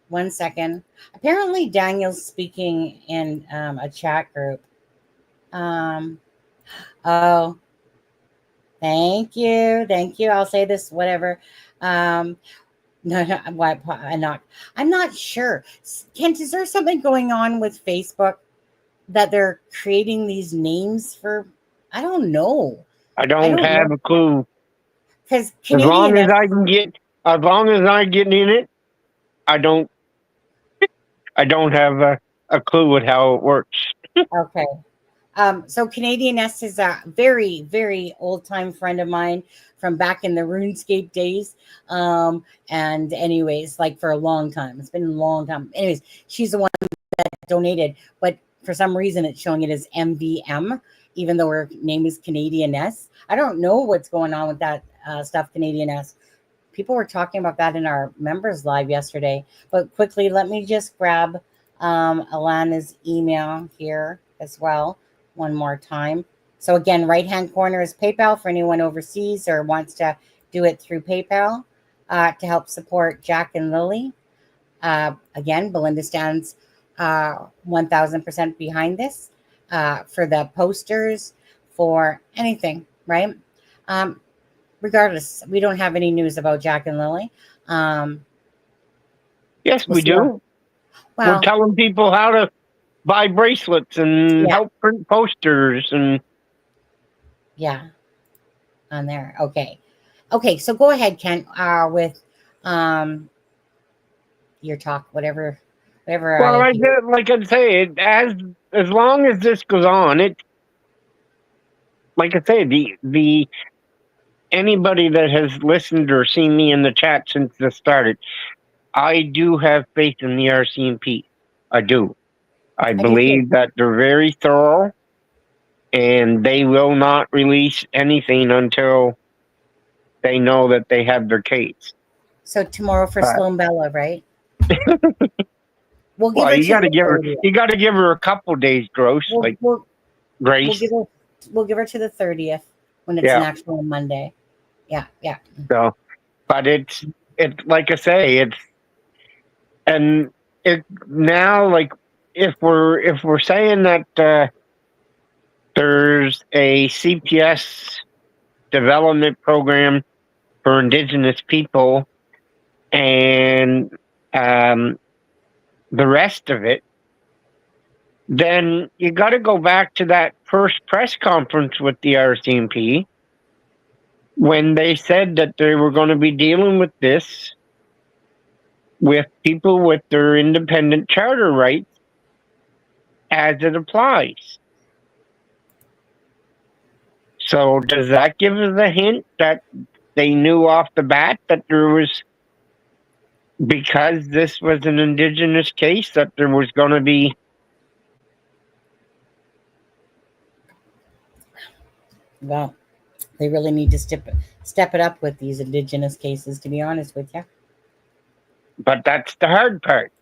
1 second. Apparently Daniel's speaking in a chat group. Oh, thank you. I'll say this, whatever. No, I'm not sure. Kent, is there something going on with Facebook that they're creating these names for? I don't know. I don't have a clue. Because as long as I get in it, I don't have a clue with how it works. Okay. So Canadian S is a very, very old time friend of mine from back in the RuneScape days. And anyways, like for a long time, it's been a long time. Anyways, she's the one that donated, but for some reason it's showing it as MVM, even though her name is Canadian S. I don't know what's going on with that stuff, Canadian S. People were talking about that in our members live yesterday, but quickly, let me just grab Alana's email here as well. One more time. So again, right-hand corner is PayPal for anyone overseas or wants to do it through PayPal to help support Jack and Lily. Again, Belynda stands 1,000% behind this for the posters, for anything, right? Regardless, we don't have any news about Jack and Lily. Yes, we do. Well, we're telling people how to buy bracelets and help print posters and on there. Okay, so go ahead, Kent, with your talk, whatever. Well, like I say, as long as this goes on, it, like I say, the anybody that has listened or seen me in the chat since this started, I do have faith in the RCMP. I do. I believe that they're very thorough, and they will not release anything until they know that they have their case. So tomorrow for Sloan Bella, right? You got to give her a couple days grace. Grace. We'll give her to the 30th when it's an actual Monday. Yeah. So, but it's like I say, now like if we're saying that there's a CPS development program for Indigenous people and the rest of it, then you got to go back to that first press conference with the RCMP when they said that they were going to be dealing with this with people with their independent charter rights as it applies. So does that give us a hint that they knew off the bat that there was, because this was an Indigenous case, that there was going to be Well, they really need to step it up with these Indigenous cases, to be honest with you. But that's the hard part.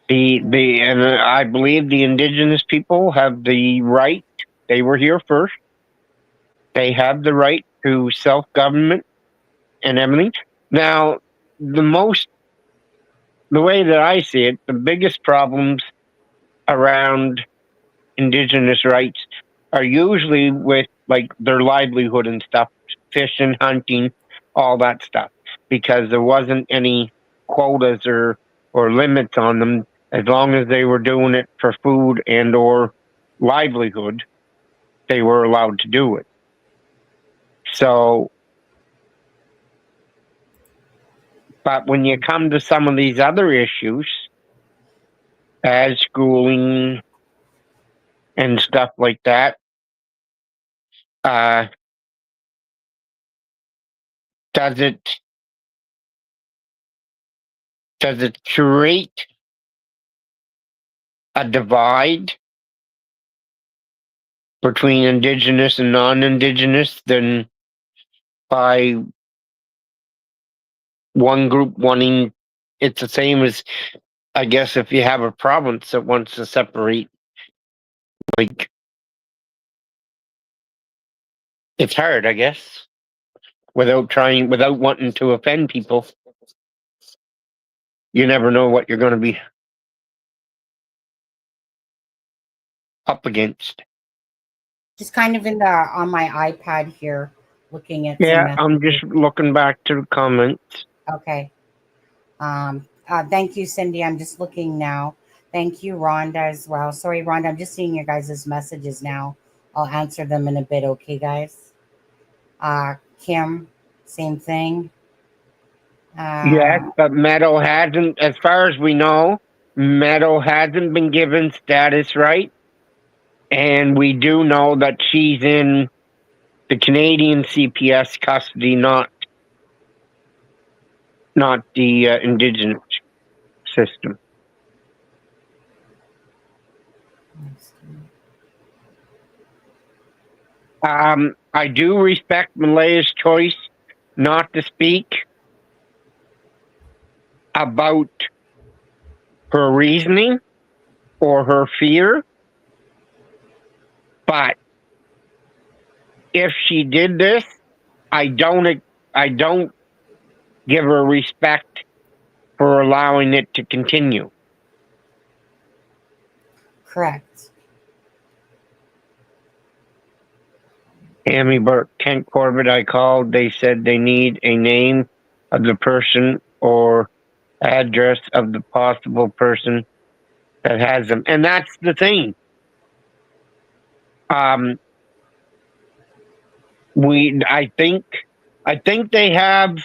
And I believe the Indigenous people have the right. They were here first. They have the right to self-government and everything. Now, the way that I see it, the biggest problems around Indigenous rights are usually with like their livelihood and stuff, fishing, hunting, all that stuff, because there wasn't any quotas or limits on them. As long as they were doing it for food and or livelihood, they were allowed to do it. So, but when you come to some of these other issues, as schooling and stuff like that, does it create a divide between Indigenous and non-Indigenous than by one group wanting? It's the same as, I guess, if you have a province that wants to separate, like, it's hard, I guess, without wanting to offend people. You never know what you're going to be up against. Just kind of on my iPad here, looking at Yeah, some I'm just looking back to the comments. Okay. Thank you, Cindy. I'm just looking now. Thank you, Rhonda, as well. Sorry, Rhonda, I'm just seeing your guys' messages now. I'll answer them in a bit, okay, guys? Kim, same thing. Yes, but Meadow hasn't, as far as we know, Meadow hasn't been given status right. And we do know that she's in the Canadian CPS custody, not the Indigenous system. I do respect Malaya's choice not to speak about her reasoning or her fear, but if she did this, I don't give her respect for allowing it to continue. Correct. Amy Burke, Kent Corbett, I called. They said they need a name of the person or address of the possible person that has them. And that's the thing. I think they have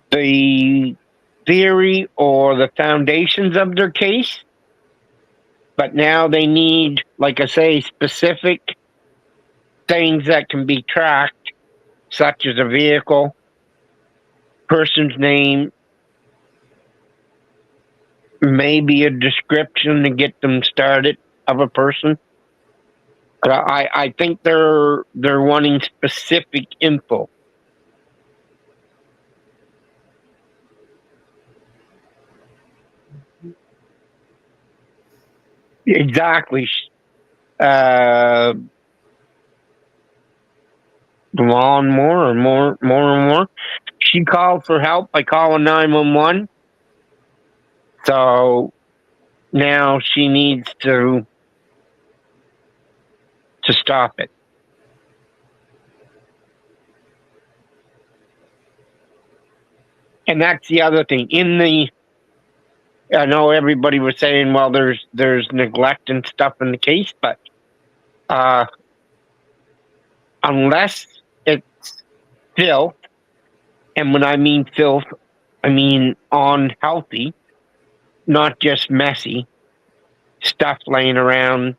the theory or the foundations of their case, but now they need, like I say, specific things that can be tracked, such as a vehicle, person's name, maybe a description to get them started of a person. I think they're wanting specific info. Exactly. More and more. She called for help by calling 911. So now she needs to stop it. And that's the other thing. I know everybody was saying, well, there's neglect and stuff in the case, but unless it's filth, and when I mean filth, I mean unhealthy, not just messy stuff laying around.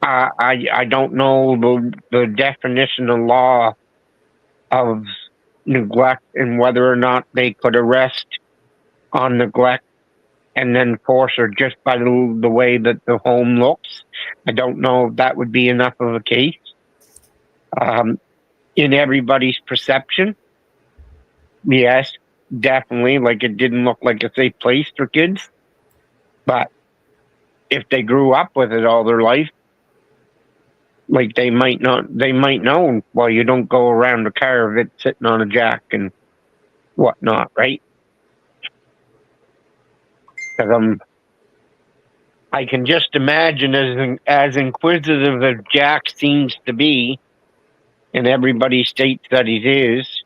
I don't know the definition of law of neglect and whether or not they could arrest on neglect and then force her just by the way that the home looks. I don't know if that would be enough of a case. In everybody's perception, yes, definitely. Like, it didn't look like a safe place for kids. But if they grew up with it all their life, like, they might know, well, you don't go around a car if it's sitting on a jack and whatnot, right? Because I can just imagine, as inquisitive as Jack seems to be, and everybody states that he is,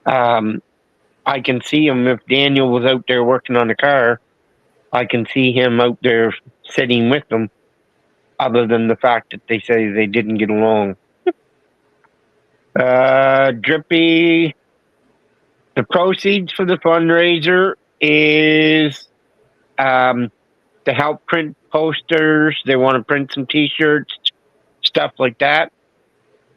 I can see him, if Daniel was out there working on a car, I can see him out there sitting with them, other than the fact that they say they didn't get along. Drippy, the proceeds for the fundraiser is to help print posters. They want to print some t-shirts, stuff like that.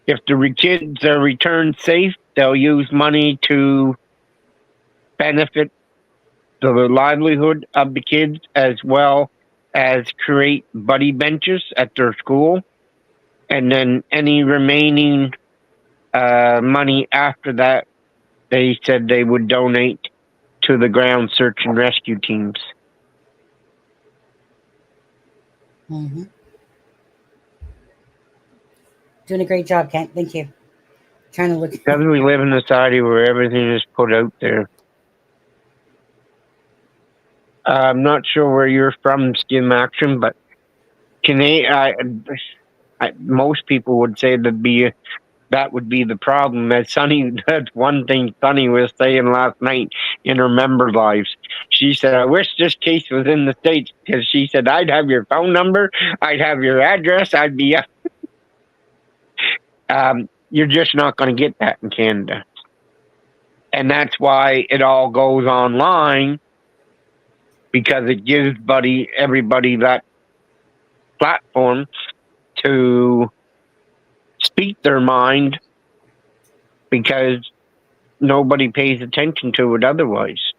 If the kids are returned safe, they'll use money to benefit the livelihood of the kids, as well as create buddy benches at their school. And then any remaining money after that, they said they would donate to the ground search and rescue teams. Mm-hmm. Doing a great job, Kent. Thank you. Trying to look. Because we live in a society where everything is put out there. I'm not sure where you're from, Skim Action, but most people would say that would be the problem. As Sunny, that's one thing Sunny was saying last night in her member lives. She said, I wish this case was in the States, because she said, I'd have your phone number, I'd have your address, I'd be up. You're just not going to get that in Canada. And that's why it all goes online, because it gives everybody that platform to speak their mind, because nobody pays attention to it otherwise.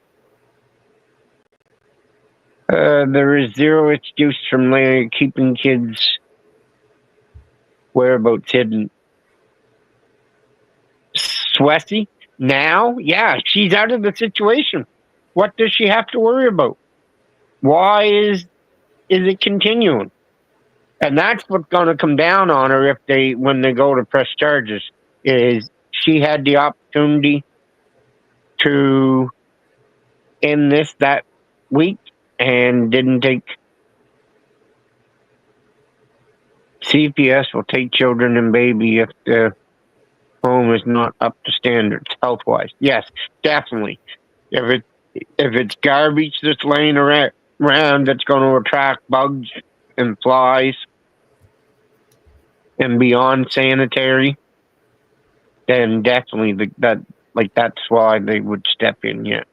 There is zero excuse from keeping kids' whereabouts hidden. Swessy, now, yeah, she's out of the situation. What does she have to worry about? Why is it continuing? And that's what's going to come down on her when they go to press charges. Is she had the opportunity to end this that week and didn't take. CPS will take children and baby if the home is not up to standards health-wise. Yes, definitely. If it's garbage that's laying around that's going to attract bugs and flies and beyond sanitary, then definitely that's why they would step in. Yeah,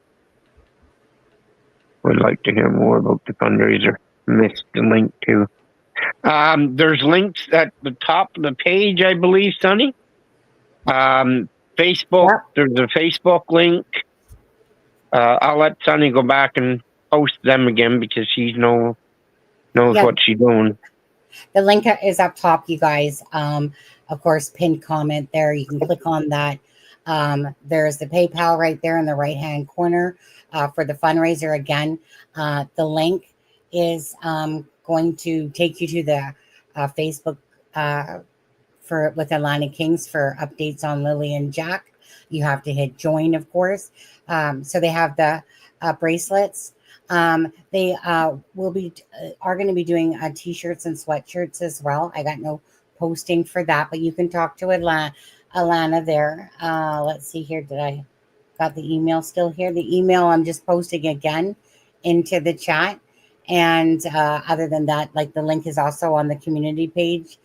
would like to hear more about the fundraiser. Missed the link too. There's links at the top of the page, I believe, Sonny. Facebook. Yep. There's a Facebook link. I'll let Sonny go back and post them again, because she knows what she's doing. The link is up top, you guys. Of course, pinned comment there. You can click on that. There's the PayPal right there in the right-hand corner for the fundraiser. Again, the link is going to take you to the Facebook with Atlantic Kings for updates on Lily and Jack. You have to hit join, of course. So they have the bracelets. They are going to be doing t-shirts and sweatshirts as well. I got no posting for that, but you can talk to Alana there. Let's see here. Did I got the email still here? The email I'm just posting again into the chat. And other than that, like, the link is also on the community page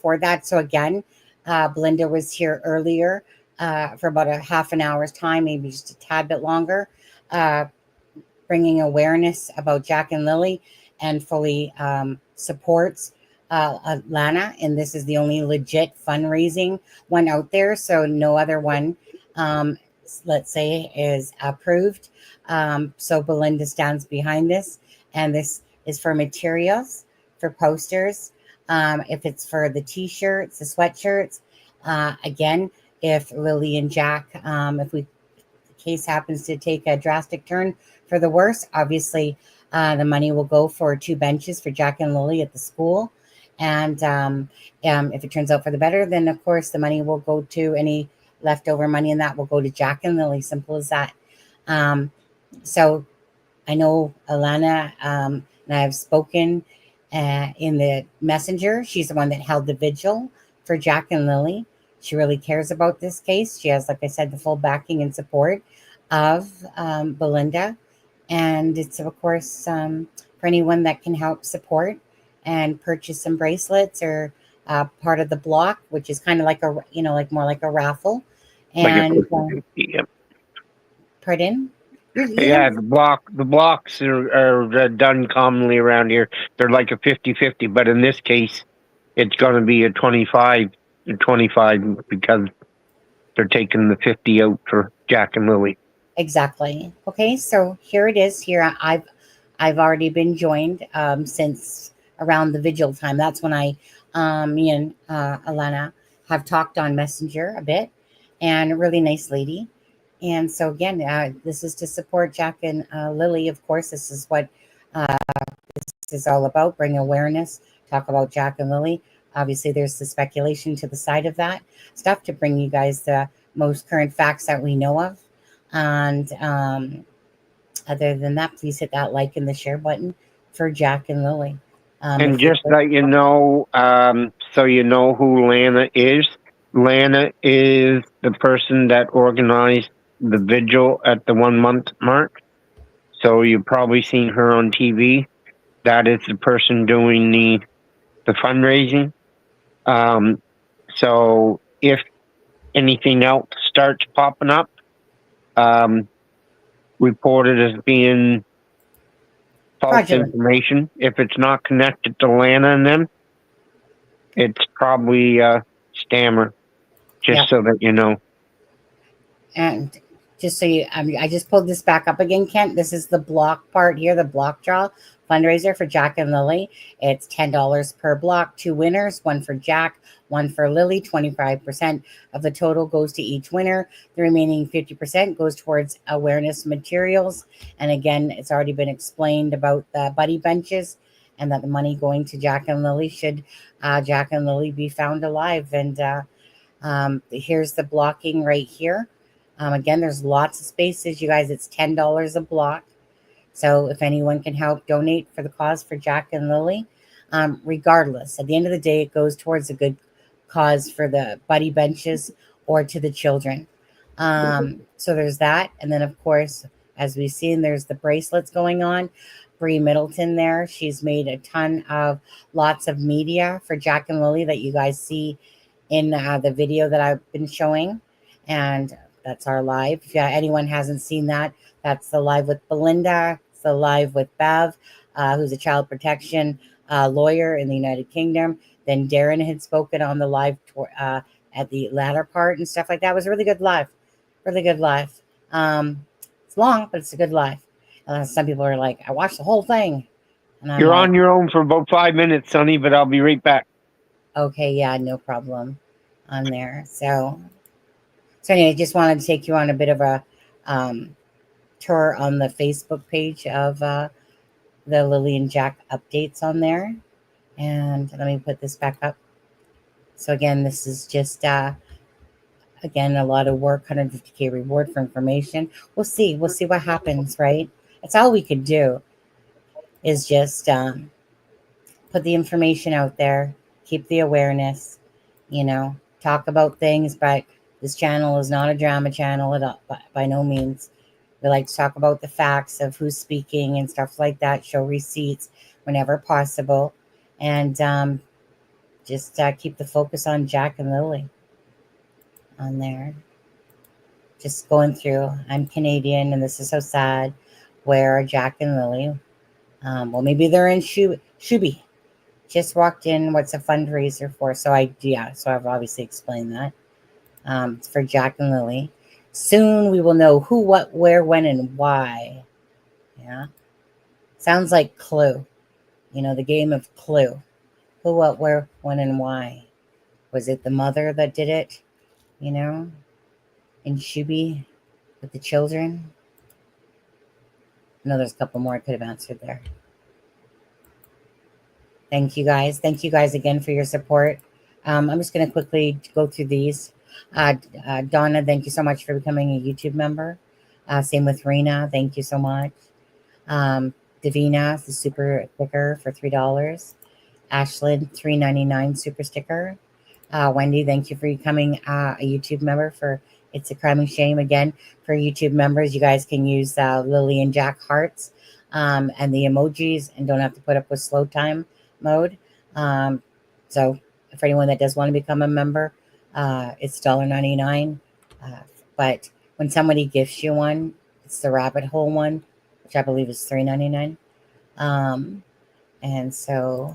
for that. So again, Belynda was here earlier for about a half an hour's time, maybe just a tad bit longer, bringing awareness about Jack and Lily, and fully supports Lana. And this is the only legit fundraising one out there. So no other one let's say, is approved. So Belynda stands behind this, and this is for materials, for posters. If it's for the t-shirts, the sweatshirts, again, if Lily and Jack, if the case happens to take a drastic turn for the worse, obviously the money will go for 2 benches for Jack and Lily at the school. And if it turns out for the better, then of course the money will go to any leftover money, and that will go to Jack and Lily. Simple as that. So I know Alana and I have spoken in the messenger. She's the one that held the vigil for Jack and Lily. She really cares about this case. She has, like I said, the full backing and support of Belynda. And it's, of course, for anyone that can help support and purchase some bracelets or part of the block, which is kind of like a, like more like a raffle. And pardon? Yeah, the blocks are done commonly around here. They're like a 50-50, but in this case, it's going to be a 25 because they're taking the 50 out for Jack and Lily. Exactly. Okay, so here it is. Here I've already been joined since around the vigil time. That's when me and Alana have talked on Messenger a bit, and a really nice lady. And so again, this is to support Jack and Lily. Of course, this is what this is all about: bring awareness, talk about Jack and Lily. Obviously, there's the speculation to the side of that stuff to bring you guys the most current facts that we know of. And other than that, please hit that like and the share button for Jack and Lily. And just let you know, so you know who Lana is. Lana is the person that organized the vigil at the 1 month mark. So you've probably seen her on TV. That is the person doing the fundraising. So if anything else starts popping up, report it as being false information. If it's not connected to Lana and them, it's probably a scammer. Just so that you know. And just so you, I just pulled this back up again, Kent. This is the block part here, the block draw fundraiser for Jack and Lily. It's $10 per block, 2 winners, one for Jack, one for Lily. 25% of the total goes to each winner. The remaining 50% goes towards awareness materials. And again, it's already been explained about the buddy benches, and that the money going to Jack and Lily should Jack and Lily be found alive. And here's the blocking right here. Again, there's lots of spaces, you guys. It's $10 a block. So if anyone can help donate for the cause for Jack and Lily, regardless, at the end of the day, it goes towards a good cause for the buddy benches or to the children. So there's that. And then, of course, as we've seen, there's the bracelets going on. Bree Middleton there. She's made a ton of lots of media for Jack and Lily that you guys see in the video that I've been showing. And that's our live. If anyone hasn't seen that, that's the live with Belynda. It's the live with Bev, who's a child protection lawyer in the United Kingdom. Then Darren had spoken on the live at the latter part and stuff like that. It was a really good live. Really good live. It's long, but it's a good live. Some people are like, I watched the whole thing. And You're on your own for about 5 minutes, Sonny, but I'll be right back. Okay, yeah, no problem on there. So anyway, just wanted to take you on a bit of a tour on the Facebook page of the Lily and Jack updates on there. And let me put this back up. So again, this is just, again, a lot of work, 150K reward for information. We'll see what happens, right? That's all we could do is just put the information out there, keep the awareness, talk about things, but this channel is not a drama channel at all, by no means. We like to talk about the facts of who's speaking and stuff like that, show receipts whenever possible, and just keep the focus on Jack and Lily on there. Just going through, I'm Canadian, and this is so sad. Where are Jack and Lily? Well, maybe they're in Shuby. Just walked in. What's a fundraiser for? So I've obviously explained that. It's for Jack and Lily. Soon we will know who, what, where, when, and why. Yeah. Sounds like Clue. You know, the game of Clue. Who, what, where, when, and why. Was it the mother that did it? You know, in Shuby with the children? I know there's a couple more I could have answered there. Thank you guys. Thank you guys again for your support. I'm just going to quickly go through these. Donna, thank you so much for becoming a YouTube member. Same with Rena. Thank you so much. Davina, the super sticker for $3. Ashlyn, $3.99 super sticker. Wendy, thank you for becoming a YouTube member for It's a Crime and Shame. Again, for YouTube members, you guys can use Lily and Jack hearts and the emojis and don't have to put up with slow time mode. So for anyone that does want to become a member, it's $1.99. But when somebody gifts you one, it's the rabbit hole one, which I believe is $3.99. And so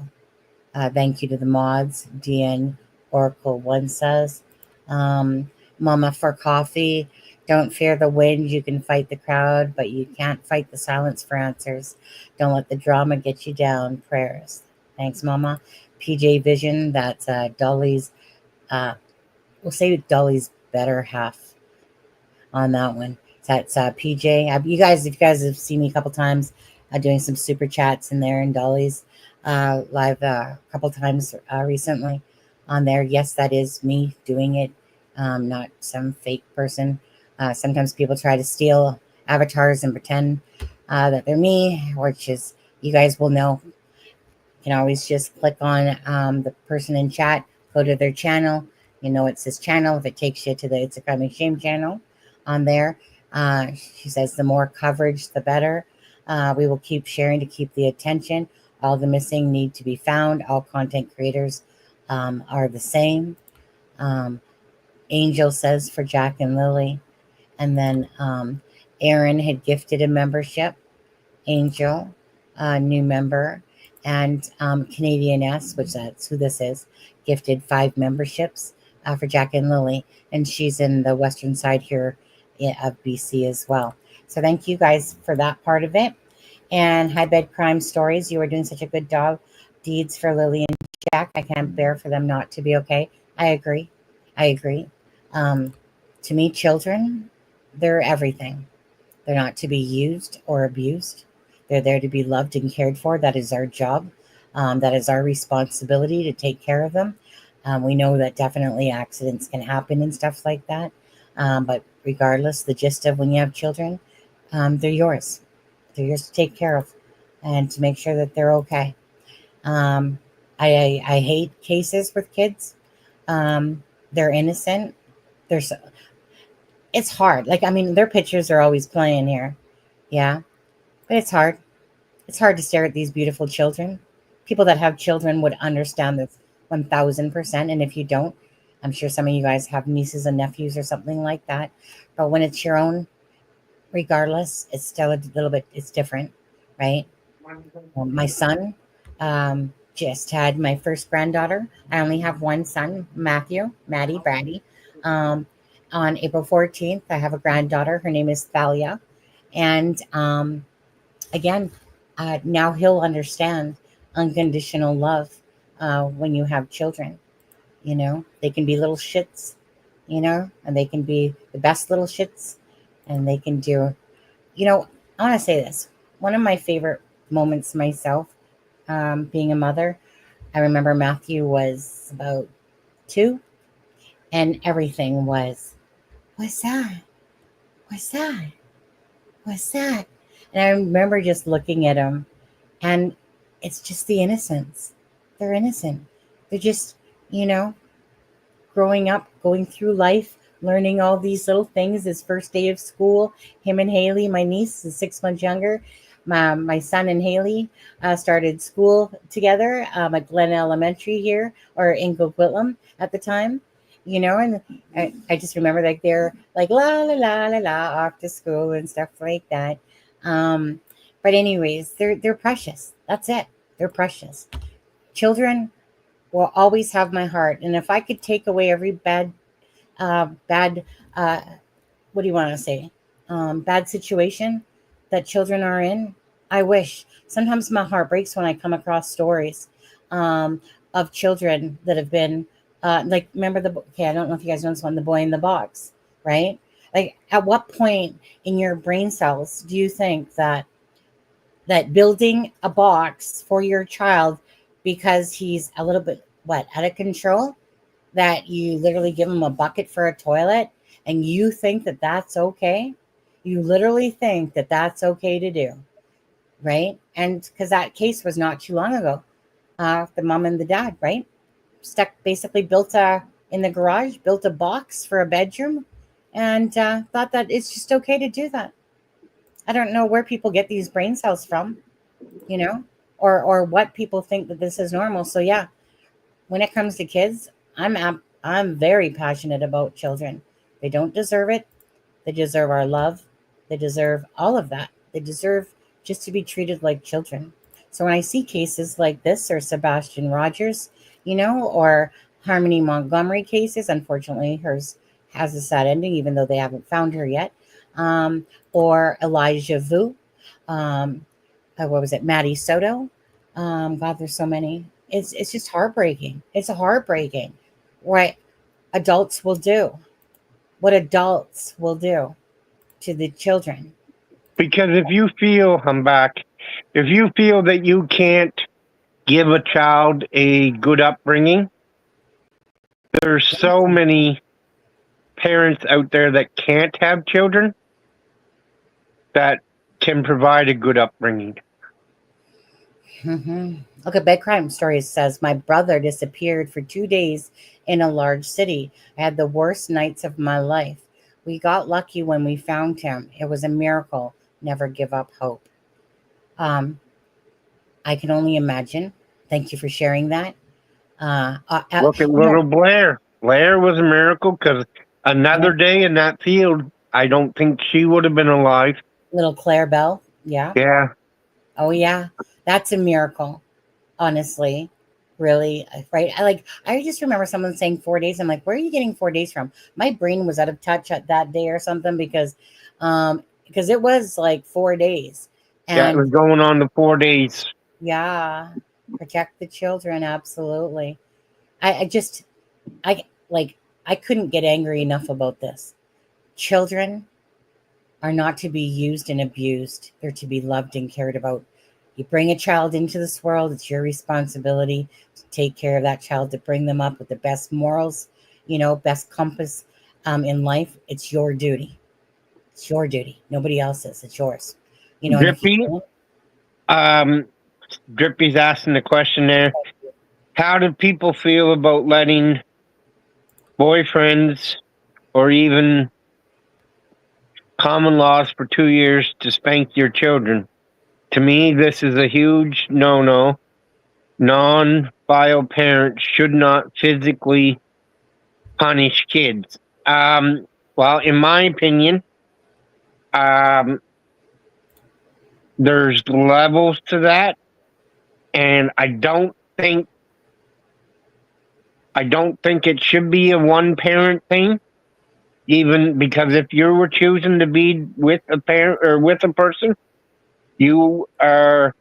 thank you to the mods. DN Oracle 1 says, Mama for coffee. Don't fear the wind. You can fight the crowd, but you can't fight the silence for answers. Don't let the drama get you down. Prayers. Thanks, Mama. PJ Vision. That's Dolly's. We'll say Dolly's better half on that one. So that's PJ. You guys, if you guys have seen me a couple times, doing some super chats in there and Dolly's live a couple times recently on there. Yes, that is me doing it, not some fake person. Sometimes people try to steal avatars and pretend that they're me, which is, you guys will know. You can always just click on the person in chat, go to their channel. You know it's his channel. If it takes you to the It's a Crime and Shame channel on there, she says the more coverage, the better. We will keep sharing to keep the attention. All the missing need to be found. All content creators are the same. Angel says for Jack and Lily. And then Aaron had gifted a membership. Angel, new member. And Canadian S, which that's who this is, gifted 5 memberships for Jack and Lily. And she's in the western side here of BC as well. So thank you guys for that part of it. And High Bed Crime Stories, you are doing such a good job. Deeds for Lily and Jack. I can't bear for them not to be okay. I agree. To me, children, they're everything. They're not to be used or abused. They're there to be loved and cared for. That is our job. That is our responsibility to take care of them. We know that definitely accidents can happen and stuff like that. But regardless, the gist of when you have children, they're yours. They're yours to take care of and to make sure that they're okay. I hate cases with kids. They're innocent. It's hard. Like, I mean, their pictures are always playing here. Yeah. But it's hard. It's hard to stare at these beautiful children. People that have children would understand this 1000%. And if you don't, I'm sure some of you guys have nieces and nephews or something like that. But when it's your own, regardless, it's still a little bit, it's different, right? My son just had my first granddaughter. I only have one son, Maddie Brady. On April 14th, I have a granddaughter. Her name is Thalia. And again, now he'll understand unconditional love when you have children. You know, they can be little shits, you know, and they can be the best little shits. And they can do, you know, I want to say this. One of my favorite moments myself, being a mother, I remember Matthew was about 2 and everything was, what's that? What's that? What's that? And I remember just looking at him, and it's just the innocence. They're innocent. They're just, you know, growing up, going through life, learning all these little things. His first day of school, him and Haley, my niece, is 6 months younger. My son and Haley started school together at Glen Elementary here, or in Coquitlam at the time, you know, and I just remember like they're like la la la la la off to school and stuff like that. But anyways, they're precious. That's it. They're precious. Children will always have my heart, and if I could take away every bad what do you want to say? Bad situation that children are in. I wish. Sometimes my heart breaks when I come across stories of children that have been like, remember okay, I don't know if you guys know this one, the boy in the box, right? Like, at what point in your brain cells do you think that building a box for your child because he's a little bit out of control, that you literally give him a bucket for a toilet and you think that that's okay? You literally think that that's okay to do, right? And because that case was not too long ago, the mom and the dad, right, basically built in the garage, built a box for a bedroom, and thought that it's just okay to do that. I don't know where people get these brain cells from, you know, or what people think that this is normal. So yeah, when it comes to kids, I'm very passionate about children. They don't deserve it. They deserve our love. They deserve all of that. They deserve just to be treated like children. So when I see cases like this, or Sebastian Rogers, or Harmony Montgomery cases, unfortunately hers has a sad ending, even though they haven't found her yet. Or Elijah Vu, what was it, Maddie Soto? God, there's so many. It's just heartbreaking. It's heartbreaking what adults will do. What adults will do to the children. Because if you feel, I'm back, if you feel that you can't give a child a good upbringing, there's so many parents out there that can't have children that can provide a good upbringing. Mm-hmm. Look at Bed Crime Stories says, my brother disappeared for 2 days in a large city. I had the worst nights of my life. We got lucky when we found him. It was a miracle. Never give up hope. I can only imagine. Thank you for sharing that. Look at little Blair. Blair was a miracle, because another day in that field, I don't think she would have been alive. Little Claire Bell. Yeah. Yeah. Oh, yeah. That's a miracle, honestly. Really, right? I just remember someone saying 4 days. I'm like, where are you getting 4 days from? My brain was out of touch at that day or something, because it was like 4 days. And yeah, it was going on the 4 days. Yeah. Protect the children. Absolutely. I couldn't get angry enough about this. Children are not to be used and abused. They're to be loved and cared about. You bring a child into this world, it's your responsibility to take care of that child, to bring them up with the best morals, best compass in life. It's your duty. It's your duty. Nobody else's. It's yours. Drippy, Drippy's asking the question there. How do people feel about letting boyfriends or even common laws for 2 years to spank your children? To me, this is a huge no-no. Non-bio parents should not physically punish kids. Well, in my opinion, there's levels to that, and I don't think it should be a one-parent thing. Even because if you were choosing to be with a parent or with a person, you are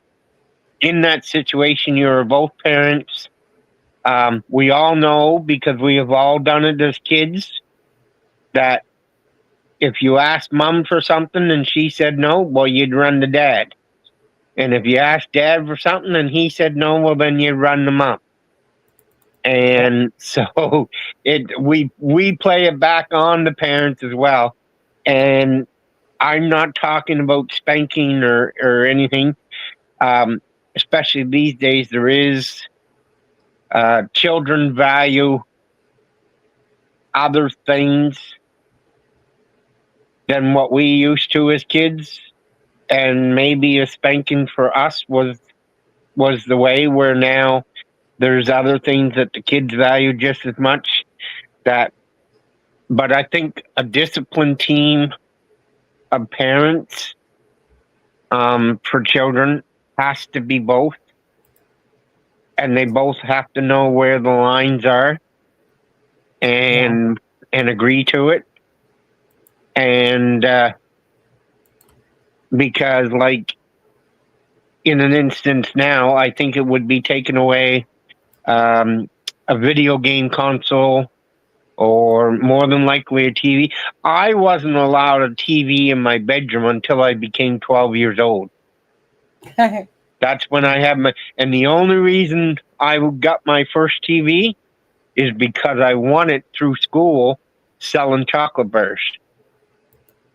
in that situation. You're both parents. We all know, because we have all done it as kids, that if you asked mom for something and she said no, well, you'd run to dad. And if you asked dad for something and he said no, well, then you'd run to mom. And so we play it back on the parents as well. And I'm not talking about spanking or anything. Especially these days, there is children value other things than what we used to as kids, and maybe a spanking for us was the way, where now there's other things that the kids value just as much. But I think a disciplined team of parents for children has to be both, and they both have to know where the lines are and agree to it. And because, like, in an instance now, I think it would be taken away a video game console, or more than likely a TV. I wasn't allowed a TV in my bedroom until I became 12 years old. That's when I had my, and the only reason I got my first TV is because I won it through school selling chocolate bars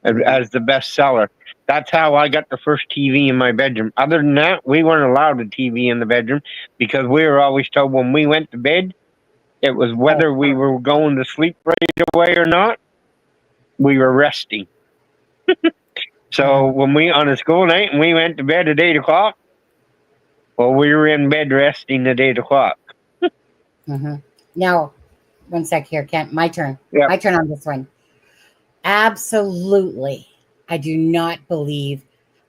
as the best seller. That's how I got the first TV in my bedroom. Other than that, we weren't allowed a TV in the bedroom because we were always told when we went to bed, it was whether we were going to sleep right away or not, we were resting. So when we, on a school night, and we went to bed at 8 o'clock, well, we were in bed resting at 8 o'clock. Now, one sec here, Kent. My turn. Yep. My turn on this one. Absolutely. I do not believe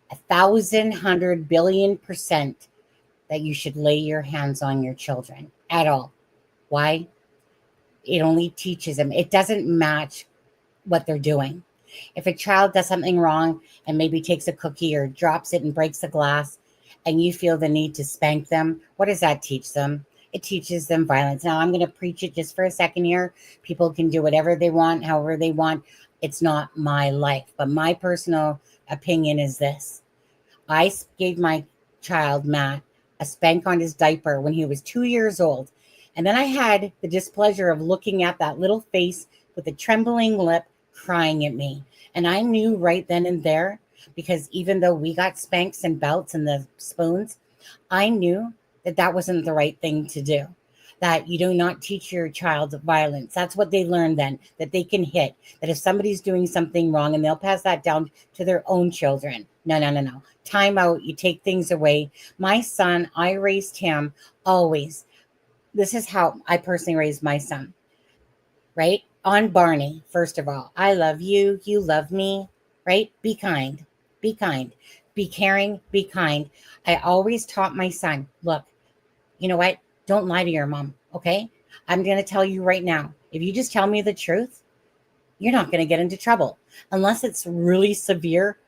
1,000 billion% that you should lay your hands on your children at all. Why? It only teaches them. It doesn't match what they're doing. If a child does something wrong and maybe takes a cookie or drops it and breaks a glass, and you feel the need to spank them, what does that teach them? It teaches them violence. Now, I'm going to preach it just for a second here. People can do whatever they want, however they want. It's not my life. But my personal opinion is this. I gave my child, Matt, a spank on his diaper when he was 2 years old. And then I had the displeasure of looking at that little face with a trembling lip crying at me. And I knew right then and there, because even though we got spanks and belts and the spoons, I knew that that wasn't the right thing to do. That you do not teach your child violence. That's what they learn then, that they can hit. That if somebody's doing something wrong, and they'll pass that down to their own children. No. Time out. You take things away. My son, I raised him always. This is how I personally raised my son, right? On Barney, first of all. I love you. You love me, right? Be kind. Be kind. Be caring. Be kind. I always taught my son, look, you know what? Don't lie to your mom, okay? I'm going to tell you right now. If you just tell me the truth, you're not going to get into trouble. Unless it's really severe,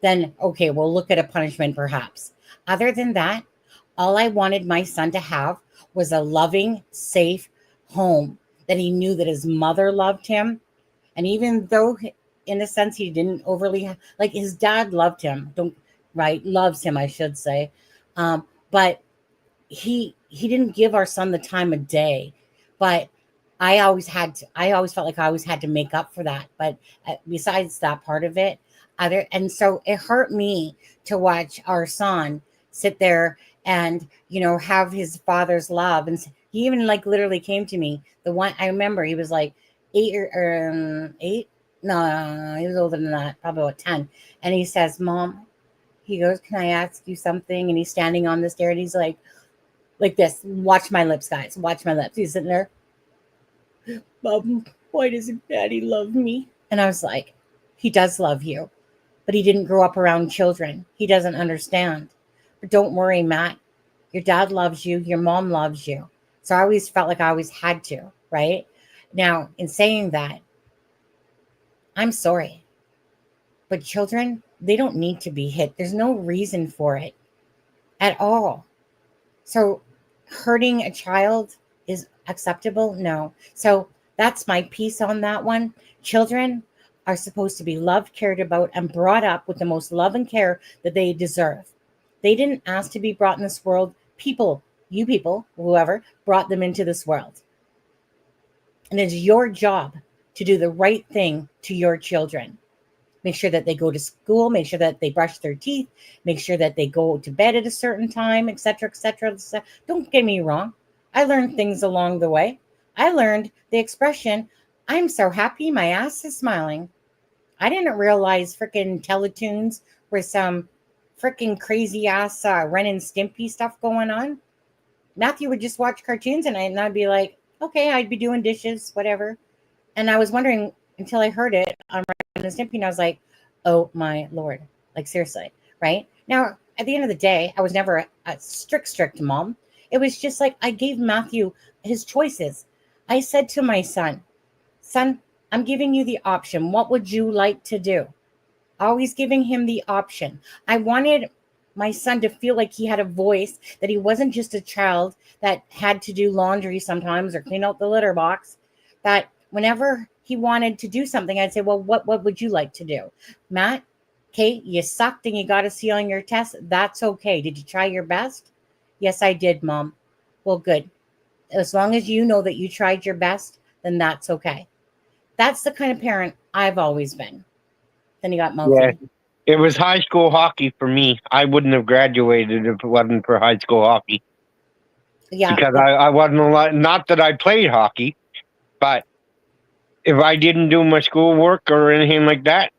then, okay, we'll look at a punishment perhaps. Other than that, all I wanted my son to have was a loving, safe home, that he knew that his mother loved him. And even though, in a sense, he didn't overly, like his dad loved him, loves him, I should say. But he didn't give our son the time of day. But I always felt like I always had to make up for that. But besides that part of it, and so it hurt me to watch our son sit there and, have his father's love. And he even literally came to me. The one I remember, he was like 8 or 8. No, he was older than that, probably about 10. And he says, Mom, he goes, can I ask you something? And he's standing on the stair and he's like this. Watch my lips, guys. Watch my lips. He's sitting there. Mom, why doesn't Daddy love me? And I was like, he does love you, but he didn't grow up around children. He doesn't understand. But don't worry, Matt. Your dad loves you. Your mom loves you. So I always felt like I always had to, right? Now, in saying that, I'm sorry. But children, they don't need to be hit. There's no reason for it at all. So hurting a child is acceptable? No. So that's my piece on that one. Children are supposed to be loved, cared about, and brought up with the most love and care that they deserve. They didn't ask to be brought in this world. You people, whoever, brought them into this world. And it's your job to do the right thing to your children. Make sure that they go to school, make sure that they brush their teeth, make sure that they go to bed at a certain time, etc., etc. Don't get me wrong. I learned things along the way. I learned the expression, I'm so happy my ass is smiling. I didn't realize freaking Teletoons were some freaking crazy ass Ren and Stimpy stuff going on. Matthew would just watch cartoons and I'd be like, okay, I'd be doing dishes, whatever. And I was wondering until I heard it on Ren and Stimpy, and I was like, oh my Lord, seriously, right? Now, at the end of the day, I was never a strict mom. It was just like I gave Matthew his choices. I said to my son, I'm giving you the option. What would you like to do? Always giving him the option. I wanted my son to feel like he had a voice, that he wasn't just a child that had to do laundry sometimes or clean out the litter box, that whenever he wanted to do something, I'd say, well, what would you like to do? Matt, okay, you sucked and you got a C on your test. That's okay. Did you try your best? Yes, I did, Mom. Well, good. As long as you know that you tried your best, then that's okay. That's the kind of parent I've always been. Then he got mouthy. Yeah. It was high school hockey for me. I wouldn't have graduated if it wasn't for high school hockey. Yeah. Because I wasn't allowed, not that I played hockey, but if I didn't do my schoolwork or anything like that,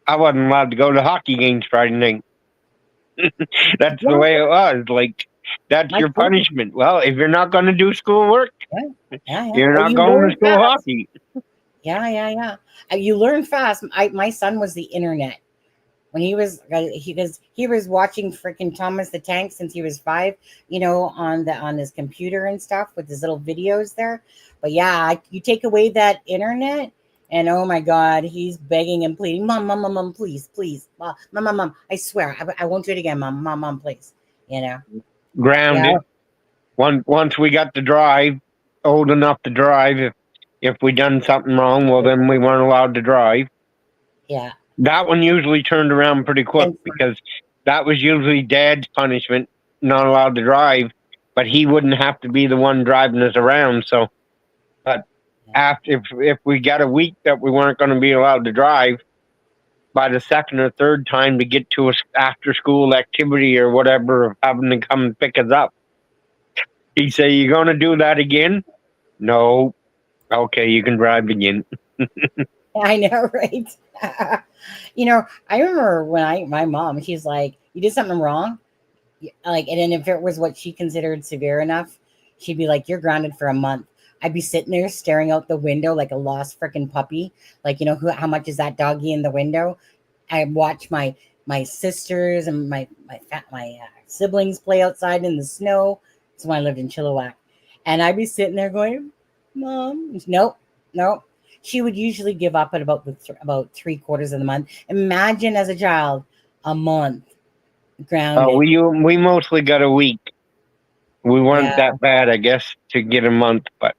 I wasn't allowed to go to hockey games Friday night. That's the way it was. Like, that's your punishment. Well, if you're not going to do schoolwork, you're not going to school hockey. Yeah. You learn fast. My son was the internet. When he was watching freaking Thomas the Tank since he was 5, on his computer and stuff with his little videos there. But yeah, you take away that internet, and oh my God, he's begging and pleading, Mom, please, Mom, I swear, I won't do it again, Mom, please, Grounded. Yeah. Once we got to drive, old enough to drive, if we done something wrong, well, then we weren't allowed to drive. Yeah. That one usually turned around pretty quick because that was usually Dad's punishment, not allowed to drive, but he wouldn't have to be the one driving us around. So, but after if we got a week that we weren't going to be allowed to drive, by the second or third time to get to us after school activity or whatever of having to come and pick us up, he'd say, "You going to do that again?" No. Okay, you can drive again. I know, right? I remember when my mom, she's like, you did something wrong. Like, and then if it was what she considered severe enough, she'd be like, you're grounded for a month. I'd be sitting there staring out the window like a lost freaking puppy. Like, how much is that doggy in the window? I watch my sisters and my siblings play outside in the snow. That's when I lived in Chilliwack. And I'd be sitting there going, Mom, nope. She would usually give up at about 3/4 of the month. Imagine as a child, a month grounded. We mostly got a week. We weren't that bad, I guess, to get a month, but.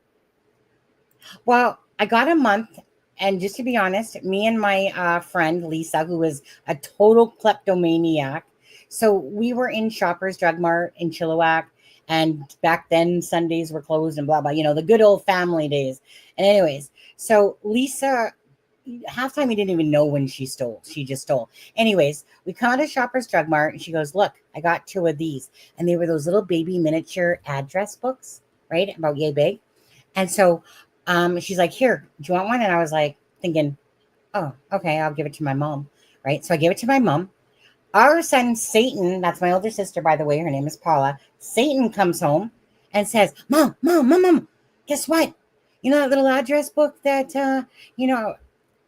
Well, I got a month, and just to be honest, me and my friend Lisa, who was a total kleptomaniac, so we were in Shoppers Drug Mart in Chilliwack, and back then Sundays were closed and blah blah. The good old family days. And anyways, so Lisa, half time we didn't even know when she stole. She just stole. Anyways, we come out of Shoppers Drug Mart, and she goes, "Look, I got 2 of these," and they were those little baby miniature address books, right, about yay big. And so she's like, "Here, do you want one?" And I was like thinking, oh, okay, I'll give it to my mom, right? So I gave it to my mom. All of a sudden, Satan, that's my older sister, by the way, her name is Paula. Satan comes home and says, Mom, guess what? That little address book that,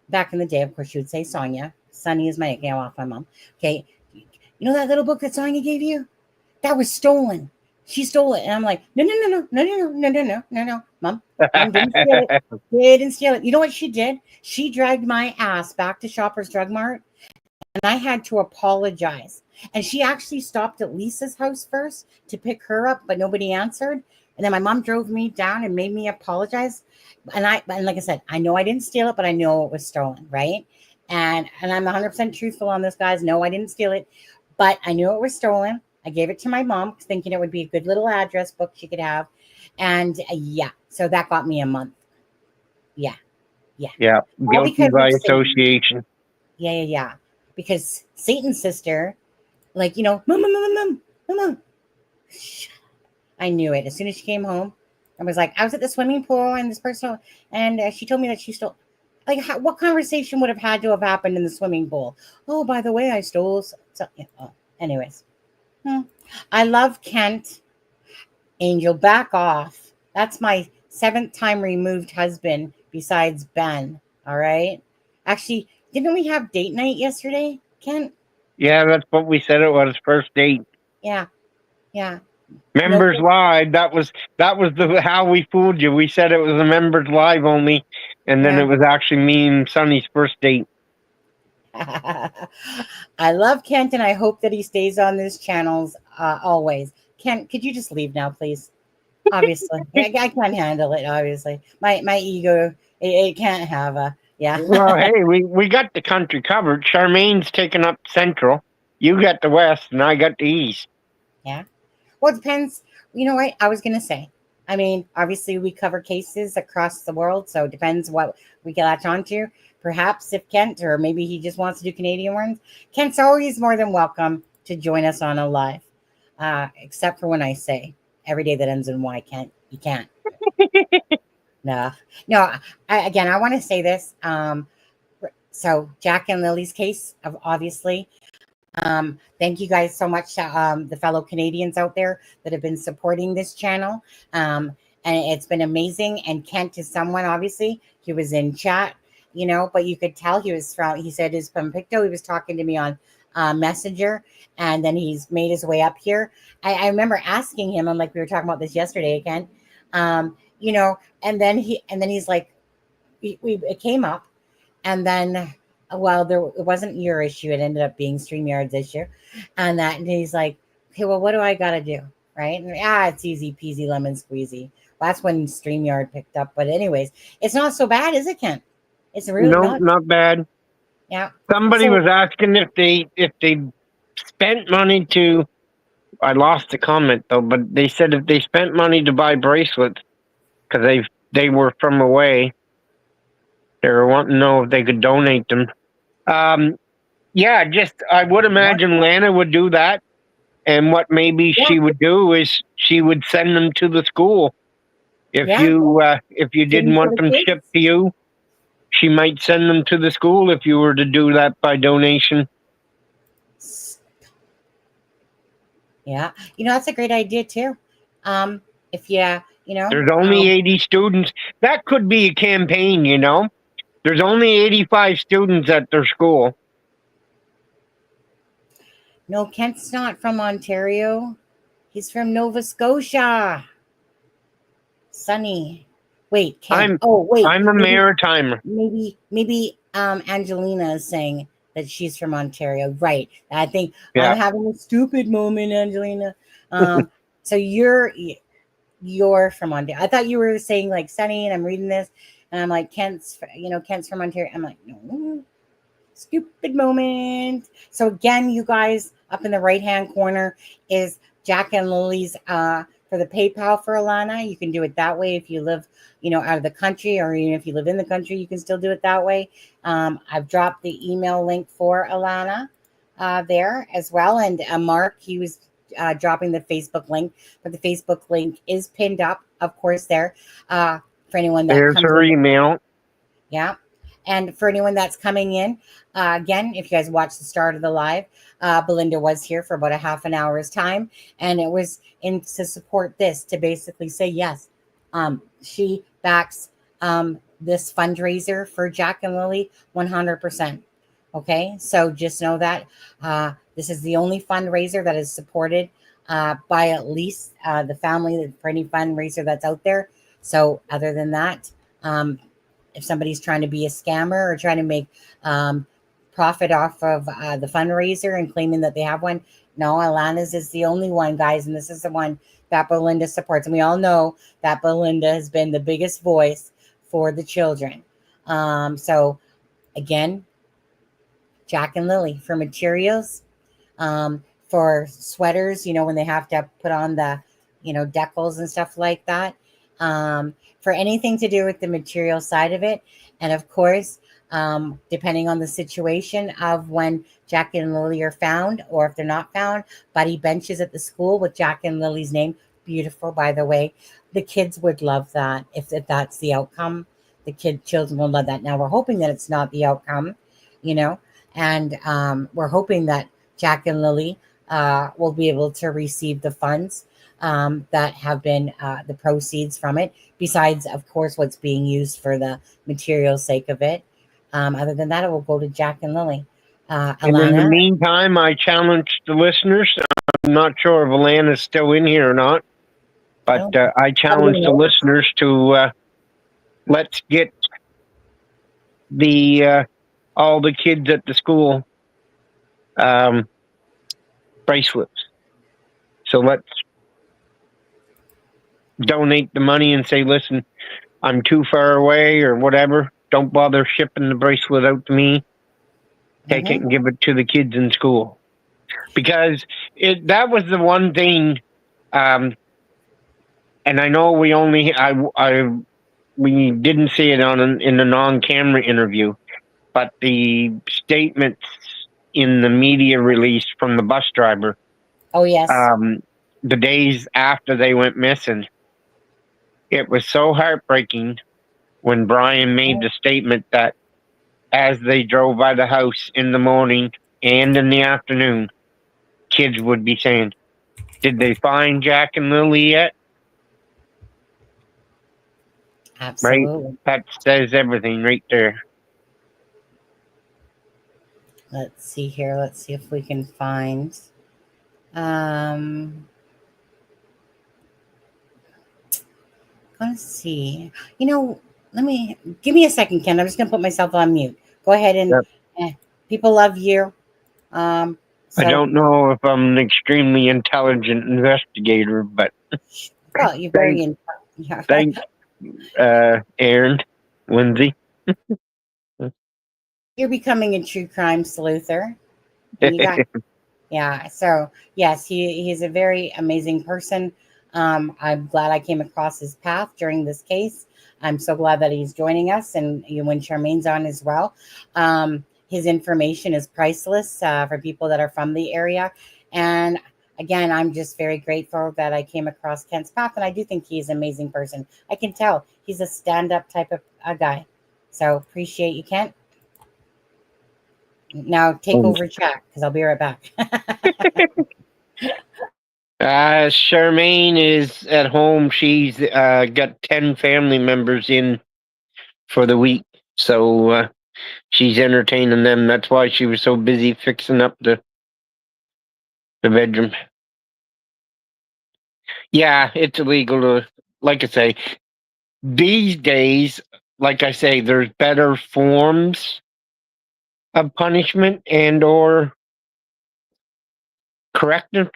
back in the day, of course, she would say Sonia. Sonny is my nickname off my mom. Okay. That little book that Sonia gave you? That was stolen. She stole it. And I'm like, no, Mom. Mom didn't steal it. Didn't steal it. You know what she did? She dragged my ass back to Shoppers Drug Mart, and I had to apologize. And she actually stopped at Lisa's house first to pick her up, but nobody answered. And then my mom drove me down and made me apologize. And like I said, I know I didn't steal it, but I know it was stolen, right? And I'm 100% truthful on this, guys. No, I didn't steal it, but I knew it was stolen. I gave it to my mom, thinking it would be a good little address book she could have. And so that got me a month. Yeah. Guilty by association. Yeah. Because Satan's sister, like, Mom. I knew it. As soon as she came home, I was like, I was at the swimming pool and this person, and she told me that she stole. Like, what conversation would have had to have happened in the swimming pool? Oh, by the way, I stole. Anyways. I love Kent. Angel, back off. That's my 7th time removed husband besides Ben. All right. Actually, didn't we have date night yesterday, Kent? Yeah, that's what we said it was, first date. Yeah. Members live. That was how we fooled you. We said it was a members live only, and then Yeah. it was actually me and Sonny's first date. I love Kent, and I hope that he stays on this channel always. Kent, could you just leave now, please? Obviously, I can't handle it. Obviously, my ego it can't have a yeah. Well, hey, we got the country covered. Charmaine's taking up central. You got the west, and I got the east. Yeah. Well, it depends. You know what I was gonna say. I mean, obviously, we cover cases across the world, so it depends what we can latch onto. Perhaps if Kent, or maybe he just wants to do Canadian ones, Kent's always more than welcome to join us on a live. Except for when I say every day that ends in Y, Kent, you can't. No, no. I want to say this. So Jack and Lily's case, obviously. Thank you guys so much, the fellow Canadians out there that have been supporting this channel. And it's been amazing. And Kent is someone, obviously, he was in chat, but you could tell he said he's from Pictou. He was talking to me on Messenger, and then he's made his way up here. I remember asking him, I'm like, we were talking about this yesterday again, and then he's like, it came up, and then well, it wasn't your issue. It ended up being StreamYard's issue. And he's like, okay, well, what do I got to do? Right. And, it's easy peasy lemon squeezy. Well, that's when StreamYard picked up. But anyways, it's not so bad, is it, Kent? It's really not bad. Yeah. Somebody was asking if they spent money to, I lost the comment though, but they said if they spent money to buy bracelets because they were from away, they were wanting to know if they could donate them. Yeah, I would imagine Lana would do that. And what maybe she would do is she would send them to the school. If you didn't want them shipped to you, she might send them to the school if you were to do that by donation. Yeah. That's a great idea too. If there's only 80 students. That could be a campaign, There's only 85 students at their school. No, Kent's not from Ontario. He's from Nova Scotia. Sunny. Wait, Kent. I'm a maritimer. Maybe Angelina is saying that she's from Ontario. Right. I think I'm having a stupid moment, Angelina. So you're from Ontario. I thought you were saying like Sunny, and I'm reading this, and I'm like, Kent's from Ontario. I'm like, no. Stupid moment. So again, you guys, up in the right-hand corner is Jack and Lily's for the PayPal for Alana. You can do it that way if you live, out of the country, or even if you live in the country, you can still do it that way. I've dropped the email link for Alana there as well. And Mark, he was dropping the Facebook link, but the Facebook link is pinned up, of course, there for anyone that there's her email. Yeah. And for anyone that's coming in, again, if you guys watched the start of the live, Belynda was here for about a half an hour's time. And it was to support this, to basically say, yes, she backs this fundraiser for Jack and Lily 100%. Okay, so just know that this is the only fundraiser that is supported by at least the family for any fundraiser that's out there. So other than that, if somebody's trying to be a scammer or trying to make profit off of the fundraiser and claiming that they have one, no, Alana's is the only one, guys. And this is the one that Belynda supports. And we all know that Belynda has been the biggest voice for the children. So again, Jack and Lily for materials, for sweaters, when they have to put on the, decals and stuff like that. For anything to do with the material side of it. And of course, depending on the situation of when Jack and Lily are found, or if they're not found, buddy benches at the school with Jack and Lily's name. Beautiful, by the way. The kids would love that if that's the outcome. The children will love that. Now, we're hoping that it's not the outcome, and we're hoping that Jack and Lily will be able to receive the funds that have been the proceeds from it, besides, of course, what's being used for the material sake of it. Other than that, it will go to Jack and Lily. And in the meantime, I challenge the listeners. I'm not sure if Alana's still in here or not, but I challenge the listeners to let's get the all the kids at the school bracelets. So let's donate the money and say, listen, I'm too far away or whatever. Don't bother shipping the bracelet out to me. Take it and give it to the kids in school. Because that was the one thing, and I know we only we didn't see it in a non-camera interview, but the statements in the media release from the bus driver, Oh, yes. the days after they went missing, it was so heartbreaking when Brian made the statement that as they drove by the house in the morning and in the afternoon, kids would be saying, "Did they find Jack and Lily yet?" Absolutely. Right? That says everything right there. Let's see here. Let's see if we can find. Let's see. Let me give me a second, Ken. I'm just gonna put myself on mute. Go ahead and people love you. I don't know if I'm an extremely intelligent investigator, but well, you're very thanks, Aaron, Lindsay. You're becoming a true crime sleuther. And you got yeah. So yes, he's a very amazing person. I'm glad I came across his path during this case. I'm so glad that he's joining us, and when Charmaine's on as well. His information is priceless for people that are from the area. And again, I'm just very grateful that I came across Kent's path, and I do think he's an amazing person. I can tell he's a stand-up type of a guy. So appreciate you, Kent. Now take over chat because I'll be right back. Charmaine is at home. She's got 10 family members in for the week. So she's entertaining them. That's why she was so busy fixing up the bedroom. Yeah, it's illegal to, like I say, these days, like I say, there's better forms of punishment and or correctness.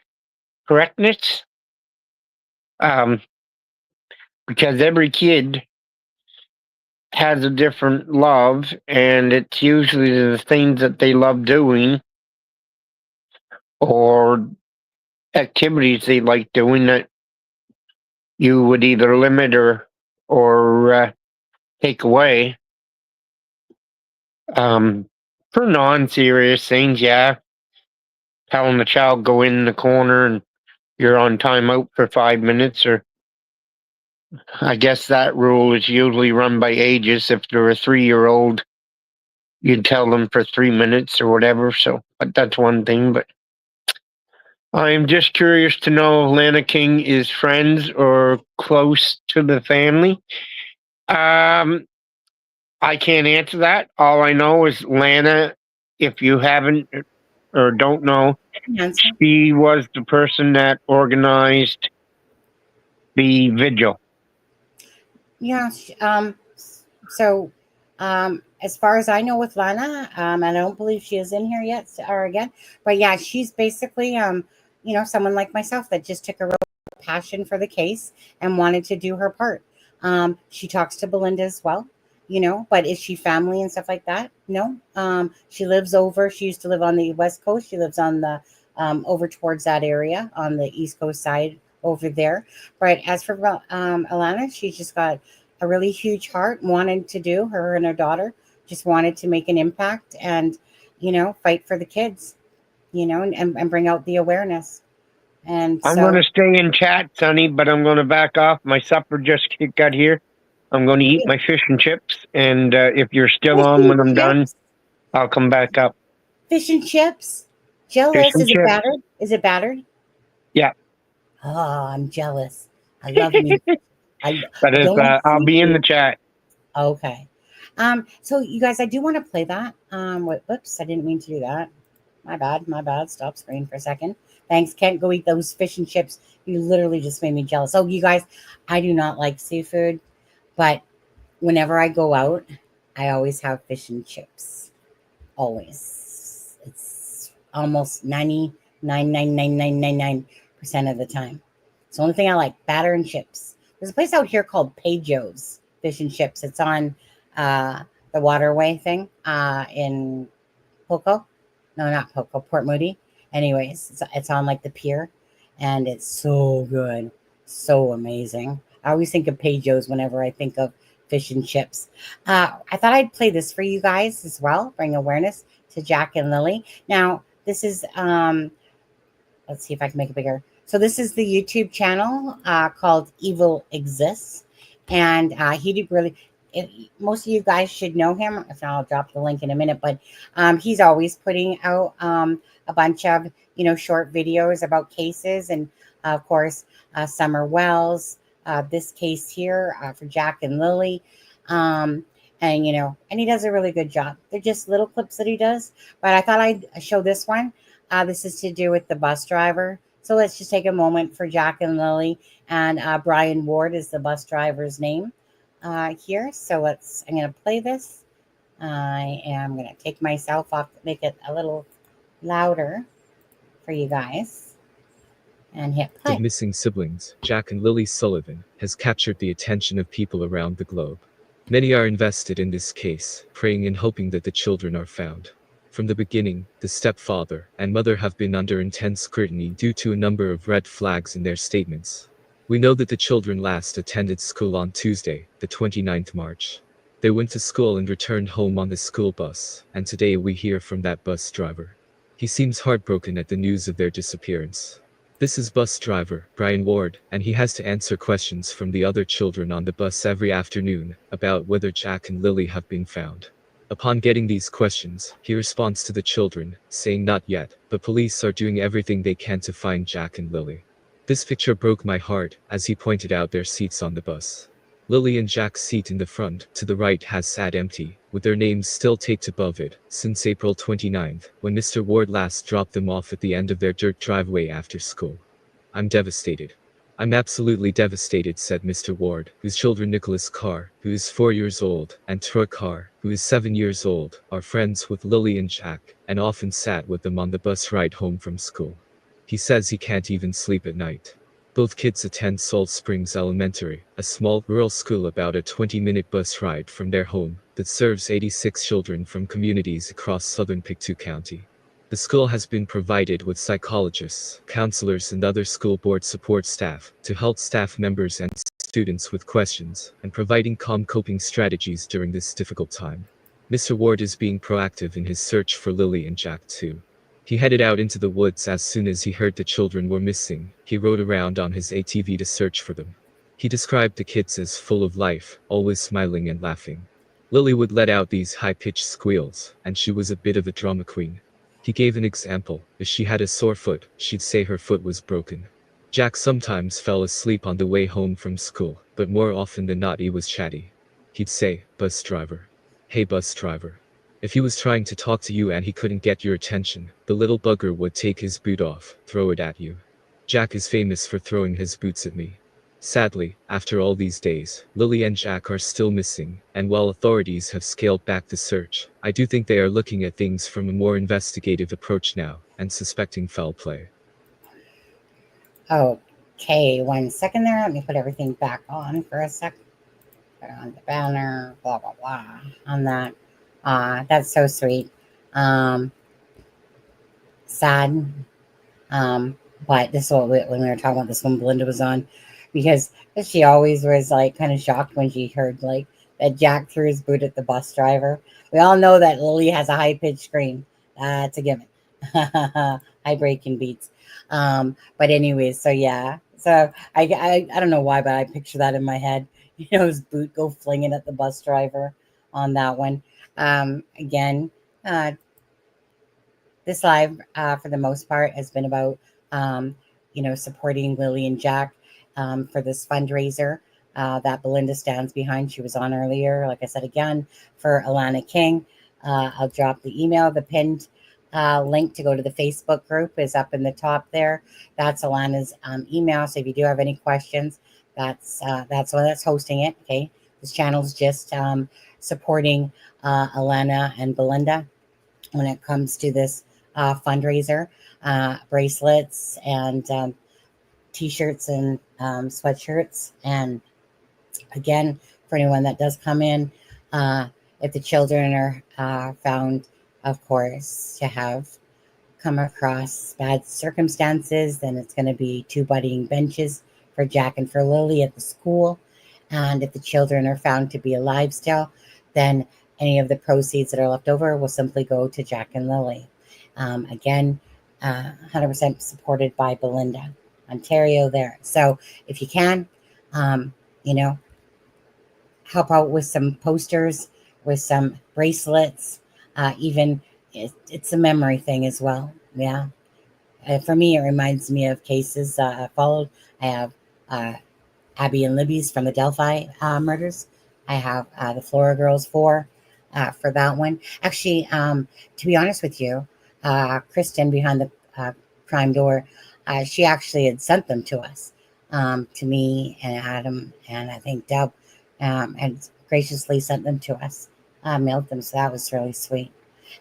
Because every kid has a different love, and it's usually the things that they love doing or activities they like doing that you would either limit or take away. For non-serious things, yeah, telling the child go in the corner and you're on timeout for 5 minutes, or I guess that rule is usually run by ages. If they're a 3-year-old, you'd tell them for 3 minutes or whatever. So, but that's one thing. But I'm just curious to know if Lana King is friends or close to the family. I can't answer that. All I know is Lana, if you haven't or don't know, she was the person that organized the vigil. Yeah. So, as far as I know with Lana, and I don't believe she is in here yet or again, but yeah, she's basically, someone like myself that just took a real passion for the case and wanted to do her part. She talks to Belynda as well, but is she family and stuff like that? No. She used to live on the West Coast. She lives on the, over towards that area on the East Coast side over there. But as for Alana, she's just got a really huge heart, wanted to do, her and her daughter just wanted to make an impact and, fight for the kids, and bring out the awareness. And I'm going to stay in chat, Sonny, but I'm going to back off. My supper just got here. I'm going to eat my fish and chips. And if you're still on when I'm done, I'll come back up. Fish and chips? Jealous. Is it battered? Is it battered? Yeah. Oh, I'm jealous. I love meat. But I'll be in the chat. Okay. So you guys, I do want to play that. Whoops, I didn't mean to do that. My bad. Stop screen for a second. Thanks, Kent. Go eat those fish and chips. You literally just made me jealous. Oh, you guys, I do not like seafood, but whenever I go out, I always have fish and chips. Always. It's almost 99.99999% of the time. It's the only thing I like, batter and chips. There's a place out here called Pictou's Fish and Chips. It's on the waterway thing in Poco. No, not Poco, Port Moody. Anyways, it's on like the pier, and it's so good. So amazing. I always think of Pictou's whenever I think of fish and chips. I thought I'd play this for you guys as well, bring awareness to Jack and Lily. Now, this is, let's see if I can make it bigger. So this is the YouTube channel called Evil Exists. And he did really, most of you guys should know him. If not, I'll drop the link in a minute. But he's always putting out a bunch of, short videos about cases. And of course, Summer Wells, this case here for Jack and Lily. And he does a really good job. They're just little clips that he does. But I thought I'd show this one. This is to do with the bus driver. So let's just take a moment for Jack and Lily. And Brian Ward is the bus driver's name here. So I'm going to play this. I am going to take myself off to make it a little louder for you guys. And hit play. The missing siblings, Jack and Lily Sullivan, has captured the attention of people around the globe. Many are invested in this case, praying and hoping that the children are found. From the beginning, the stepfather and mother have been under intense scrutiny due to a number of red flags in their statements. We know that the children last attended school on Tuesday, the 29th March. They went to school and returned home on the school bus, and today we hear from that bus driver. He seems heartbroken at the news of their disappearance. This is bus driver, Brian Ward, and he has to answer questions from the other children on the bus every afternoon about whether Jack and Lily have been found. Upon getting these questions, he responds to the children, saying not yet, but police are doing everything they can to find Jack and Lily. This picture broke my heart, as he pointed out their seats on the bus. Lily and Jack's seat in the front, to the right, has sat empty, with their names still taped above it, since April 29th, when Mr. Ward last dropped them off at the end of their dirt driveway after school. I'm devastated. I'm absolutely devastated, said Mr. Ward, whose children Nicholas Carr, who is 4 years old, and Troy Carr, who is 7 years old, are friends with Lily and Jack, and often sat with them on the bus ride home from school. He says he can't even sleep at night. Both kids attend Salt Springs Elementary, a small rural school about a 20-minute bus ride from their home that serves 86 children from communities across southern Pictou County. The school has been provided with psychologists, counselors, and other school board support staff to help staff members and students with questions and providing calm coping strategies during this difficult time. Mr. Ward is being proactive in his search for Lily and Jack too. He headed out into the woods as soon as he heard the children were missing. He rode around on his ATV to search for them. He described the kids as full of life, always smiling and laughing. Lily would let out these high-pitched squeals, and she was a bit of a drama queen. He gave an example. If she had a sore foot, she'd say her foot was broken. Jack sometimes fell asleep on the way home from school, but more often than not he was chatty. He'd say, "Bus driver. Hey bus driver." If he was trying to talk to you and he couldn't get your attention, the little bugger would take his boot off, throw it at you. Jack is famous for throwing his boots at me. Sadly, after all these days, Lily and Jack are still missing, and while authorities have scaled back the search, I do think they are looking at things from a more investigative approach now, and suspecting foul play. Okay, 1 second there. Let me put everything back on for a sec. Put on the banner, blah, blah, blah, on that. That's so sweet. Sad. But this is what when we were talking about this when Belynda was on, because she always was like kind of shocked when she heard like that Jack threw his boot at the bus driver. We all know that Lily has a high-pitched scream. That's a given. High breaking beats. But anyways, so yeah. So I don't know why, but I picture that in my head. His boot go flinging at the bus driver on that one. Again, this live for the most part has been about supporting Lily and Jack for this fundraiser that Belynda stands behind. She was on earlier, like I said, again, for Alana King. I'll drop the email. The pinned link to go to the Facebook group is up in the top there. That's Alana's email. So if you do have any questions, that's the one that's hosting it. Okay, this channel's just supporting Alana and Belynda when it comes to this fundraiser, bracelets and t-shirts and sweatshirts. And again, for anyone that does come in, if the children are found, of course, to have come across bad circumstances, then it's going to be 2 buddying benches for Jack and for Lily at the school. And if the children are found to be alive still, then any of the proceeds that are left over will simply go to Jack and Lily. Again, 100% supported by Belynda, Ontario there. So if you can, you know, help out with some posters, with some bracelets, even it's a memory thing as well. Yeah. For me, it reminds me of cases I followed. I have Abby and Libby's from the Delphi murders. I have the Flora Girls 4 for that one. Actually, to be honest with you, Kristen behind the crime door, she actually had sent them to us, to me and Adam, and I think Deb, and graciously sent them to us, mailed them. So that was really sweet.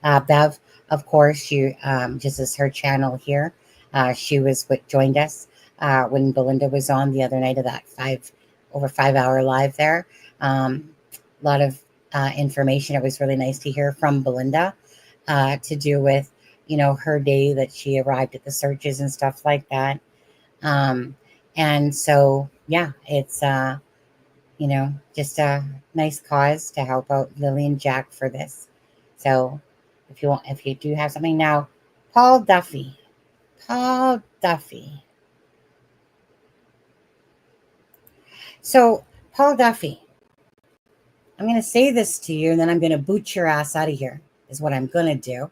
Bev, of course, she just as her channel here. She was what joined us when Belynda was on the other night of that over 5 hour live there. A lot of information. It was really nice to hear from Belynda to do with, you know, her day that she arrived at the searches and stuff like that. And so, yeah, it's, you know, just a nice cause to help out Lily and Jack for this. So if you do have something now, Paul Duffy. So, Paul Duffy, I'm going to say this to you, and then I'm going to boot your ass out of here, is what I'm going to do.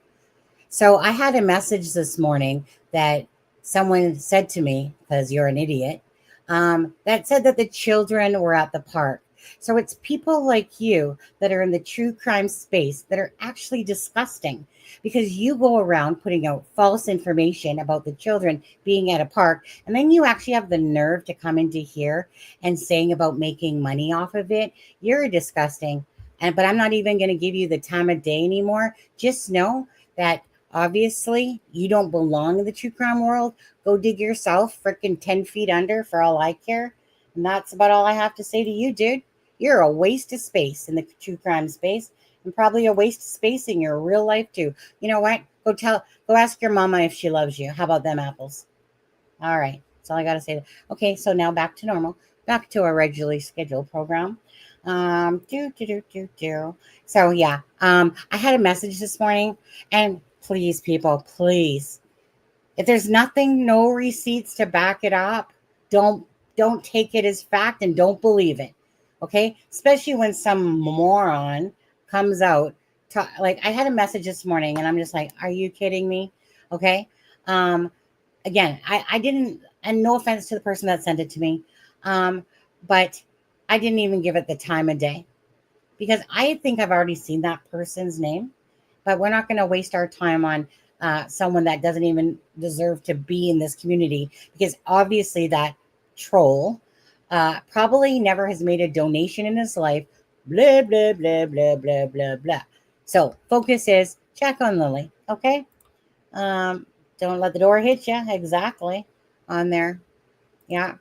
So, I had a message this morning that someone said to me, because you're an idiot, that said that the children were at the park. So, it's people like you that are in the true crime space that are actually disgusting, because you go around putting out false information about the children being at a park, and then you actually have the nerve to come into here and saying about making money off of it. You're disgusting. But I'm not even going to give you the time of day anymore. Just know that obviously you don't belong in the true crime world. Go dig yourself freaking 10 feet under for all I care. And that's about all I have to say to you, dude. You're a waste of space in the true crime space, and probably a waste of space in your real life too. You know what? Go ask your mama if she loves you. How about them apples? All right. That's all I got to say. Okay. So now back to normal, back to our regularly scheduled program. So yeah, I had a message this morning, and please, people, please, if there's nothing, no receipts to back it up, don't take it as fact and don't believe it. Okay. Especially when some moron comes out. Like I had a message this morning and I'm just like, are you kidding me? Okay. Again, I didn't, and no offense to the person that sent it to me. But I didn't even give it the time of day, because I think I've already seen that person's name, but we're not going to waste our time on someone that doesn't even deserve to be in this community, because obviously that troll probably never has made a donation in his life, blah, blah, blah, blah, blah, blah, blah. So focus is Jack on Lily. Okay. Don't let the door hit you. Exactly. On there. Yeah.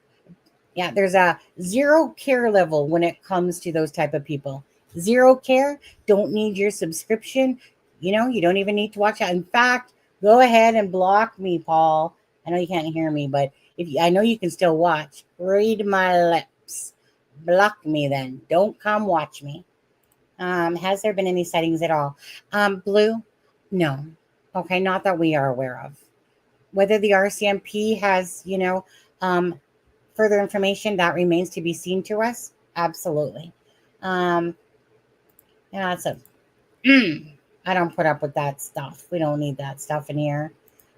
Yeah. There's a zero care level when it comes to those type of people. Zero care. Don't need your subscription. You know, you don't even need to watch it. In fact, go ahead and block me, Paul. I know you can't hear me, but I know you can still watch. Read my lips. Block me then. Don't come watch me. Has there been any sightings at all? Blue? No. Okay, not that we are aware of. Whether the RCMP has, further information, that remains to be seen to us. Absolutely. Yeah, that's I don't put up with that stuff. We don't need that stuff in here.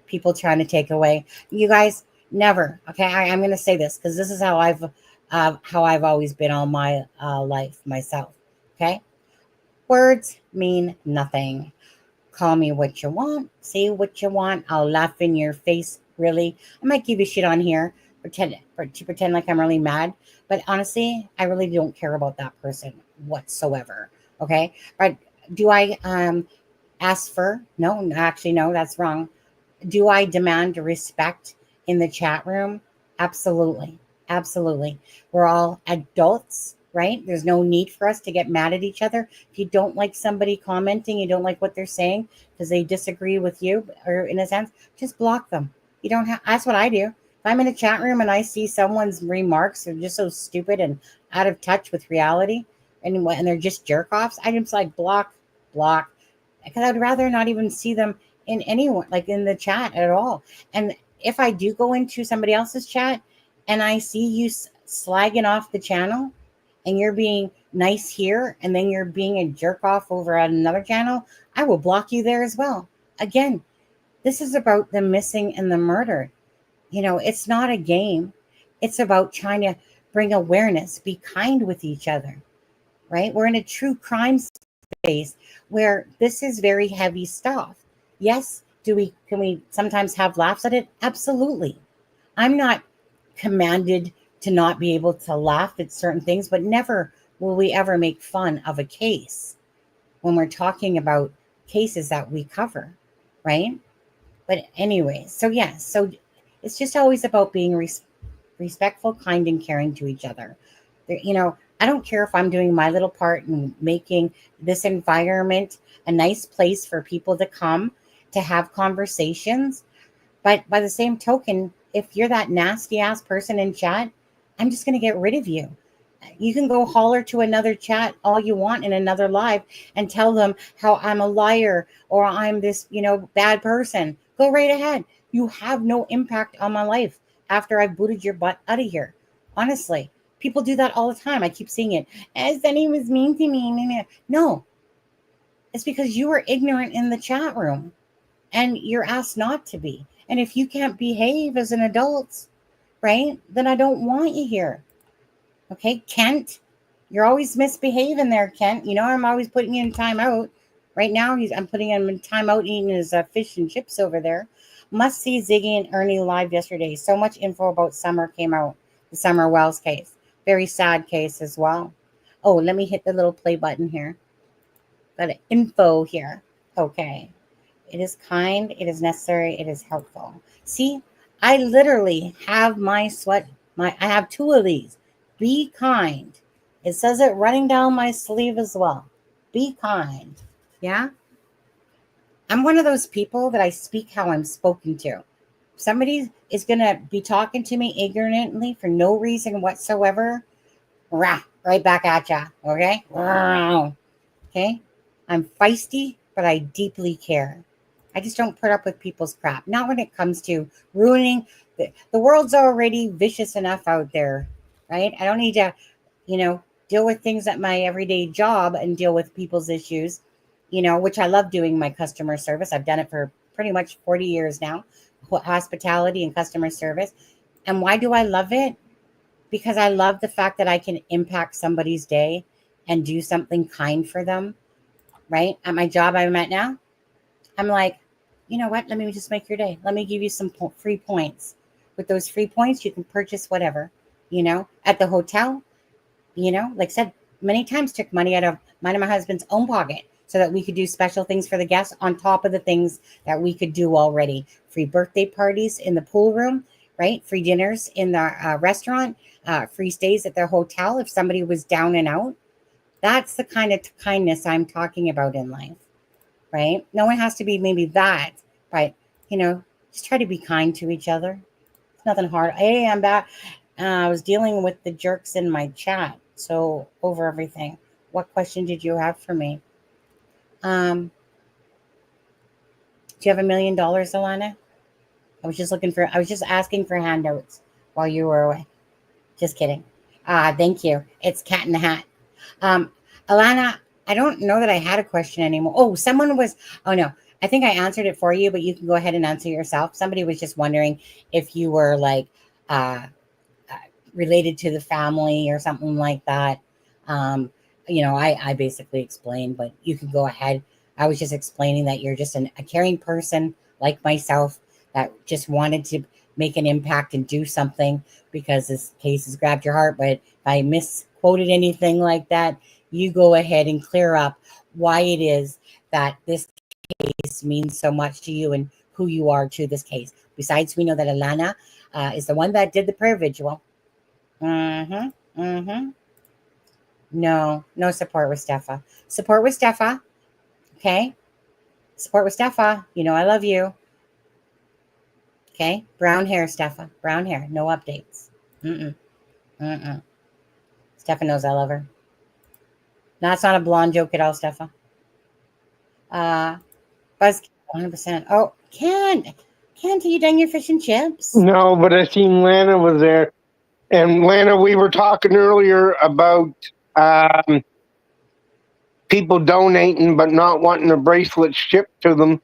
People trying to take away. You guys, never. Okay, I'm going to say this because this is how I've always been all my life myself. Okay, words mean nothing. Call me what you want. Say what you want. I'll laugh in your face. Really, I might give you shit on here. Pretend like I'm really mad. But honestly, I really don't care about that person whatsoever. Okay. But do I ask for? No, actually, no, that's wrong. Do I demand respect in the chat room? Absolutely. Absolutely. We're all adults, right? There's no need for us to get mad at each other. If you don't like somebody commenting, you don't like what they're saying because they disagree with you, or in a sense, just block them. You don't have, that's what I do. If I'm in a chat room and I see someone's remarks are just so stupid and out of touch with reality, and they're just jerk offs, I just like block, because I'd rather not even see them in anyone, like in the chat at all. And if I do go into somebody else's chat and I see you slagging off the channel and you're being nice here and then you're being a jerk off over at another channel, I will block you there as well. Again, this is about the missing and the murdered. It's not a game. It's about trying to bring awareness, be kind with each other, right? We're in a true crime space where this is very heavy stuff. Yes, can we sometimes have laughs at it? Absolutely. I'm not commanded to not be able to laugh at certain things, but never will we ever make fun of a case when we're talking about cases that we cover, right? But anyway, so it's just always about being respectful, kind, and caring to each other. I don't care if I'm doing my little part in making this environment a nice place for people to come to have conversations. But by the same token, if you're that nasty ass person in chat, I'm just going to get rid of you. You can go holler to another chat all you want in another live and tell them how I'm a liar or I'm this, bad person. Go right ahead. You have no impact on my life after I've booted your butt out of here. Honestly, people do that all the time. I keep seeing it. Sunny was mean to me. No, it's because you were ignorant in the chat room and you're asked not to be. And if you can't behave as an adult, right, then I don't want you here. Okay, Kent, you're always misbehaving there, Kent. I'm always putting you in timeout. Right now, I'm putting him in timeout eating his fish and chips over there. Must see Ziggy and Ernie live yesterday. So much info about Summer came out. The Summer Wells case. Very sad case as well. Oh, let me hit the little play button here. Got an info here. Okay. It is kind. It is necessary. It is helpful. See, I literally have I have two of these. Be kind. It says it running down my sleeve as well. Be kind. Yeah? I'm one of those people that I speak how I'm spoken to. Somebody is going to be talking to me ignorantly for no reason whatsoever. Rah, right back at ya. Okay? Okay? I'm feisty, but I deeply care. I just don't put up with people's crap. Not when it comes to ruining. The world's already vicious enough out there, right? I don't need to, deal with things at my everyday job and deal with people's issues, which I love doing my customer service. I've done it for pretty much 40 years now, hospitality and customer service. And why do I love it? Because I love the fact that I can impact somebody's day and do something kind for them, right? At my job I'm at now, I'm like, you know what? Let me just make your day. Let me give you some free points. With those free points, you can purchase whatever, at the hotel, like I said, many times took money out of mine and my husband's own pocket so that we could do special things for the guests on top of the things that we could do already. Free birthday parties in the pool room, right? Free dinners in the restaurant, free stays at the hotel if somebody was down and out. That's the kind of kindness I'm talking about in life, right? No one has to be maybe that, but, just try to be kind to each other. It's nothing hard. Hey, I'm back. I was dealing with the jerks in my chat. So over everything. What question did you have for me? Do you have $1 million, Alana? I was just asking for handouts while you were away. Just kidding. Thank you. It's Cat in the Hat. Alana, I don't know that I had a question anymore. Oh, no. I think I answered it for you, but you can go ahead and answer yourself. Somebody was just wondering if you were related to the family or something like that. I basically explained, but you can go ahead. I was just explaining that you're just a caring person like myself that just wanted to make an impact and do something because this case has grabbed your heart. But if I misquoted anything like that, you go ahead and clear up why it is that this case means so much to you and who you are to this case. Besides, we know that Alana is the one that did the prayer vigil. No support with Stepha. Support with Stepha. Okay? Support with Stepha. You know I love you. Okay? Brown hair, Stepha. Brown hair. No updates. Stepha knows I love her. That's not a blonde joke at all, Stepha. Buzz 100%. Oh, Kent, are you done your fish and chips? No, but I seen Lana was there. And Lana, we were talking earlier about people donating but not wanting the bracelets shipped to them.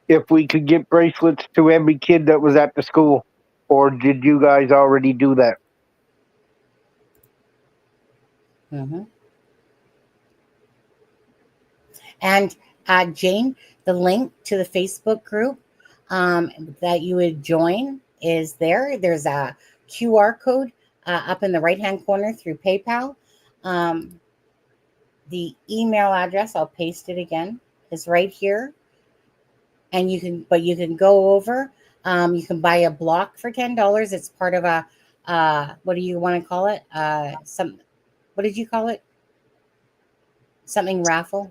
If we could get bracelets to every kid that was at the school. Or did you guys already do that? And Jane, the link to the Facebook group that you would join is there. There's a QR code up in the right-hand corner through PayPal. The email address, I'll paste it again, is right here. And you can go over. You can buy a block for $10. It's part of a what do you want to call it? What did you call it? Something raffle.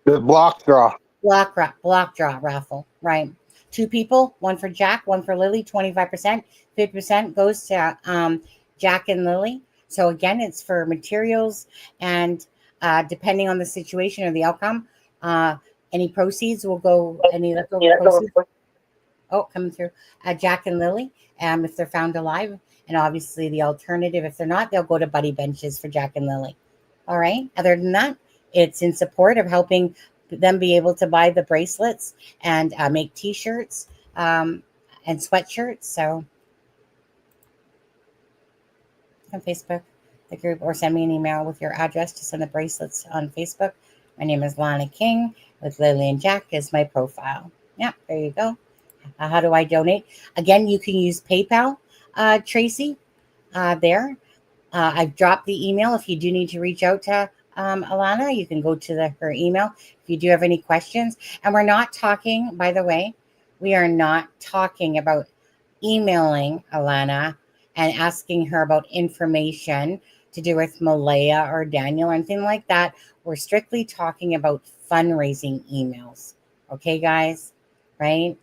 The block draw. Block draw raffle. Right. 2 people, one for Jack, one for Lily. 25%, 50% goes to Jack and Lily. So again, it's for materials, and depending on the situation or the outcome, any proceeds will go. Any leftover proceeds. Oh, coming through. Jack and Lily, if they're found alive, and obviously the alternative, if they're not, they'll go to buddy benches for Jack and Lily. All right. Other than that, it's in support of helping them be able to buy the bracelets and make T-shirts and sweatshirts. So on Facebook, the group, or send me an email with your address to send the bracelets on Facebook. My name is Lana King with Lily and Jack is my profile. Yeah, there you go. How do I donate? Again, you can use PayPal, Tracy, there. I've dropped the email. If you do need to reach out to Alana, you can go to her email if you do have any questions. And we're not talking, by the way, we are not talking about emailing Alana and asking her about information to do with Malaya or Daniel or anything like that. We're strictly talking about fundraising emails. Okay, guys? Right?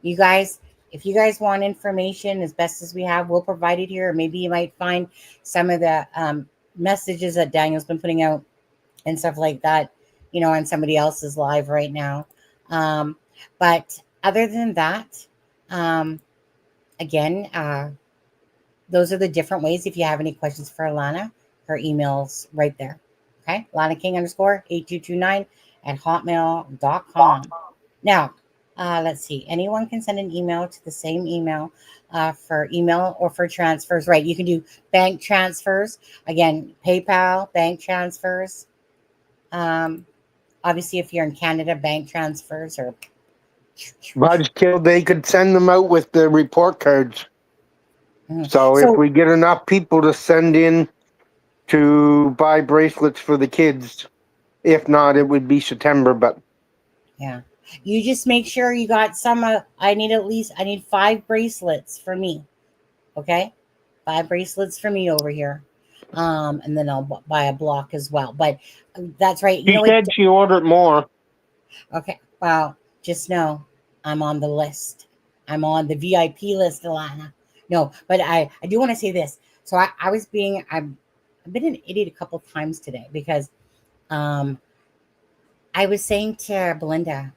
You guys, if you guys want information as best as we have, we'll provide it here. Or maybe you might find some of the messages that Daniel's been putting out and stuff like that, you know, on somebody else's live right now. But other than that, again, those are the different ways. If you have any questions for Alana, her email's right there. Okay, LanaKing_8229 at hotmail.com. Now, let's see. Anyone can send an email to the same email for email or for transfers. Right, you can do bank transfers. Again, PayPal, bank transfers. Obviously, if you're in Canada, bank transfers or... Buzzkill, they could send them out with the report cards. So if we get enough people to send in to buy bracelets for the kids, if not, it would be September, but... Yeah. You just make sure you got some, I need 5 bracelets for me. Okay? 5 bracelets for me over here. And then I'll buy a block as well. But that's right. She said she ordered more. Okay. Well, just know I'm on the list. I'm on the VIP list, Alana. No, but I do want to say this. So I've been an idiot a couple of times today because I was saying to Belynda,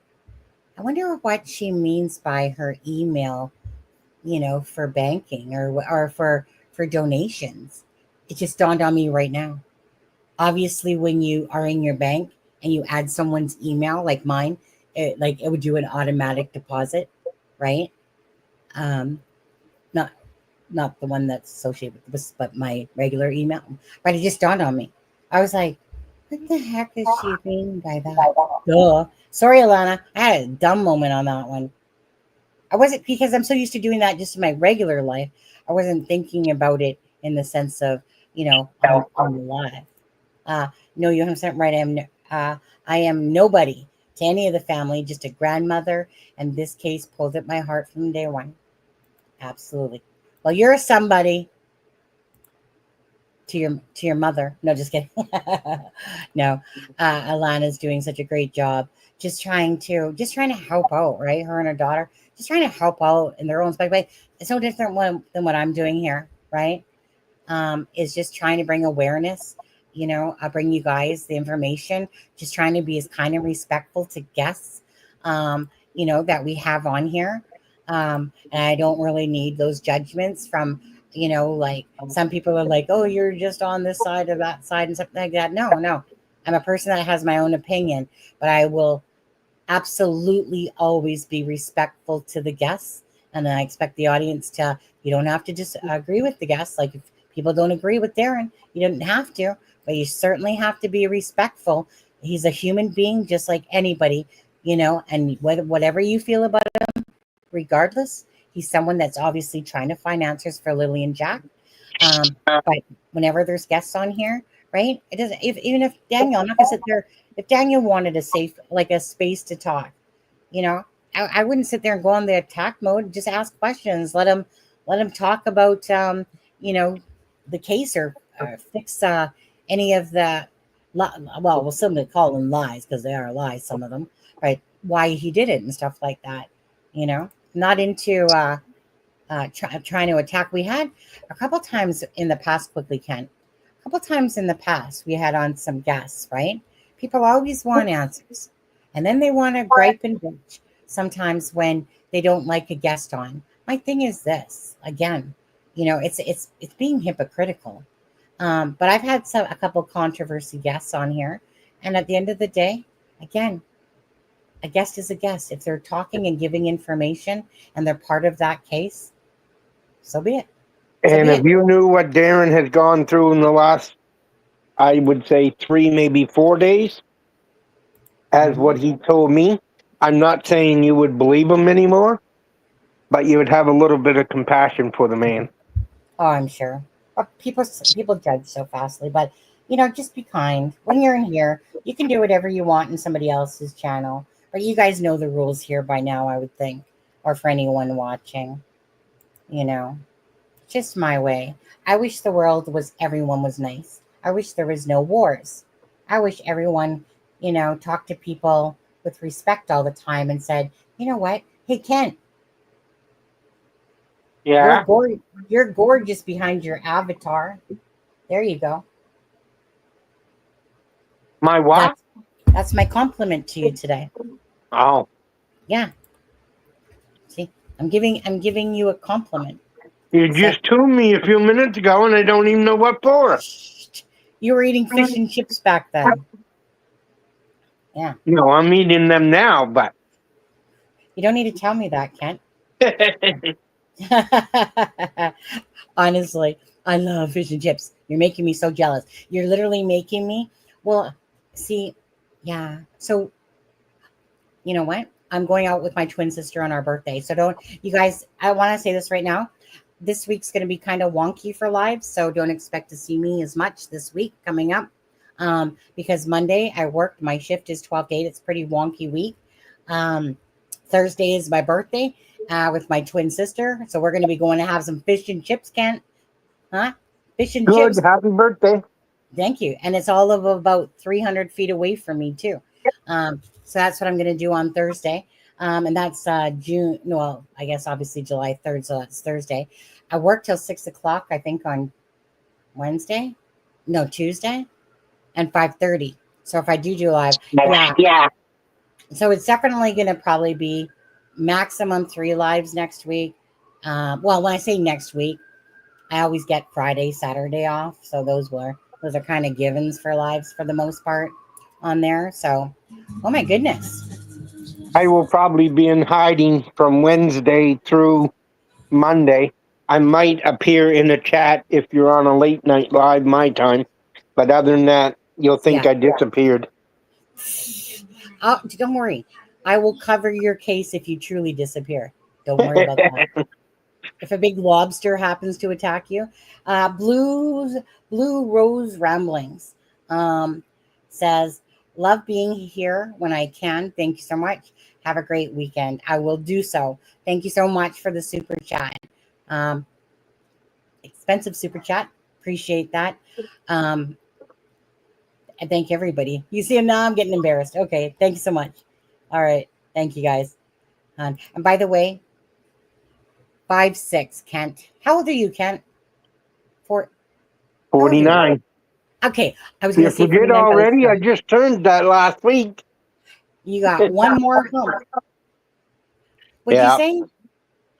I wonder what she means by her email, you know, for banking or for donations. It just dawned on me right now. Obviously, when you are in your bank and you add someone's email, like mine, it would do an automatic deposit, right? Not the one that's associated with this, but my regular email. But it just dawned on me. I was like, what the heck is she mean by that? Duh. Sorry, Alana. I had a dumb moment on that one. I wasn't, because I'm so used to doing that just in my regular life. I wasn't thinking about it in the sense of, you know, on the live. No, you 100% right. I am nobody to any of the family, just a grandmother. And this case pulled at my heart from day one. Absolutely. Well, you're a somebody to your mother. No, just kidding. No, Alana's doing such a great job. Just trying to help out, right? Her and her daughter, just trying to help out in their own way. It's no different than what I'm doing here, right? Is just trying to bring awareness. I'll bring you guys the information. Just trying to be as kind and respectful to guests, that we have on here. And I don't really need those judgments from, like some people are like, oh, you're just on this side or that side and something like that. No, I'm a person that has my own opinion, but I will absolutely always be respectful to the guests. And then I expect the audience you don't have to just agree with the guests. Like if people don't agree with Darren, you don't have to, but you certainly have to be respectful. He's a human being just like anybody, and whatever you feel about him, regardless, he's someone that's obviously trying to find answers for Lily and Jack. But whenever there's guests on here, right? It doesn't. Even if Daniel, I'm not gonna sit there. If Daniel wanted a space to talk, I wouldn't sit there and go on the attack mode. Just ask questions. Let him talk about the case or fix any of the. Well, we'll simply call them lies because they are lies. Some of them, right? Why he did it and stuff like that. Not into trying to attack. We had a couple times in the past, quickly, Kent. A couple times in the past, we had on some guests, right? People always want answers, and then they want to gripe and bitch sometimes when they don't like a guest on. My thing is this, again, it's being hypocritical. But I've had a couple controversy guests on here, and at the end of the day, again, a guest is a guest. If they're talking and giving information and they're part of that case, so be it. And if you knew what Darren has gone through in the last, I would say 3, maybe 4 days, as what he told me, I'm not saying you would believe him anymore, but you would have a little bit of compassion for the man. Oh, I'm sure. People judge so fastly, but just be kind. When you're in here, you can do whatever you want in somebody else's channel. But you guys know the rules here by now, I would think, or for anyone watching. Just my way. I wish the world everyone was nice. I wish there was no wars. I wish everyone, talked to people with respect all the time and said, you know what? Hey, Kent. Yeah. You're gorgeous behind your avatar. There you go. My what? That's my compliment to you today. Oh. Yeah. See, I'm giving you a compliment. You just told me a few minutes ago, and I don't even know what for. You were eating fish and chips back then. Yeah. No, I'm eating them now, but you don't need to tell me that, Kent. Honestly, I love fish and chips. You're making me so jealous. You're literally making me. Well, see, yeah. So, you know what? I'm going out with my twin sister on our birthday. So you guys, I want to say this right now. This week's going to be kind of wonky for live. So don't expect to see me as much this week coming up. Because Monday I worked. My shift is 12 to 8. It's a pretty wonky week. Thursday is my birthday. With my twin sister. So we're going to be going to have some fish and chips, Kent. Huh? Fish and Good. chips. Happy birthday. Thank you. And it's all of about 300 feet away from me, too. So that's what I'm going to do on Thursday. And that's June. Well, I guess obviously July 3rd. So that's Thursday. I work till 6 o'clock, I think, on Wednesday. No, Tuesday. And 5:30. So if I do live. Yeah. So it's definitely going to probably be maximum 3 lives next week. Well, when I say next week, I always get Friday, Saturday off. So those are kind of givens for lives for the most part on there. So, oh my goodness. I will probably be in hiding from Wednesday through Monday. I might appear in the chat if you're on a late night live my time. But other than that, you'll think I disappeared. Oh, don't worry. I will cover your case if you truly disappear. Don't worry about that. If a big lobster happens to attack you. Blue Rose Ramblings. Says, love being here when I can. Thank you so much. Have a great weekend. I will do so. Thank you so much for the super chat. Expensive super chat. Appreciate that. And thank everybody. You see, now I'm getting embarrassed. Okay. Thank you so much. All right. Thank you guys. And by the way, 5'6", Kent. How old are you, Kent? How old are you? 49. Okay. I was going You to say forget 49, but already? I just turned that last week. you got one more hump. What'd you Yeah. say?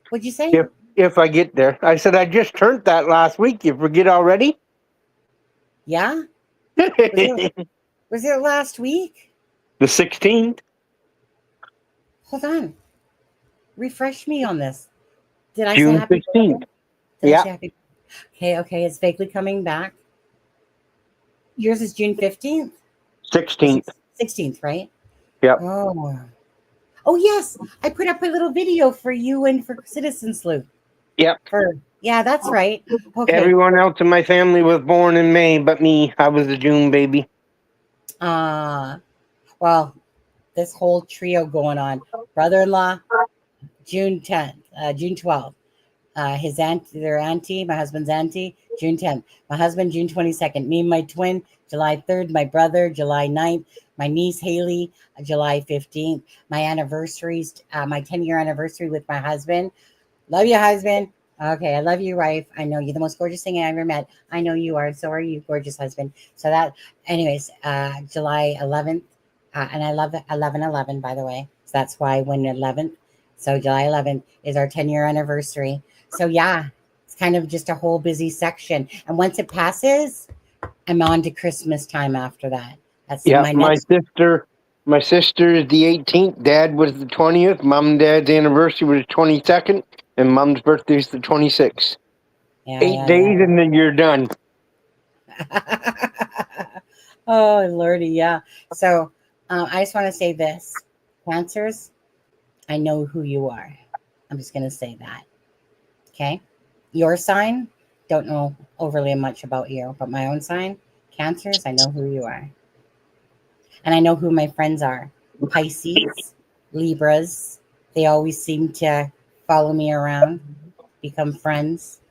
What'd you say? If I get there. I said I just turned that last week. You forget already? Yeah? The Was it last week? 16th. Hold on. Refresh me on this. Did I say June happy 16th. birthday? Did I Yeah. say happy? Okay. It's vaguely coming back. Yours is June 15th? 16th. 16th, right? Yep. Oh, yes. I put up a little video for you and for Citizen Sleuth. Yep. Yeah, that's right. Okay. Everyone else in my family was born in May, but me. I was a June baby. Well, this whole trio going on. Brother-in-law, June 10th, June 12th. Their auntie, my husband's auntie, June 10th. My husband, June 22nd. Me and my twin, July 3rd. My brother, July 9th. My niece, Haley, July 15th. My anniversaries, my 10-year anniversary with my husband. Love you, husband. Okay, I love you, wife. I know you're the most gorgeous thing I ever met. I know you are. So are you, gorgeous husband. So anyways, July 11th. And I love 11/11, by the way. So that's why when 11th. So July 11th is our 10-year anniversary. So yeah, it's kind of just a whole busy section. And once it passes, I'm on to Christmas time after that. That's my next. My sister is the 18th. Dad was the 20th. Mom and Dad's anniversary was the 22nd. And Mom's birthday is the 26th. Yeah, 8 days and then you're done. Oh, Lordy, yeah. So I just want to say this. Cancers, I know who you are. I'm just going to say that. Okay? Your sign, don't know overly much about you, but my own sign, Cancers, I know who you are. And I know who my friends are. Pisces, Libras, they always seem to follow me around, become friends.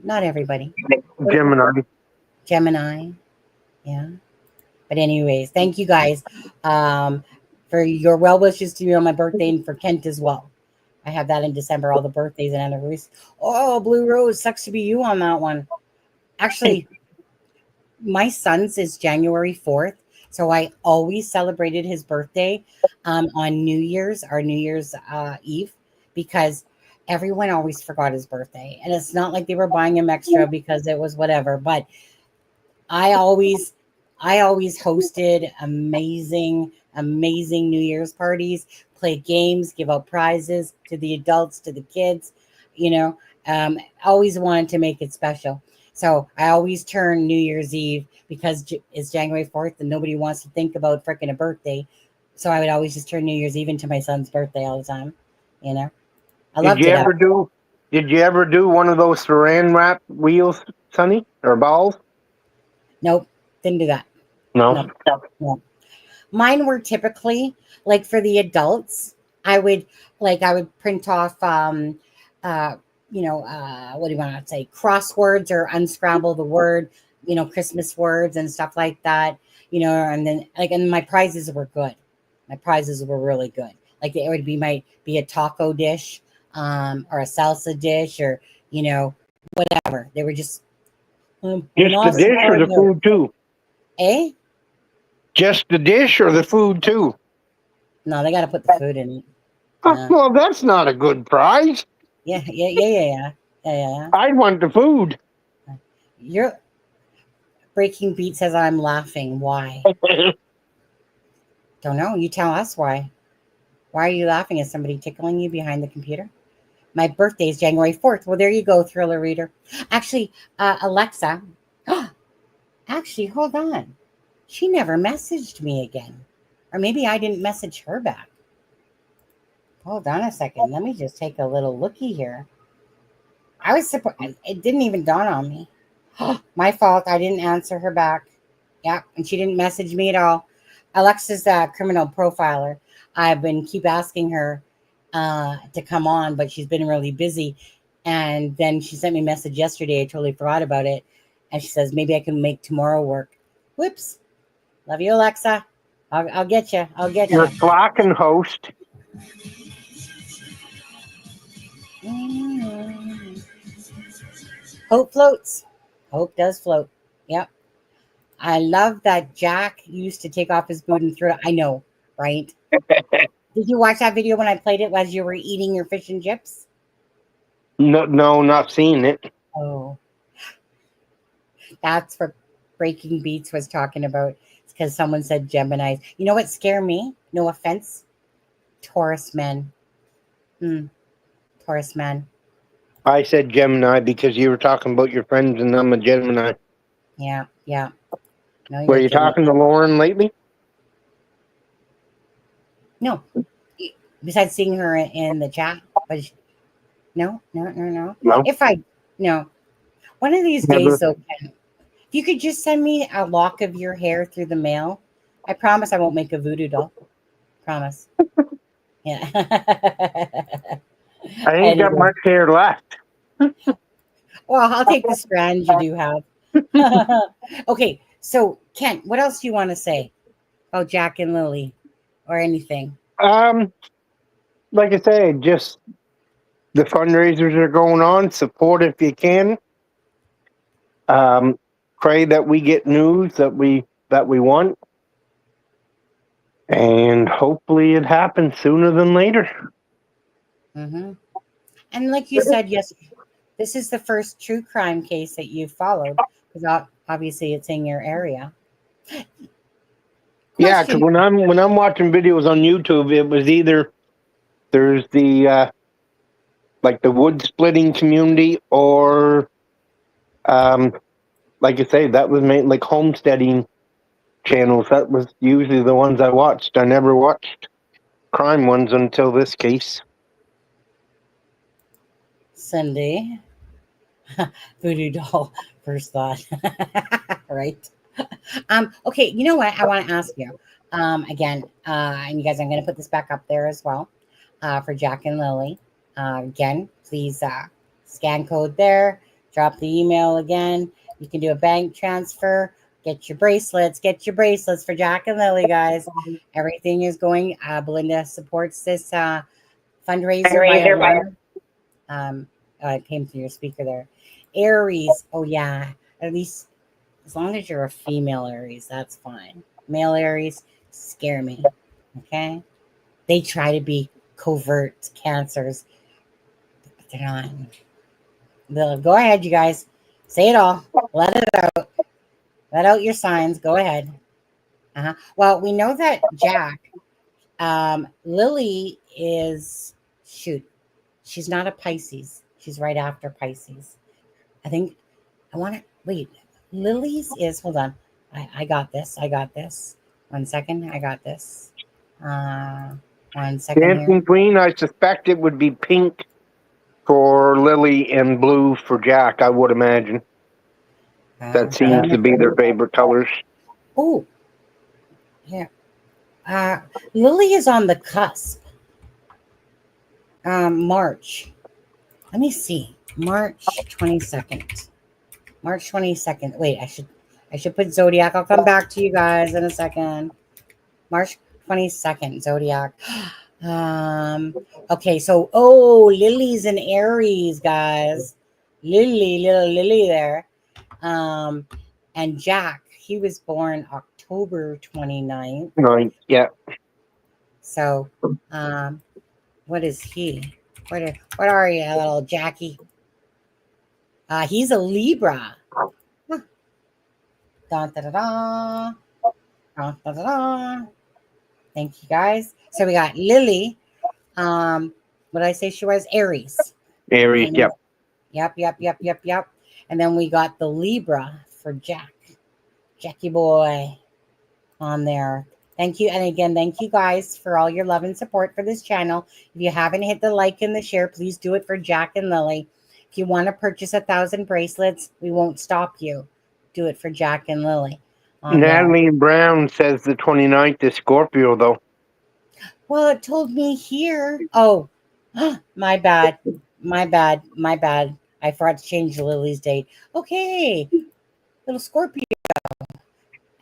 Not everybody. Gemini, yeah. But anyways, thank you guys for your well wishes to me on my birthday and for Kent as well. I have that in December, all the birthdays and anniversaries. Oh, Blue Rose, sucks to be you on that one. Actually, my son's is January 4th. So I always celebrated his birthday on our New Year's Eve, because everyone always forgot his birthday. And it's not like they were buying him extra because it was whatever. But I always hosted amazing New Year's parties, play games, give out prizes to the adults, to the kids, always wanted to make it special. So I always turn New Year's Eve, because it's January 4th and nobody wants to think about freaking a birthday. So I would always just turn New Year's Eve into my son's birthday all the time. I loved it. Did you ever do one of those saran wrap wheels, Sonny, or balls? Nope, didn't do that. No. Mine were typically like for the adults. I would print off, what do you want to say? Crosswords or unscramble the word, Christmas words and stuff like that, and then and my prizes were good. My prizes were really good. Like it would be a taco dish, or a salsa dish, or, whatever. They were just, just the dish or the food too? Eh? Just the dish or the food too? No, they got to put the food in it. Well, that's not a good prize. Yeah. I want the food. You're Breaking Beat says I'm laughing. Why? Don't know. You tell us why. Why are you laughing? Is somebody tickling you behind the computer? My birthday is January 4th. Well, there you go, Thriller Reader. Actually, Alexa. Actually, hold on. She never messaged me again. Or maybe I didn't message her back. Hold on a second. Let me just take a little looky here. I was surprised. It didn't even dawn on me. My fault. I didn't answer her back. Yeah, and she didn't message me at all. Alexa's a criminal profiler. I've been keep asking her to come on, but she's been really busy. And then she sent me a message yesterday. I totally forgot about it. And she says, maybe I can make tomorrow work. Whoops. Love you, Alexa. I'll get you. I'll get You're you. slacking, host. Hope floats. Hope does float. Yep. I love that Jack used to take off his boot and throw it. I know, right? Did you watch that video when I played it as you were eating your fish and chips? No, not seeing it. Oh, that's what Breaking Beats was talking about. It's because someone said Geminis. You know what scare me? No offense. Taurus men. Taurus men. I said Gemini because you were talking about your friends and I'm a Gemini. Yeah. No, Were you're you Gemini. talking to Lauren lately? No. Besides seeing her in the chat. But no. No. No. One of these Never. days, though, Ken, if you could just send me a lock of your hair through the mail, I promise I won't make a voodoo doll. Promise. Yeah. I ain't got Anyway. much hair left. Well, I'll take the strands you do have. Okay, so Kent, what else do you want to say about Jack and Lily or anything? Like I say, just the fundraisers are going on. Support if you can. Pray that we get news that we want, and hopefully it happens sooner than later. Mm-hmm. And like you said, yes, this is the first true crime case that you've followed because obviously it's in your area. Yeah, because when I'm watching videos on YouTube, it was either there's the like the wood splitting community, or like I say, that was made like homesteading channels. That was usually the ones I watched. I never watched crime ones until this case. Cindy, voodoo doll, first thought, right? Okay, you know what? I want to ask you again, and you guys, I'm going to put this back up there as well for Jack and Lily. Again, please scan code there, drop the email again. You can do a bank transfer. Get your bracelets for Jack and Lily, guys. Everything is going. Belynda supports this fundraiser by it came through your speaker there. Aries, oh yeah, at least as long as you're a female Aries, that's fine. Male Aries scare me. Okay, they try to be covert cancers, but they're not. Go ahead, you guys. Say it all. Let it out. Let out your signs. Go ahead. Well, we know that Jack, Lily is, she's not a Pisces. She's right after Pisces. I think wait. Lily's is, hold on. I got this. 1 second. I got this. 1 second Dancing here. Queen, I suspect it would be pink for Lily and blue for Jack, I would imagine. That seems to be their favorite colors. Oh, yeah. Lily is on the cusp. March. Let me see. March 22nd. March 22nd. Wait, I should put Zodiac. I'll come back to you guys in a second. March 22nd, Zodiac. Okay, so Lily's an Aries, guys. Little Lily there. And Jack, he was born October 29th. Right, yeah. So, what is he? What are you, little Jackie? He's a Libra. Huh. Da, da, da, da. Da, da, da, da. Thank you, guys. So we got Lily. What did I say she was? Aries. Aries, yep. Yep. And then we got the Libra for Jack. Jackie boy on there. Thank you. And again, thank you guys for all your love and support for this channel. If you haven't hit the like and the share, please do it for Jack and Lily. If you want to purchase 1,000 bracelets, we won't stop you. Do it for Jack and Lily. on there. Natalie Brown says the 29th is Scorpio, though. Well, it told me here. Oh, my bad. My bad. My bad. I forgot to change Lily's date. Okay. Little Scorpio.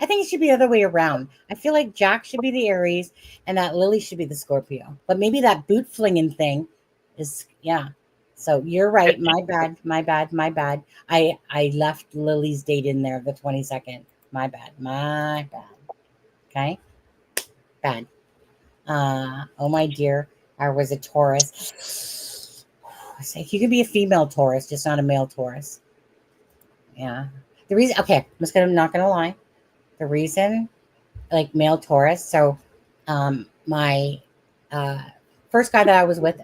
I think it should be the other way around. I feel like Jack should be the Aries and that Lily should be the Scorpio. But maybe that boot flinging thing is, yeah. So you're right. My bad. My bad. My bad. I left Lily's date in there, the 22nd. My bad. My bad. Okay. Bad. Oh my dear. I was a Taurus. You could be a female Taurus, just not a male Taurus. Yeah. The reason, okay, I'm not gonna lie. The reason, like male Taurus. So, my first guy that I was with,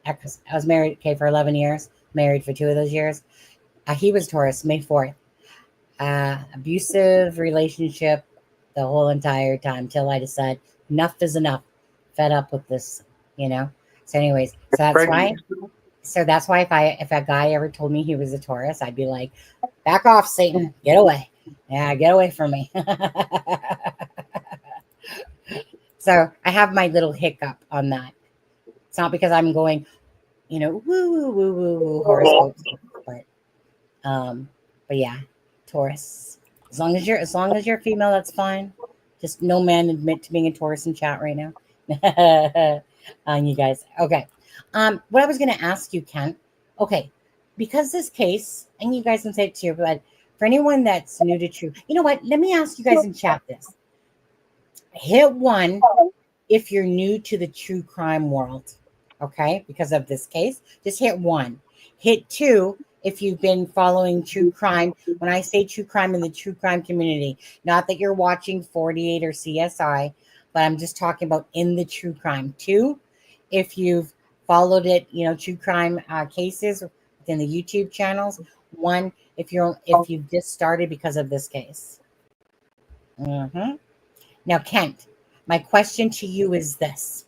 I was married, okay, for 11 years. Married for 2 of those years. He was Taurus, May 4th. Abusive relationship the whole entire time till I decided enough is enough. Fed up with this, you know. So, anyways, so that's why. So that's why if a guy ever told me he was a Taurus, I'd be like, "Back off, Satan! Get away! Yeah, get away from me." So I have my little hiccup on that. It's not because I'm going, you know, woo woo woo woo woo horoscopes, but yeah, Taurus. As long as you're female, that's fine. Just no man admit to being a Taurus in chat right now. On you guys. Okay. What I was going to ask you, Kent. Okay, because this case, and you guys can say it too, but for anyone that's new to true, you know what? Let me ask you guys in chat this. Hit 1 if you're new to the true crime world. Okay, because of this case, just hit 1. Hit 2 if you've been following true crime. When I say true crime in the true crime community, not that you're watching 48 or CSI, but I'm just talking about in the true crime. 2, if you've followed it, you know, true crime cases within the YouTube channels. 1, if you've just started because of this case. Now, Kent, my question to you is this.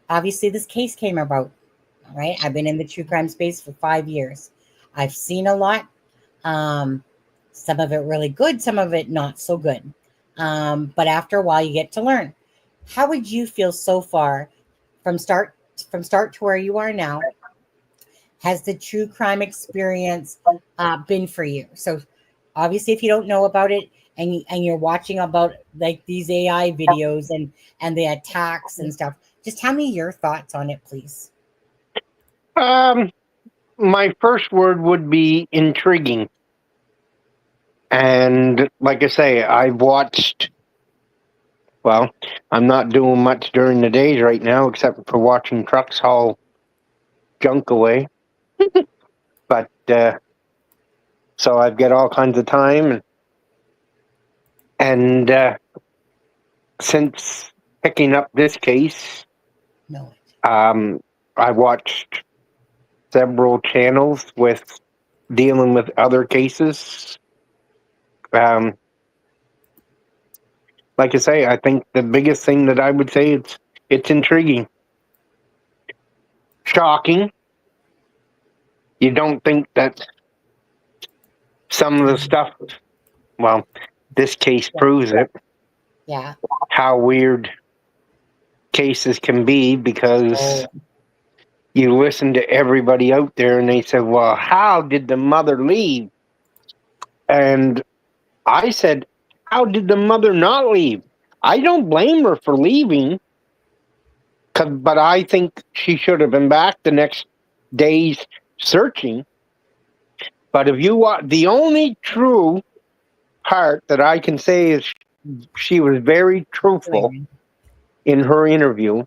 Obviously, this case came about, all right? I've been in the true crime space for 5 years. I've seen a lot. Some of it really good, some of it not so good. But after a while, you get to learn. How would you feel so far from start to where you are now? Has the true crime experience been for you? So obviously, if you don't know about it and you're watching about like these AI videos and the attacks and stuff, just tell me your thoughts on it, please. My first word would be intriguing. And like I say, I've watched, well, I'm not doing much during the days right now except for watching trucks haul junk away. But so I've got all kinds of time, and since picking up this case, I watched several channels with dealing with other cases. Like I say, I think the biggest thing that I would say it's intriguing, shocking. You don't think that some of the stuff, well, this case proves it. Yeah. How weird cases can be, because you listen to everybody out there and they say, well, how did the mother leave? And I said, how did the mother not leave? I don't blame her for leaving, but I think she should have been back the next days searching. But if you want, the only true part that I can say is she was very truthful in her interview.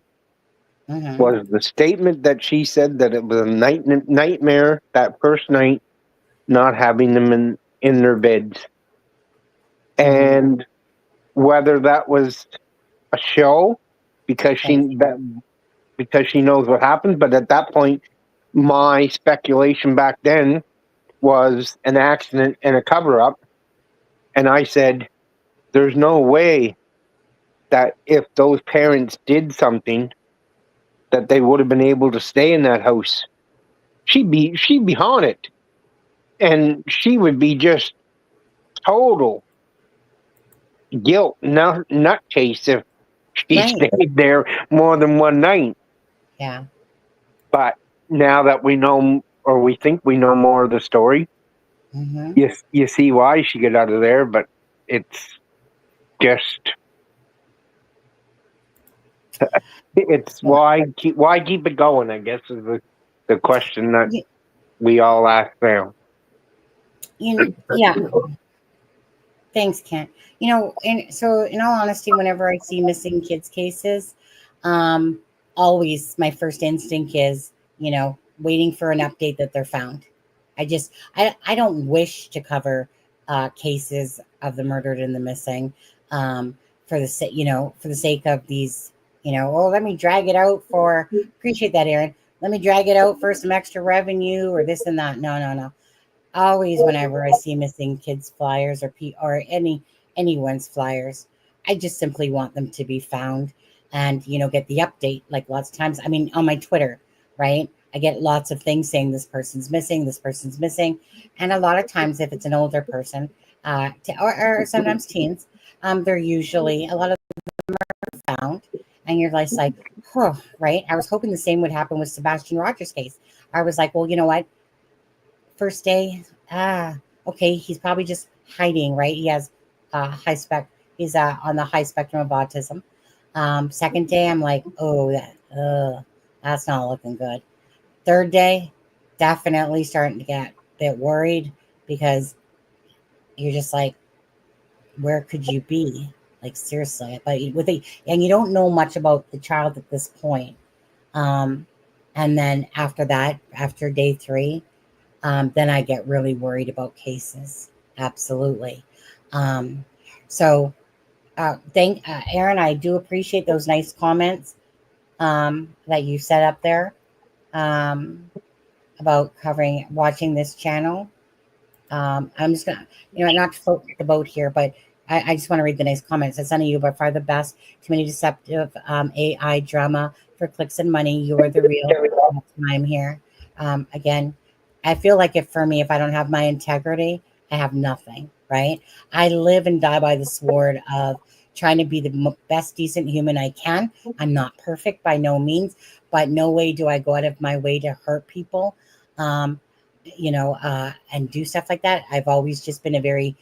Was the statement that she said that it was a nightmare that first night, not having them in their beds. And whether that was a show because she knows what happened, but at that point, my speculation back then was an accident and a cover-up. And I said, there's no way that if those parents did something, that they would have been able to stay in that house. She'd be haunted, and she would be just total guilt nutcase if she Right. stayed there more than one night. Yeah. But now that we know, or we think we know more of the story, Mm-hmm. you see why she got out of there. But it's just, it's why keep it going, I guess, is the question that You, we all ask now. yeah. Thanks, Kent. And so in all honesty, whenever I see missing kids cases, um, always my first instinct is, waiting for an update that they're found. I don't wish to cover cases of the murdered and the missing, for the sake of these, oh, let me drag it out for, appreciate that, Aaron. Let me drag it out for some extra revenue or this and that. No, no, no. Always whenever I see missing kids flyers or anyone's flyers, I just simply want them to be found and get the update. Like lots of times, I mean, on my Twitter, right? I get lots of things saying this person's missing, and a lot of times if it's an older person, or sometimes teens, they're usually a lot of them found, and you're like, oh, right. I was hoping the same would happen with Sebastian Rogers' case. I was like, well, you know what? First day, okay, he's probably just hiding, right? He has high spec. He's on the high spectrum of autism. Second day, I'm like, oh, that's not looking good. Third day, definitely starting to get a bit worried because you're just like, where could you be? Like seriously, but and you don't know much about the child at this point. Um, and then after that, after day 3, then I get really worried about cases. Absolutely. Um, so, thank Aaron. I do appreciate those nice comments that you set up there um, about watching this channel. I'm just gonna, not to float the boat here, but I just want to read the nice comments. It's none of you, but far the best. Too many deceptive AI drama for clicks and money. You are the real. That's why I'm here. Again, I feel like if I don't have my integrity, I have nothing. Right? I live and die by the sword of trying to be the best decent human I can. I'm not perfect by no means, but no way do I go out of my way to hurt people. Um, and do stuff like that. I've always just been a very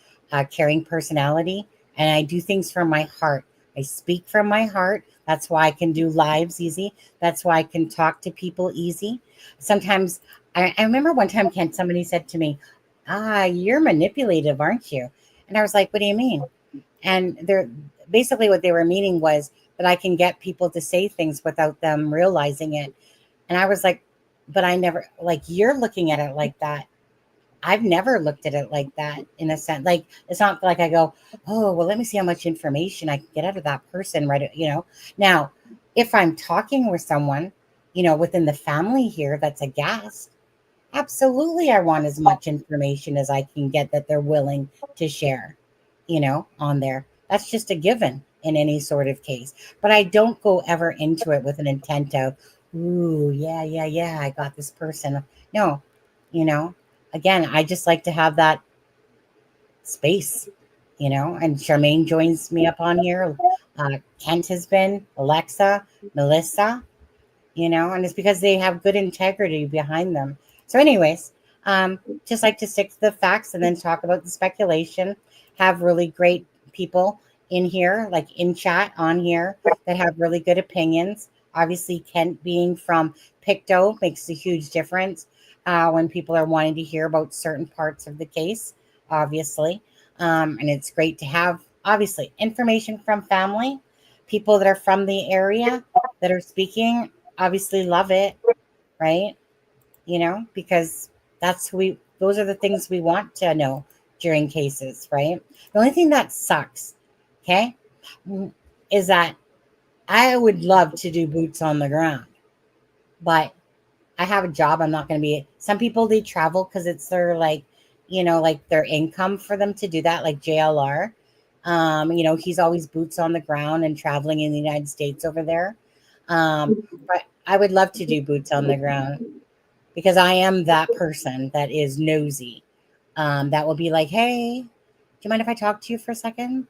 caring personality, and I do things from my heart. I speak from my heart. That's why I can do lives easy. That's why I can talk to people easy. Sometimes I remember one time, Kent, somebody said to me, you're manipulative, aren't you? And I was like, what do you mean? And they're basically what they were meaning was that I can get people to say things without them realizing it. And I was like, but I never, like, you're looking at it like that. I've never looked at it like that in a sense. Like, it's not like I go, oh, well, let me see how much information I can get out of that person, right? Now, if I'm talking with someone, within the family here that's a guest, absolutely, I want as much information as I can get that they're willing to share, on there. That's just a given in any sort of case. But I don't go ever into it with an intent of, ooh, yeah, I got this person. No, you know, again, I just like to have that space, and Charmaine joins me up on here. Kent has been, Alexa, Melissa, and it's because they have good integrity behind them. So, anyways, just like to stick to the facts and then talk about the speculation. Have really great people in here, like in chat on here, that have really good opinions. Obviously, Kent being from Pictou makes a huge difference when people are wanting to hear about certain parts of the case, obviously. And it's great to have, obviously, information from family, people that are from the area that are speaking obviously love it, right? Because those are the things we want to know during cases, right? The only thing that sucks, okay, is that I would love to do boots on the ground, but I have a job. I'm not going to be, some people, they travel because it's their like their income for them to do that, like JLR. He's always boots on the ground and traveling in the United States over there. But I would love to do boots on the ground because I am that person that is nosy. That will be like, hey, do you mind if I talk to you for a second?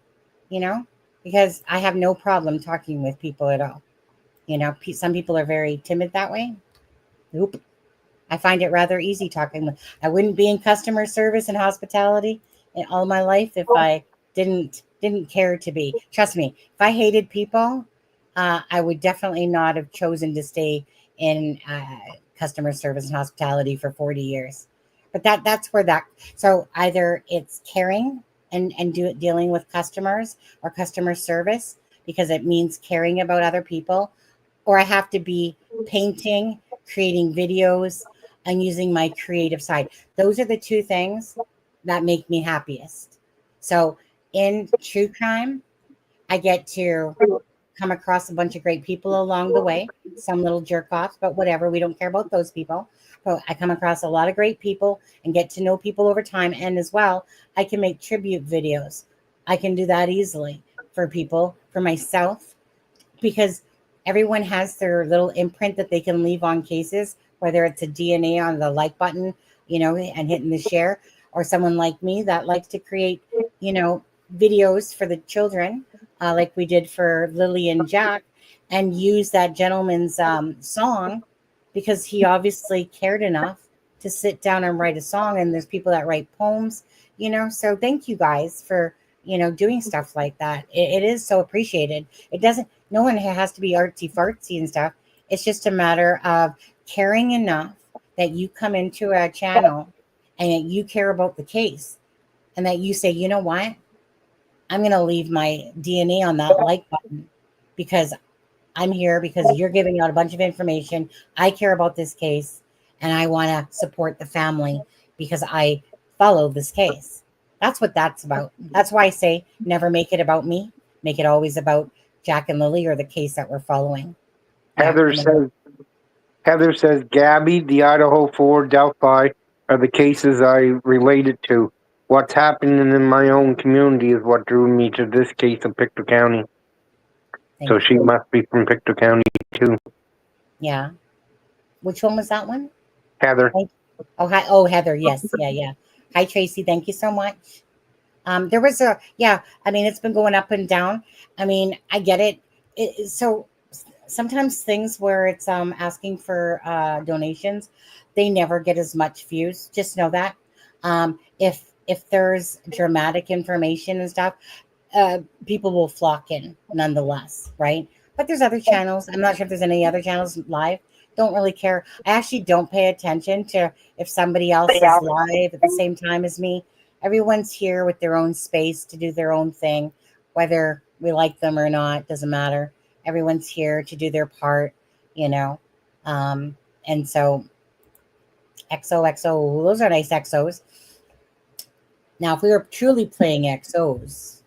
you know, because I have no problem talking with people at all. You know, some people are very timid that way. Nope. I find it rather easy talking with. I wouldn't be in customer service and hospitality in all my life if I didn't care to be. Trust me, if I hated people, I would definitely not have chosen to stay in customer service and hospitality for 40 years. But that's where that. So either it's caring and dealing with customers or customer service because it means caring about other people, or I have to be painting, creating videos, and using my creative side. Those are the two things that make me happiest. So in true crime, I get to come across a bunch of great people along the way, some little jerk offs, but whatever, we don't care about those people. But I come across a lot of great people and get to know people over time. And as well, I can make tribute videos. I can do that easily for people, for myself, because everyone has their little imprint that they can leave on cases, whether it's a DNA on the like button, you know, and hitting the share, or someone like me that likes to create, you know, videos for the children, like we did for Lily and Jack, and use that gentleman's song because he obviously cared enough to sit down and write a song. And there's people that write poems, you know. So thank you guys for, you know, doing stuff like that. It is so appreciated. It doesn't, no one has to be artsy fartsy and stuff. It's just a matter of caring enough that you come into a channel and that you care about the case and that you say, you know what? I'm going to leave my DNA on that like button because I'm here because you're giving out a bunch of information. I care about this case and I want to support the family because I follow this case. That's what that's about. That's why I say never make it about me. Make it always about Jack and Lily or the case that we're following. Yeah. Heather says, Gabby, the Idaho 4, Delphi are the cases I related to. What's happening in my own community is what drew me to this case in Pictou County. So she must be from Pictou County too. Yeah. Which one was that one? Heather. Oh, hi. Oh, Heather. Yes. Yeah. Hi, Tracy. Thank you so much. There was I mean, it's been going up and down. I mean, I get it. So sometimes things where it's asking for donations, they never get as much views. Just know that. If there's dramatic information and stuff, people will flock in nonetheless, right? But there's other channels. I'm not sure if there's any other channels live. Don't really care. I actually don't pay attention to if somebody else is live at the same time as me. Everyone's here with their own space to do their own thing, whether we like them or not, doesn't matter. Everyone's here to do their part, you know. And so XOXO, those are nice XOs. Now, if we were truly playing XOs,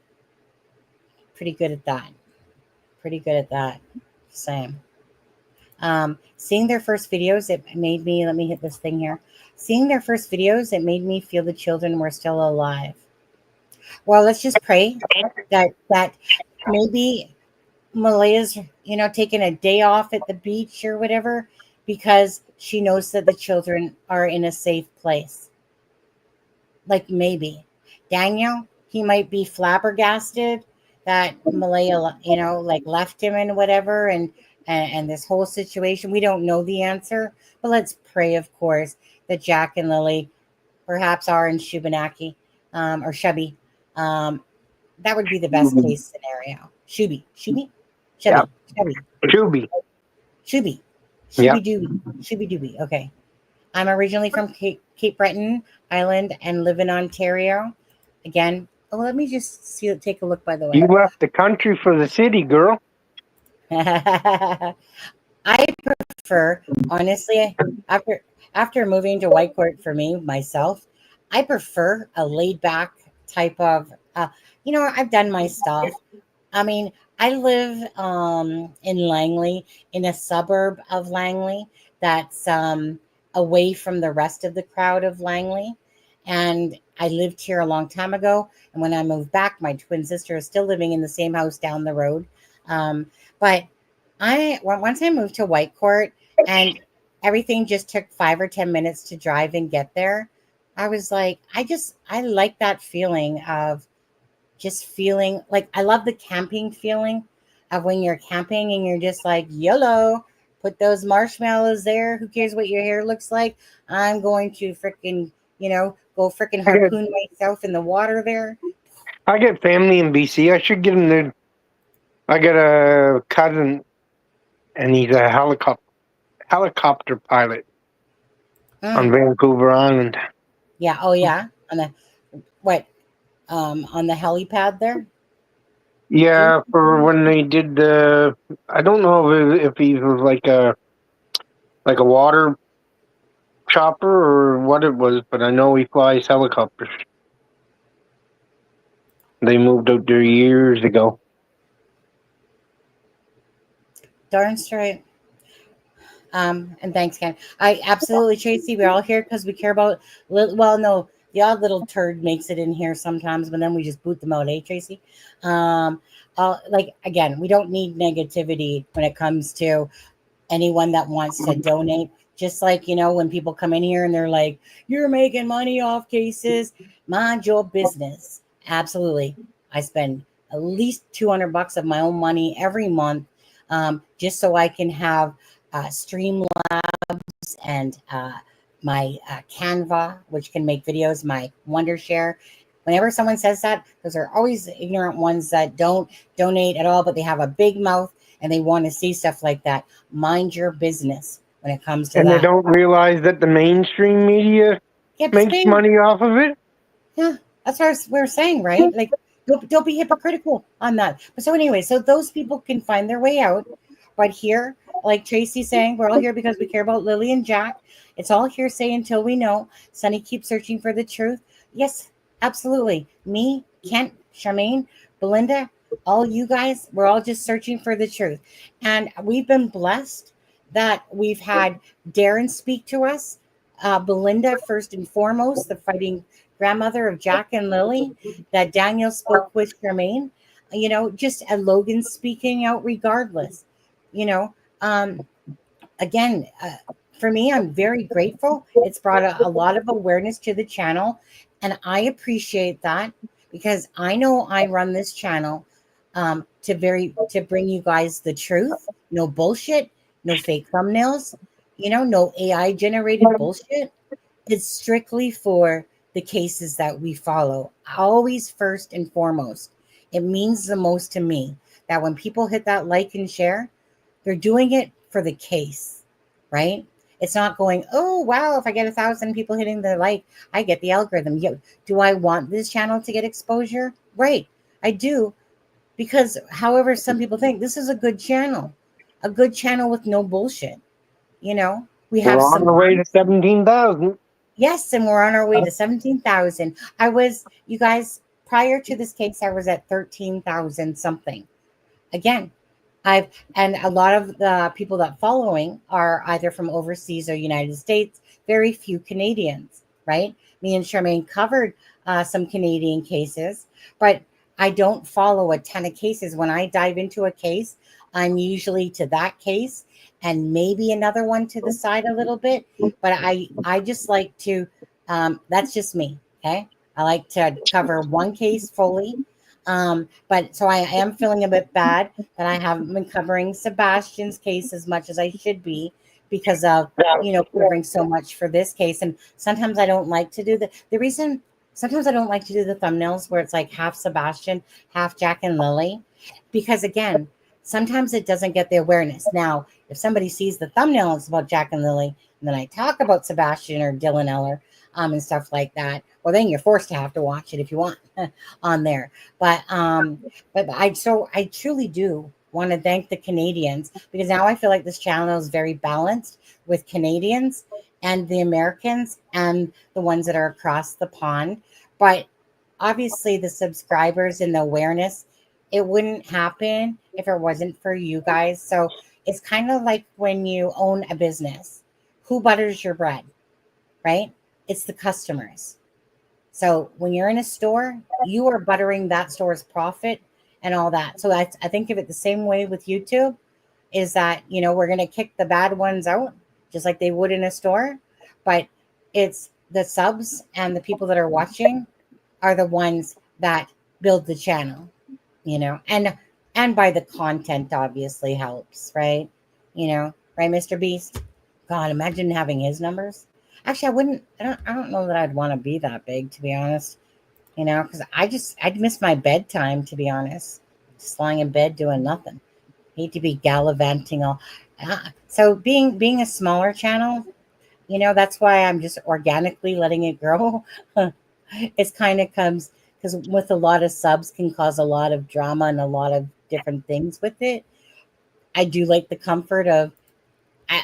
pretty good at that. Same. Seeing their first videos, it made me, let me hit this thing here. Seeing their first videos, it made me feel the children were still alive. Well, let's just pray that maybe Malaya's, you know, taking a day off at the beach or whatever, because she knows that the children are in a safe place. Like maybe Daniel, he might be flabbergasted that Malaya, you know, like left him and whatever, and this whole situation. We don't know the answer, but let's pray, of course, that Jack and Lily perhaps are in Shubenacadie or Shubby. That would be the best case scenario. Shuby. Yeah. Shooby Dooby. Okay. I'm originally from Cape Breton Island and live in Ontario. Again, let me just take a look, by the way. You left the country for the city, girl. I prefer, honestly, after moving to Whitecourt for me, myself, I prefer a laid back type of, you know, I've done my stuff. I mean, I live in Langley, in a suburb of Langley that's away from the rest of the crowd of Langley. And I lived here a long time ago. And when I moved back, my twin sister is still living in the same house down the road. But once I moved to Whitecourt and everything just took 5 or 10 minutes to drive and get there, I was like, I like that feeling of just feeling like I love the camping feeling of when you're camping and you're just like, YOLO, put those marshmallows there. Who cares what your hair looks like? I'm going to freaking, go freaking I get harpoon myself in the water there. I get family in BC. I should get him there. I got a cousin, and he's a helicopter pilot on Mm, Vancouver Island. yeah. Oh, yeah. On the what? On the helipad there. Too? Yeah, for when they did the, I don't know if he was like a water chopper or what it was, but I know he flies helicopters. They moved out there years ago. Darn straight. And thanks, Ken. I absolutely, Tracy. We're all here because we care about. Well, no, the odd little turd makes it in here sometimes, but then we just boot them out, eh, Tracy? Like again, we don't need negativity when it comes to anyone that wants to donate. Just like, when people come in here and they're like, you're making money off cases, mind your business. Absolutely. I spend at least $200 of my own money every month, just so I can have Streamlabs and my Canva, which can make videos, my Wondershare. Whenever someone says that, those are always the ignorant ones that don't donate at all, but they have a big mouth and they want to see stuff like that. Mind your business when it comes to And they that. don't realize that the mainstream media Gets makes paid. money off of it. Yeah, that's what we're saying, right? Like, don't be hypocritical on that. But so anyway, so those people can find their way out. But here, like Tracy's saying, we're all here because we care about Lily and Jack. It's all hearsay until we know. Sunny keeps searching for the truth. Yes, absolutely. Me, Kent, Charmaine, Belynda, all you guys, we're all just searching for the truth. And we've been blessed that we've had Darren speak to us. Belynda, first and foremost, the fighting grandmother of Jack and Lily, that Daniel spoke with Charmaine, just a Logan speaking out regardless, you know. Again, for me, I'm very grateful. It's brought a lot of awareness to the channel, and I appreciate that because I know I run this channel to bring you guys the truth, no bullshit, no fake thumbnails, no AI generated bullshit. It's strictly for the cases that we follow. Always first and foremost. It means the most to me that when people hit that like and share, they're doing it for the case, right? It's not going, oh, wow, if I get 1,000 people hitting the like, I get the algorithm. Do I want this channel to get exposure? Right. I do. Because however some people think, this is a good channel with no bullshit. We We're have on some. our way to 17,000. Yes, and we're on our way to 17,000. You guys, prior to this case, I was at 13,000 something. Again, and a lot of the people that following are either from overseas or United States, very few Canadians, right? Me and Charmaine covered some Canadian cases, but I don't follow a ton of cases. When I dive into a case, I'm usually to that case and maybe another one to the side a little bit. But I just like to, that's just me. Okay. I like to cover one case fully. But so I am feeling a bit bad that I haven't been covering Sebastian's case as much as I should be because of, covering so much for this case. And sometimes I don't like to do the reason sometimes I don't like to do the thumbnails where it's like half Sebastian, half Jack and Lily, because again, sometimes it doesn't get the awareness. Now, if somebody sees the thumbnail, it's about Jack and Lily, and then I talk about Sebastian or Dylan Eller, and stuff like that, well, then you're forced to have to watch it if you want on there. But I truly do want to thank the Canadians because now I feel like this channel is very balanced with Canadians and the Americans and the ones that are across the pond. But obviously the subscribers and the awareness, it wouldn't happen if it wasn't for you guys. So it's kind of like when you own a business. Who butters your bread, right? It's the customers. So when you're in a store, you are buttering that store's profit and all that. So I think of it the same way with YouTube is that, we're going to kick the bad ones out just like they would in a store. But it's the subs and the people that are watching are the ones that build the channel, and by the content obviously helps, right? Right, Mr. Beast? God, imagine having his numbers. Actually, I don't know that I'd want to be that big, to be honest. Because I'd miss my bedtime, to be honest. Just lying in bed doing nothing. Hate to be gallivanting all. So being a smaller channel, that's why I'm just organically letting it grow. It's kind of comes because with a lot of subs can cause a lot of drama and a lot of different things with it. I do like the comfort of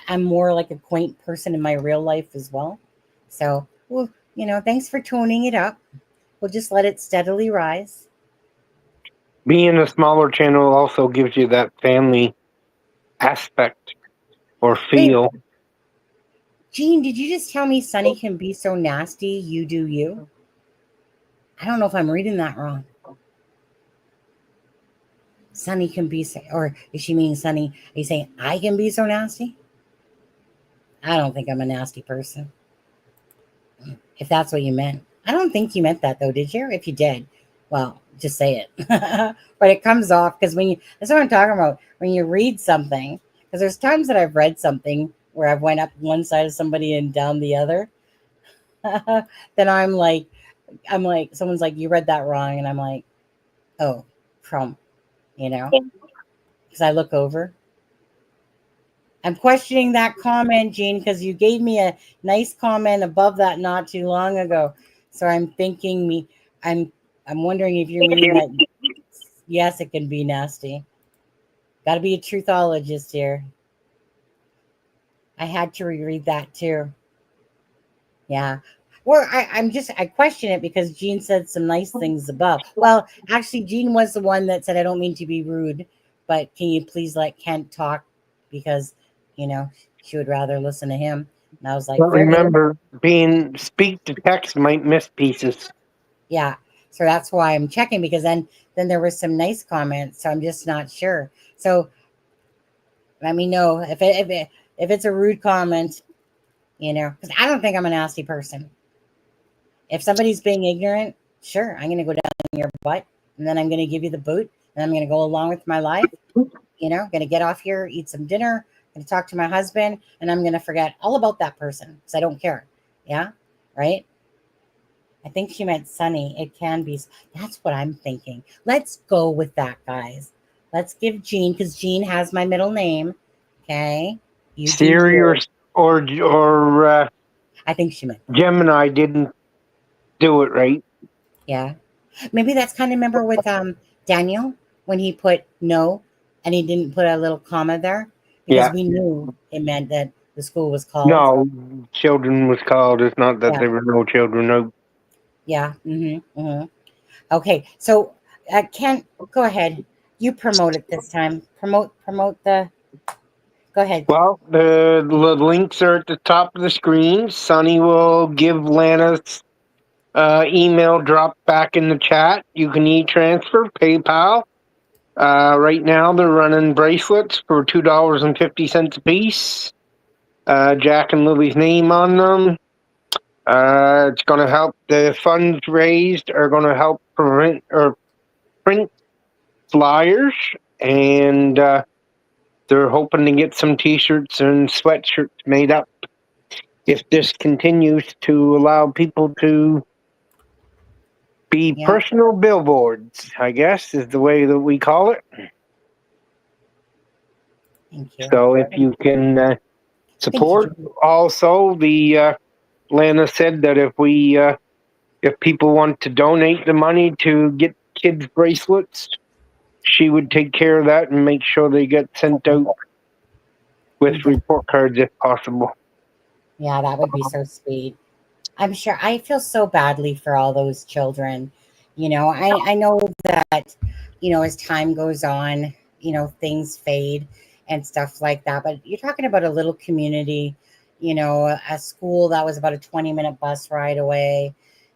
I'm more like a quaint person in my real life as well. So, well, thanks for toning it up. We'll just let it steadily rise. Being a smaller channel also gives you that family aspect or Wait, feel. Jean, did you just tell me Sunny can be so nasty? You do you? I don't know if I'm reading that wrong. Sunny can be so, or is she meaning Sunny? Are you saying I can be so nasty? I don't think I'm a nasty person. If that's what you meant. I don't think you meant that though, did you? If you did, well, just say it. But it comes off because that's what I'm talking about. When you read something, because there's times that I've read something where I've went up one side of somebody and down the other. Then I'm like, someone's like, you read that wrong, and I'm like, oh, from, because I look over. I'm questioning that comment, Jean, because you gave me a nice comment above that not too long ago. So I'm thinking I'm wondering if you're meaning that yes, it can be nasty. Got to be a truthologist here. I had to reread that too. Yeah. Or I question it because Jean said some nice things above. Well, actually, Jean was the one that said, I don't mean to be rude, but can you please let Kent talk? Because, she would rather listen to him. And I was like, But very good. remember, being speak to text might miss pieces. Yeah. So that's why I'm checking because then there were some nice comments. So I'm just not sure. So let me know if it's a rude comment, because I don't think I'm a nasty person. If somebody's being ignorant, sure, I'm going to go down your butt and then I'm going to give you the boot and I'm going to go along with my life. Going to get off here, eat some dinner, going to talk to my husband, and I'm going to forget all about that person because I don't care. Yeah, right? I think she meant Sunny. It can be. That's what I'm thinking. Let's go with that, guys. Let's give Jean, because Jean has my middle name. Okay, you do Siri you. or I think she meant that. Gemini didn't do it right. Yeah. Maybe that's kind of, remember with Daniel when he put no and he didn't put a little comma there because Yeah. we knew it meant that the school was called. No, children was called. It's not that Yeah. there were no children. No. Yeah. Okay. So Kent, go ahead. You promote it this time. Promote the. Go ahead. Well, the links are at the top of the screen. Sunny will give Lana's email drop back in the chat. You can e-transfer, PayPal. Right now, they're running bracelets for $2.50 a piece. Jack and Lily's name on them. It's going to help. The funds raised are going to help print flyers, and they're hoping to get some T-shirts and sweatshirts made up. If this continues to allow people to be personal billboards, I guess is the way that we call it. Thank you. So if you can support, also the Lana said that if people want to donate the money to get kids bracelets, she would take care of that and make sure they get sent out with report cards if possible. Yeah, that would be so sweet. I'm sure. I feel so badly for all those children. I know that, as time goes on, things fade and stuff like that. But you're talking about a little community, a school that was about a 20-minute bus ride away,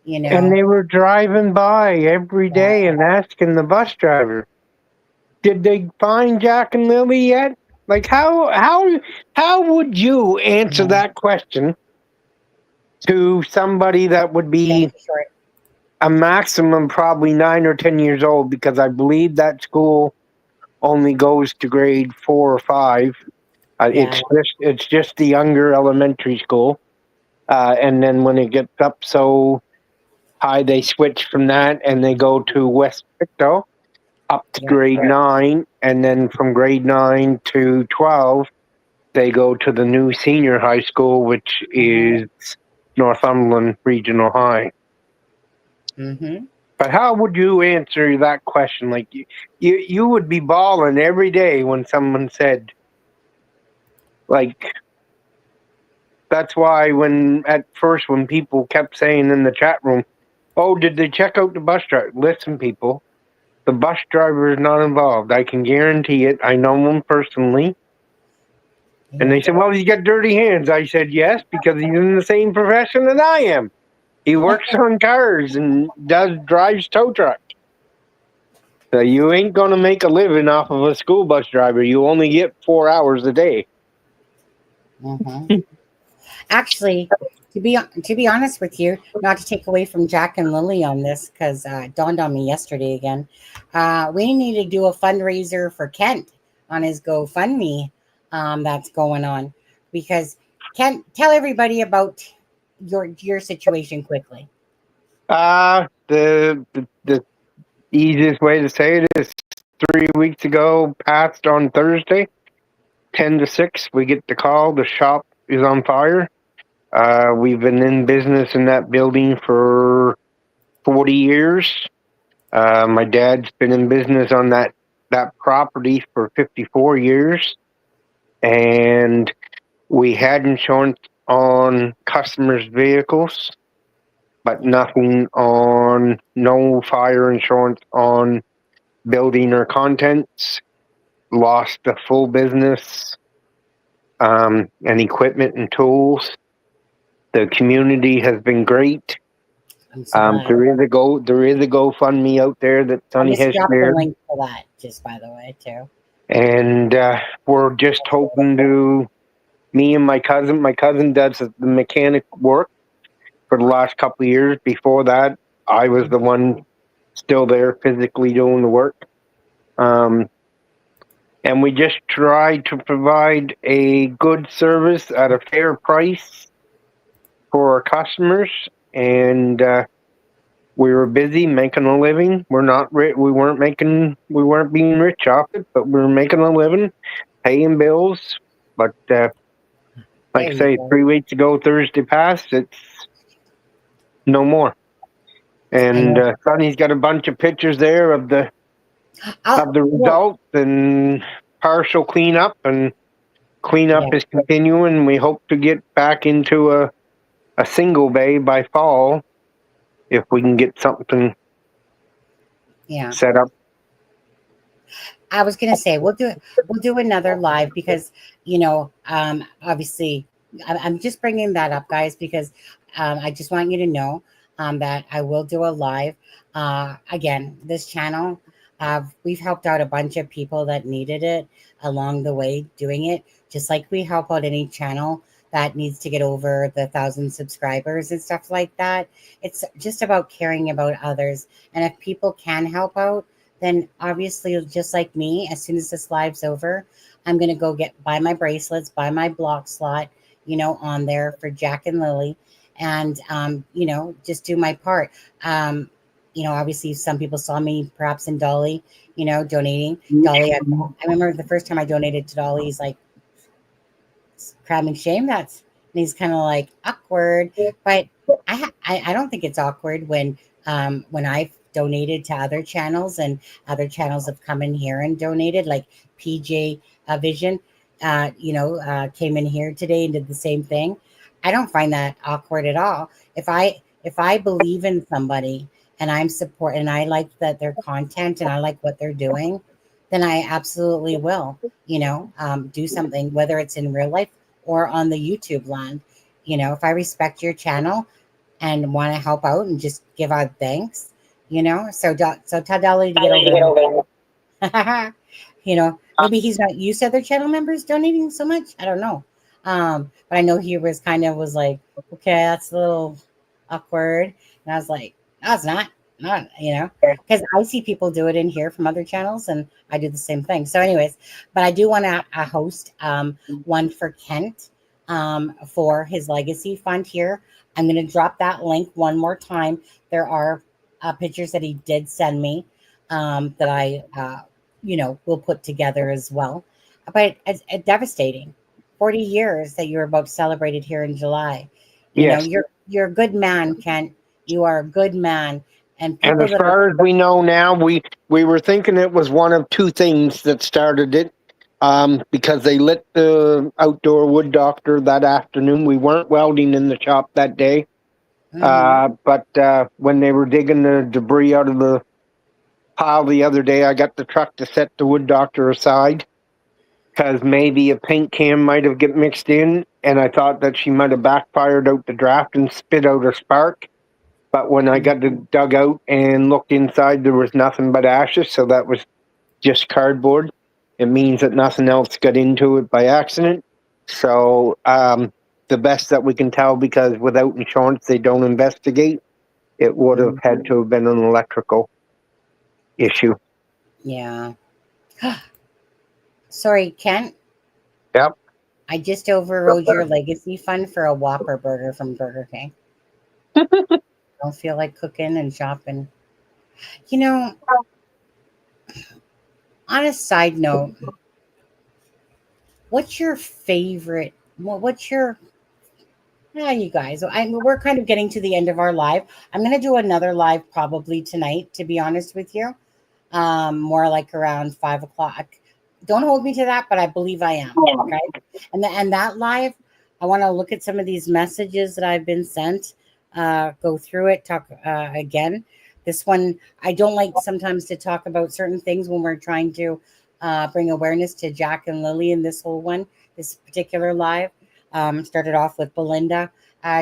And they were driving by every day and asking the bus driver, did they find Jack and Lily yet? Like how would you answer that question to somebody that would be a maximum probably 9 or 10 years old, because I believe that school only goes to grade 4 or 5. Yeah. It's just the younger elementary school, and then when it gets up so high, they switch from that and they go to West Pictou up to Yeah. grade 9, and then from grade 9 to 12, they go to the new senior high school, which is Northumberland Regional High. Mm-hmm. But how would you answer that question? Like you would be bawling every day when someone said, like, that's why when people kept saying in the chat room, "Oh, did they check out the bus driver?" Listen, people, the bus driver is not involved. I can guarantee it. I know him personally. And they said, "Well, he's got dirty hands." I said, "Yes, because he's in the same profession that I am. He works on cars and drives tow trucks. So you ain't going to make a living off of a school bus driver. You only get 4 hours a day." Mm-hmm. Actually, to be honest with you, not to take away from Jack and Lily on this, because it dawned on me yesterday again. We need to do a fundraiser for Kent on his GoFundMe that's going on, because Kent, tell everybody about your situation quickly. The easiest way to say it is 3 weeks ago, passed on Thursday, 10 to 6, we get the call, the shop is on fire. We've been in business in that building for 40 years. My dad's been in business on that property for 54 years. And we had insurance on customers' vehicles, but no fire insurance on building or contents. Lost the full business, and equipment and tools. The community has been great. I'm so glad. There is a GoFundMe out there that Sonny has drop the shared, link for that, just by the way, too. and we're just hoping to. Me and my cousin does the mechanic work for the last couple of years. Before that, I was the one still there physically doing the work. And we just try to provide a good service at a fair price for our customers. And we were busy making a living. We weren't being rich off it, but we were making a living, paying bills. But like I say, 3 weeks ago, Thursday passed. It's no more. And Sonny's got a bunch of pictures there of the results and partial cleanup. And cleanup is continuing. We hope to get back into a single bay by fall if we can get something set up. I was gonna say we'll do another live, because obviously I'm just bringing that up, guys, because I just want you to know that I will do a live. Again, this channel, we've helped out a bunch of people that needed it along the way doing it, just like we help out any channel that needs to get over the 1,000 subscribers and stuff like that. It's just about caring about others, and if people can help out, then obviously, just like me, as soon as this live's over, I'm going to go buy my bracelets, buy my block slot, on there for Jack and Lily, and, just do my part. Obviously some people saw me perhaps in Dolly, donating. Dolly, I remember the first time I donated to Dolly, he's like, cramming shame. And he's kind of like awkward, but I don't think it's awkward when I've donated to other channels, and other channels have come in here and donated, like PJ Vision, came in here today and did the same thing. I don't find that awkward at all. If I believe in somebody and I'm and I like their content and I like what they're doing, then I absolutely will, do something, whether it's in real life or on the YouTube land. If I respect your channel and want to help out and just give out thanks, so tell Dolly to get over it. Maybe he's not used to other channel members donating so much. I don't know. But I know he was like, okay, that's a little awkward. And I was like, No, it's not. Not, because I see people do it in here from other channels, and I do the same thing. So, anyways, but I do want to host one for Kent for his legacy fund here. I'm going to drop that link one more time. There are pictures that he did send me that I, will put together as well. But it's devastating. 40 years that you're about to celebrate it here in July. Yes. You're a good man, Kent. You are a good man. And And people as that far as we know now, we were thinking it was one of two things that started it. Because they lit the outdoor wood doctor that afternoon. We weren't welding in the shop that day. But when they were digging the debris out of the pile the other day, I got the truck to set the wood doctor aside because maybe a paint can might have get mixed in, and I thought that she might have backfired out the draft and spit out a spark. But when I got it dug out and looked inside, there was nothing but ashes, so that was just cardboard. It means that nothing else got into it by accident. So the best that we can tell, because without insurance they don't investigate, it would have had to have been an electrical issue. Yeah. Sorry, Kent. Yep. I just overrode your legacy fund for a Whopper burger from Burger King. Don't feel like cooking and shopping. On a side note, what's your favorite? What's your? You guys. We're kind of getting to the end of our live. I'm going to do another live probably tonight, to be honest with you. More like around 5 o'clock. Don't hold me to that, but I believe I am. Okay. And that live, I want to look at some of these messages that I've been sent. Go through it, talk again. This one, I don't like sometimes to talk about certain things when we're trying to bring awareness to Jack and Lily in this whole one, this particular live. Started off with Belynda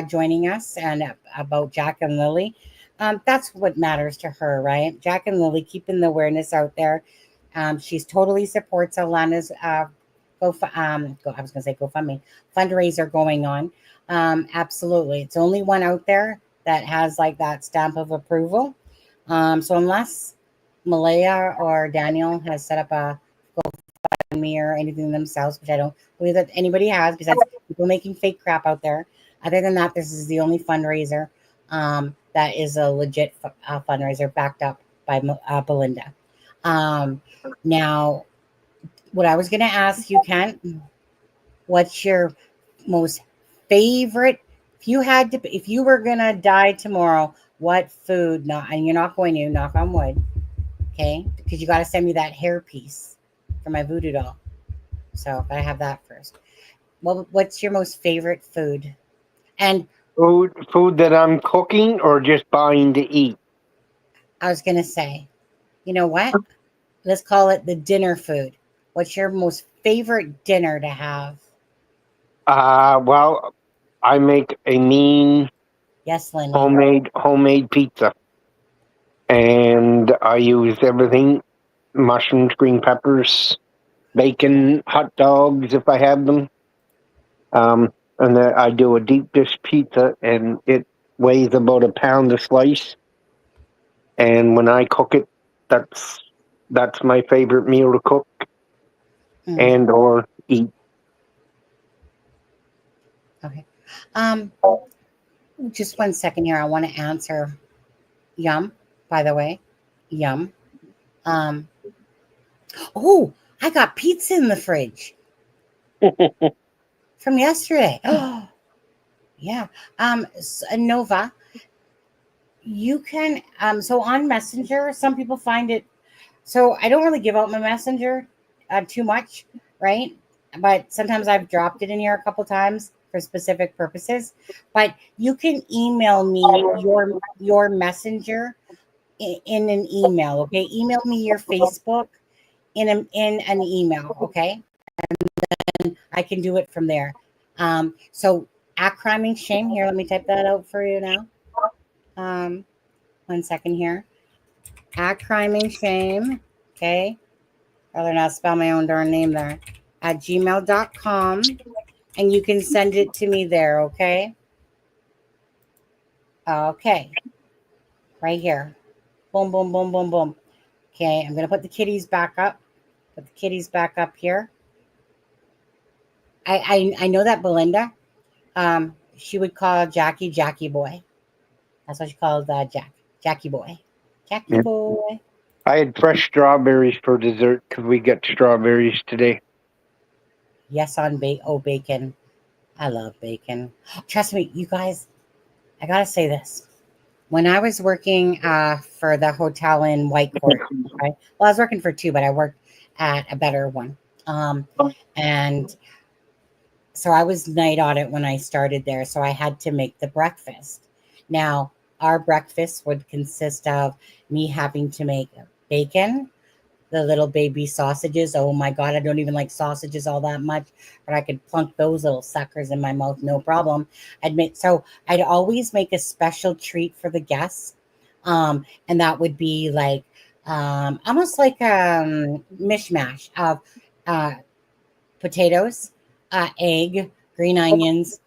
joining us and about Jack and Lily. That's what matters to her, right? Jack and Lily keeping the awareness out there. She's totally supports Alana's GoFundMe fundraiser going on. Absolutely, it's only one out there that has like that stamp of approval. So unless Malaya or Daniel has set up a GoFundMe or anything themselves, which I don't believe that anybody has, besides people making fake crap out there. Other than that, this is the only fundraiser that is a legit fundraiser backed up by Belynda. Now, what I was going to ask you, Kent, what's your most favorite? If you were going to die tomorrow, what food? And you're not going to, knock on wood, okay? Because you got to send me that hair piece for my voodoo doll. So I have that first. What's your most favorite food? And food that I'm cooking or just buying to eat? I was going to say, you know what? Let's call it the dinner food. What's your most favorite dinner to have? Well, I make a mean homemade pizza. And I use everything: mushrooms, green peppers, bacon, hot dogs if I have them. And then I do a deep dish pizza, and it weighs about a pound a slice. And when I cook it, that's my favorite meal to cook and or eat. Okay. Just 1 second here. I want to answer. Yum, by the way. Yum. Oh, I got pizza in the fridge from yesterday. Oh, yeah. Nova, you can, so on Messenger, some people find it, so I don't really give out my Messenger too much, right? But sometimes I've dropped it in here a couple times for specific purposes. But you can email me your Messenger in an email, okay? Email me your Facebook in an email, okay? And I can do it from there. So at Crime and Shame here, let me type that out for you now. 1 second here. At Crime and Shame, okay? Rather not spell my own darn name there. At gmail.com. And you can send it to me there, okay? Okay. right here. Boom, boom, boom, boom, boom. Okay, I'm going to put the kitties back up. Put the kitties back up here. I know that Belynda, she would call Jackie boy. That's what she called Jack. Jackie boy. Jackie Yeah. boy. I had fresh strawberries for dessert because we got strawberries today. Yes, on bacon. I love bacon. Trust me, you guys, I got to say this. When I was working for the hotel in Whitecourt, right? Well, I was working for two, but I worked at a better one. And so I was night audit when I started there. So I had to make the breakfast. Now, our breakfast would consist of me having to make bacon, the little baby sausages. Oh my God, I don't even like sausages all that much, but I could plunk those little suckers in my mouth, no problem. So I'd always make a special treat for the guests. And that would be like almost like a mishmash of potatoes, egg, green onions,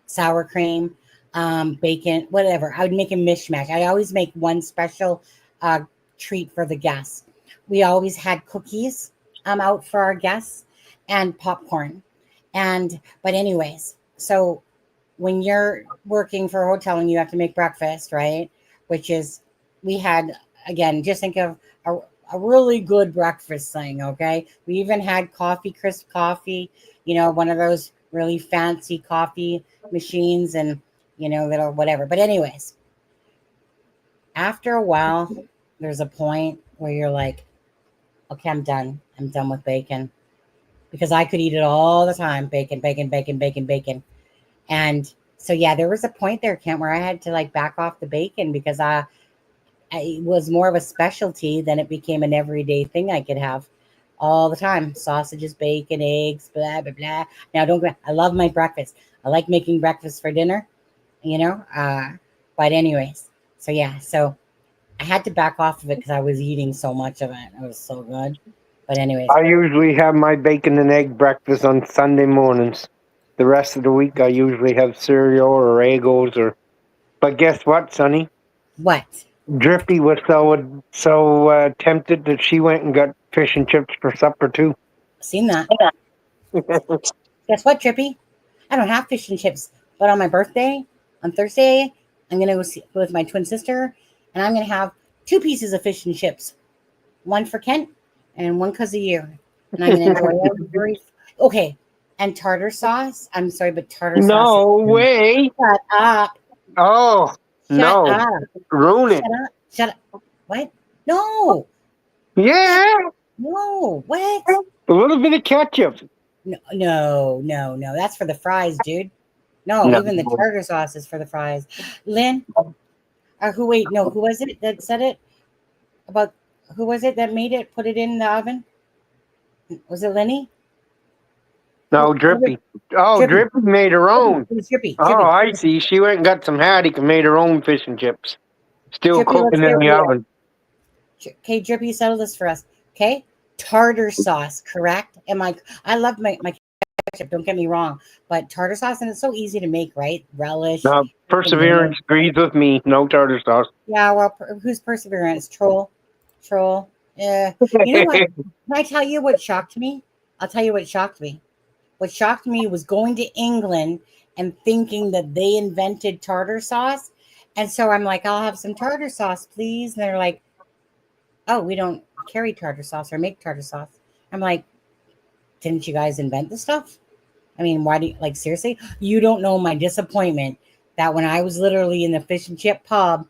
sour cream, bacon, whatever. I would make a mishmash. I always make one special treat for the guests. We always had cookies out for our guests and popcorn. But anyways, so when you're working for a hotel and you have to make breakfast, right? Which is, we had, again, just think of a really good breakfast thing, okay? We even had crisp coffee, one of those really fancy coffee machines and, little whatever. But anyways, after a while, there's a point where you're like, okay, I'm done. I'm done with bacon. Because I could eat it all the time. Bacon, bacon, bacon, bacon, bacon. And so, yeah, there was a point there, Kent, where I had to like back off the bacon because it was more of a specialty than it became an everyday thing I could have all the time. Sausages, bacon, eggs, blah, blah, blah. Now, I love my breakfast. I like making breakfast for dinner, but anyways, so yeah, so I had to back off of it because I was eating so much of it. It was so good. But anyways, I usually have my bacon and egg breakfast on Sunday mornings. The rest of the week, I usually have cereal or Eggos or. But guess what, Sonny? what? Drippy was so tempted that she went and got fish and chips for supper too. Seen that? Guess what, Trippy? I don't have fish and chips, but on my birthday, on Thursday, I'm gonna go with my twin sister, and I'm gonna have 2 pieces of fish and chips, one for Kent and one because of you, and I'm gonna enjoy it. Okay, and tartar sauce. I'm sorry, but tartar sauce. No way! Shut up! Oh Shut no! up! Ruin it! Shut up! What? No! Yeah, No! What? a little bit of ketchup. No. That's for the fries, dude. No, No. even the tartar sauce is for the fries. Lynn, who was it that said it? Who was it that made it, put it in the oven? Was it Lenny? No, Drippy. Oh, Drippy made her own. It was Drippy. Oh, I see. She went and got some haddock and made her own fish and chips. Still Drippy, let's cooking in get the real. oven. Okay, Drippy, settle this for us. Okay, tartar sauce, correct? I love my ketchup. Don't get me wrong, but tartar sauce, and it's so easy to make, right? Relish. No, Perseverance agrees with me. No tartar sauce. Yeah, well, who's Perseverance? Troll. Yeah. You know what? Can I tell you what shocked me? I'll tell you what shocked me. What shocked me was going to England and thinking that they invented tartar sauce. And so I'm like, I'll have some tartar sauce, please. And they're like, oh, we don't carry tartar sauce or make tartar sauce. I'm like, didn't you guys invent this stuff? I mean, why do you, like, seriously? You don't know my disappointment that when I was literally in the fish and chip pub,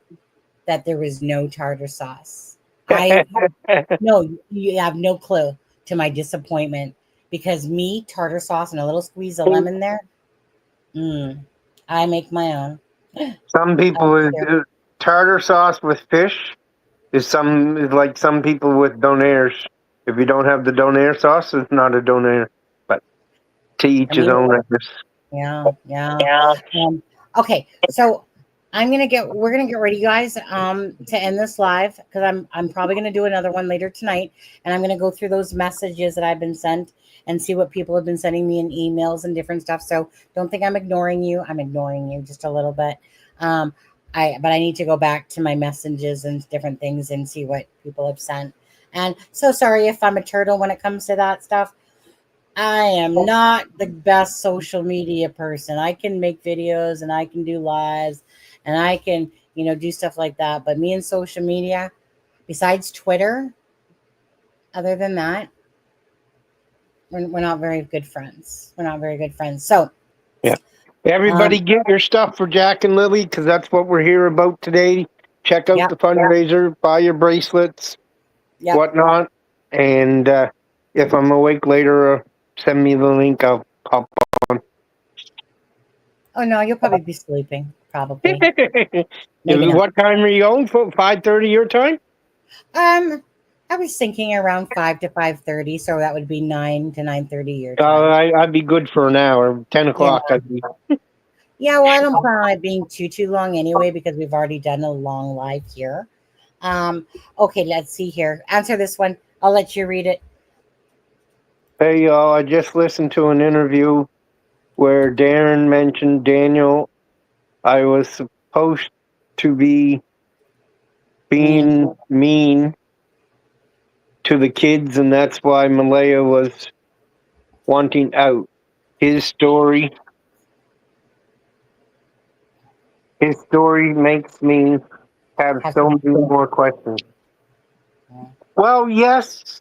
that there was no tartar sauce. No, you have no clue to my disappointment because me, tartar sauce and a little squeeze of lemon there. I make my own. Some people tartar sauce with fish is like some people with donaires. If you don't have the donair sauce, it's not a donair. But to each his own, I guess. Yeah. Okay, so we're gonna get ready, guys, to end this live because I'm probably gonna do another one later tonight, and I'm gonna go through those messages that I've been sent and see what people have been sending me in emails and different stuff. So don't think I'm ignoring you. I'm ignoring you just a little bit. But I need to go back to my messages and different things and see what people have sent. And so sorry if I'm a turtle when it comes to that stuff. I am not the best social media person. I can make videos and I can do lives and I can, do stuff like that. But me and social media, besides Twitter, other than that, we're not very good friends. We're not very good friends. So, yeah. Everybody get your stuff for Jack and Lily, because that's what we're here about today. Check out the fundraiser, buy your bracelets, whatnot. And if I'm awake later, send me the link. I'll pop on. Oh, no, you'll probably be sleeping, probably. What time are you on? 5:30 your time? I was thinking around 5 to 5:30, so that would be 9 to 9:30 your time. I'd be good for an hour. 10 o'clock. I'd be. Yeah, well, I don't plan on it being too long anyway, because we've already done a long live here. Okay, let's see here. Answer this one. I'll let you read it. Hey, y'all, I just listened to an interview where Darren mentioned Daniel. I was supposed to be being mean to the kids, and that's why Malaya was wanting out. His story makes me have so many more questions. Well, yes,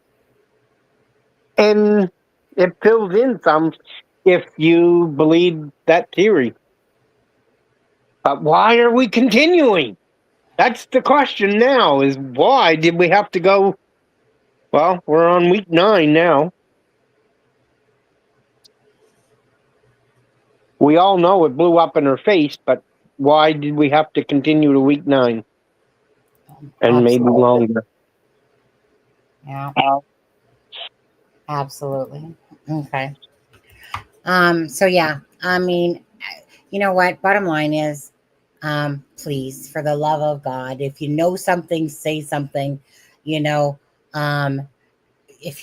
and it fills in some if you believe that theory. But why are we continuing? That's the question now, is why did we have to go? Well, we're on week 9 now. We all know it blew up in her face, but why did we have to continue to week 9? And maybe longer. Yeah. Absolutely. Okay. So yeah, I mean, you know what? Bottom line is, please, for the love of God, if you know something, say something. If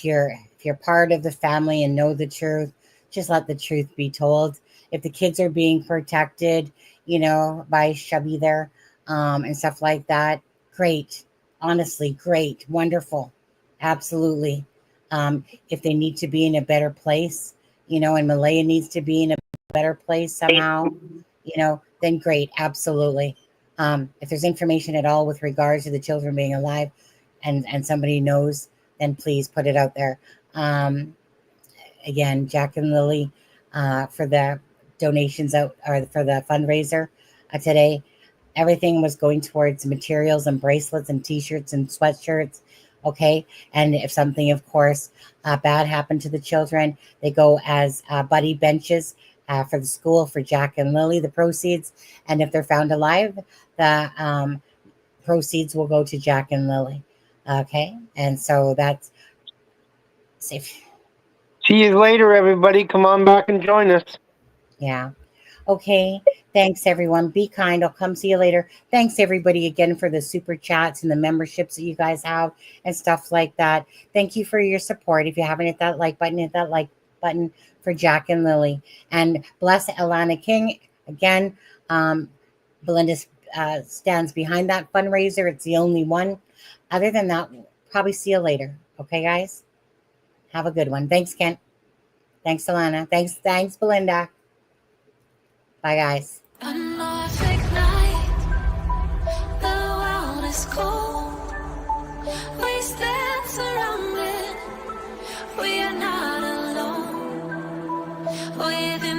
you're part of the family and know the truth, just let the truth be told. If the kids are being protected, by Chubby there, and stuff like that, great. Honestly, great, wonderful, absolutely. If they need to be in a better place, and Malaya needs to be in a better place somehow, then great, absolutely. If there's information at all with regards to the children being alive and somebody knows, then please put it out there. Again, Jack and Lily, for the donations out, or for the fundraiser today, everything was going towards materials and bracelets and t-shirts and sweatshirts. Okay. And if something, of course, bad happened to the children, they go as buddy benches for the school for Jack and Lily, the proceeds. And if they're found alive, the proceeds will go to Jack and Lily. Okay. And so that's safe. See you later, everybody. Come on back and join us. Yeah. Okay. Thanks, everyone. Be kind. I'll come see you later. Thanks, everybody, again, for the super chats and the memberships that you guys have and stuff like that. Thank you for your support. If you haven't hit that like button for Jack and Lily. And bless Alana King. Again, Belynda stands behind that fundraiser. It's the only one. Other than that, probably see you later. Okay, guys? Have a good one. Thanks, Kent. Thanks, Alana. Thanks, Belynda. Bye, guys. A Norfolk night, the world is cold. We stand surrounded, we are not alone. Within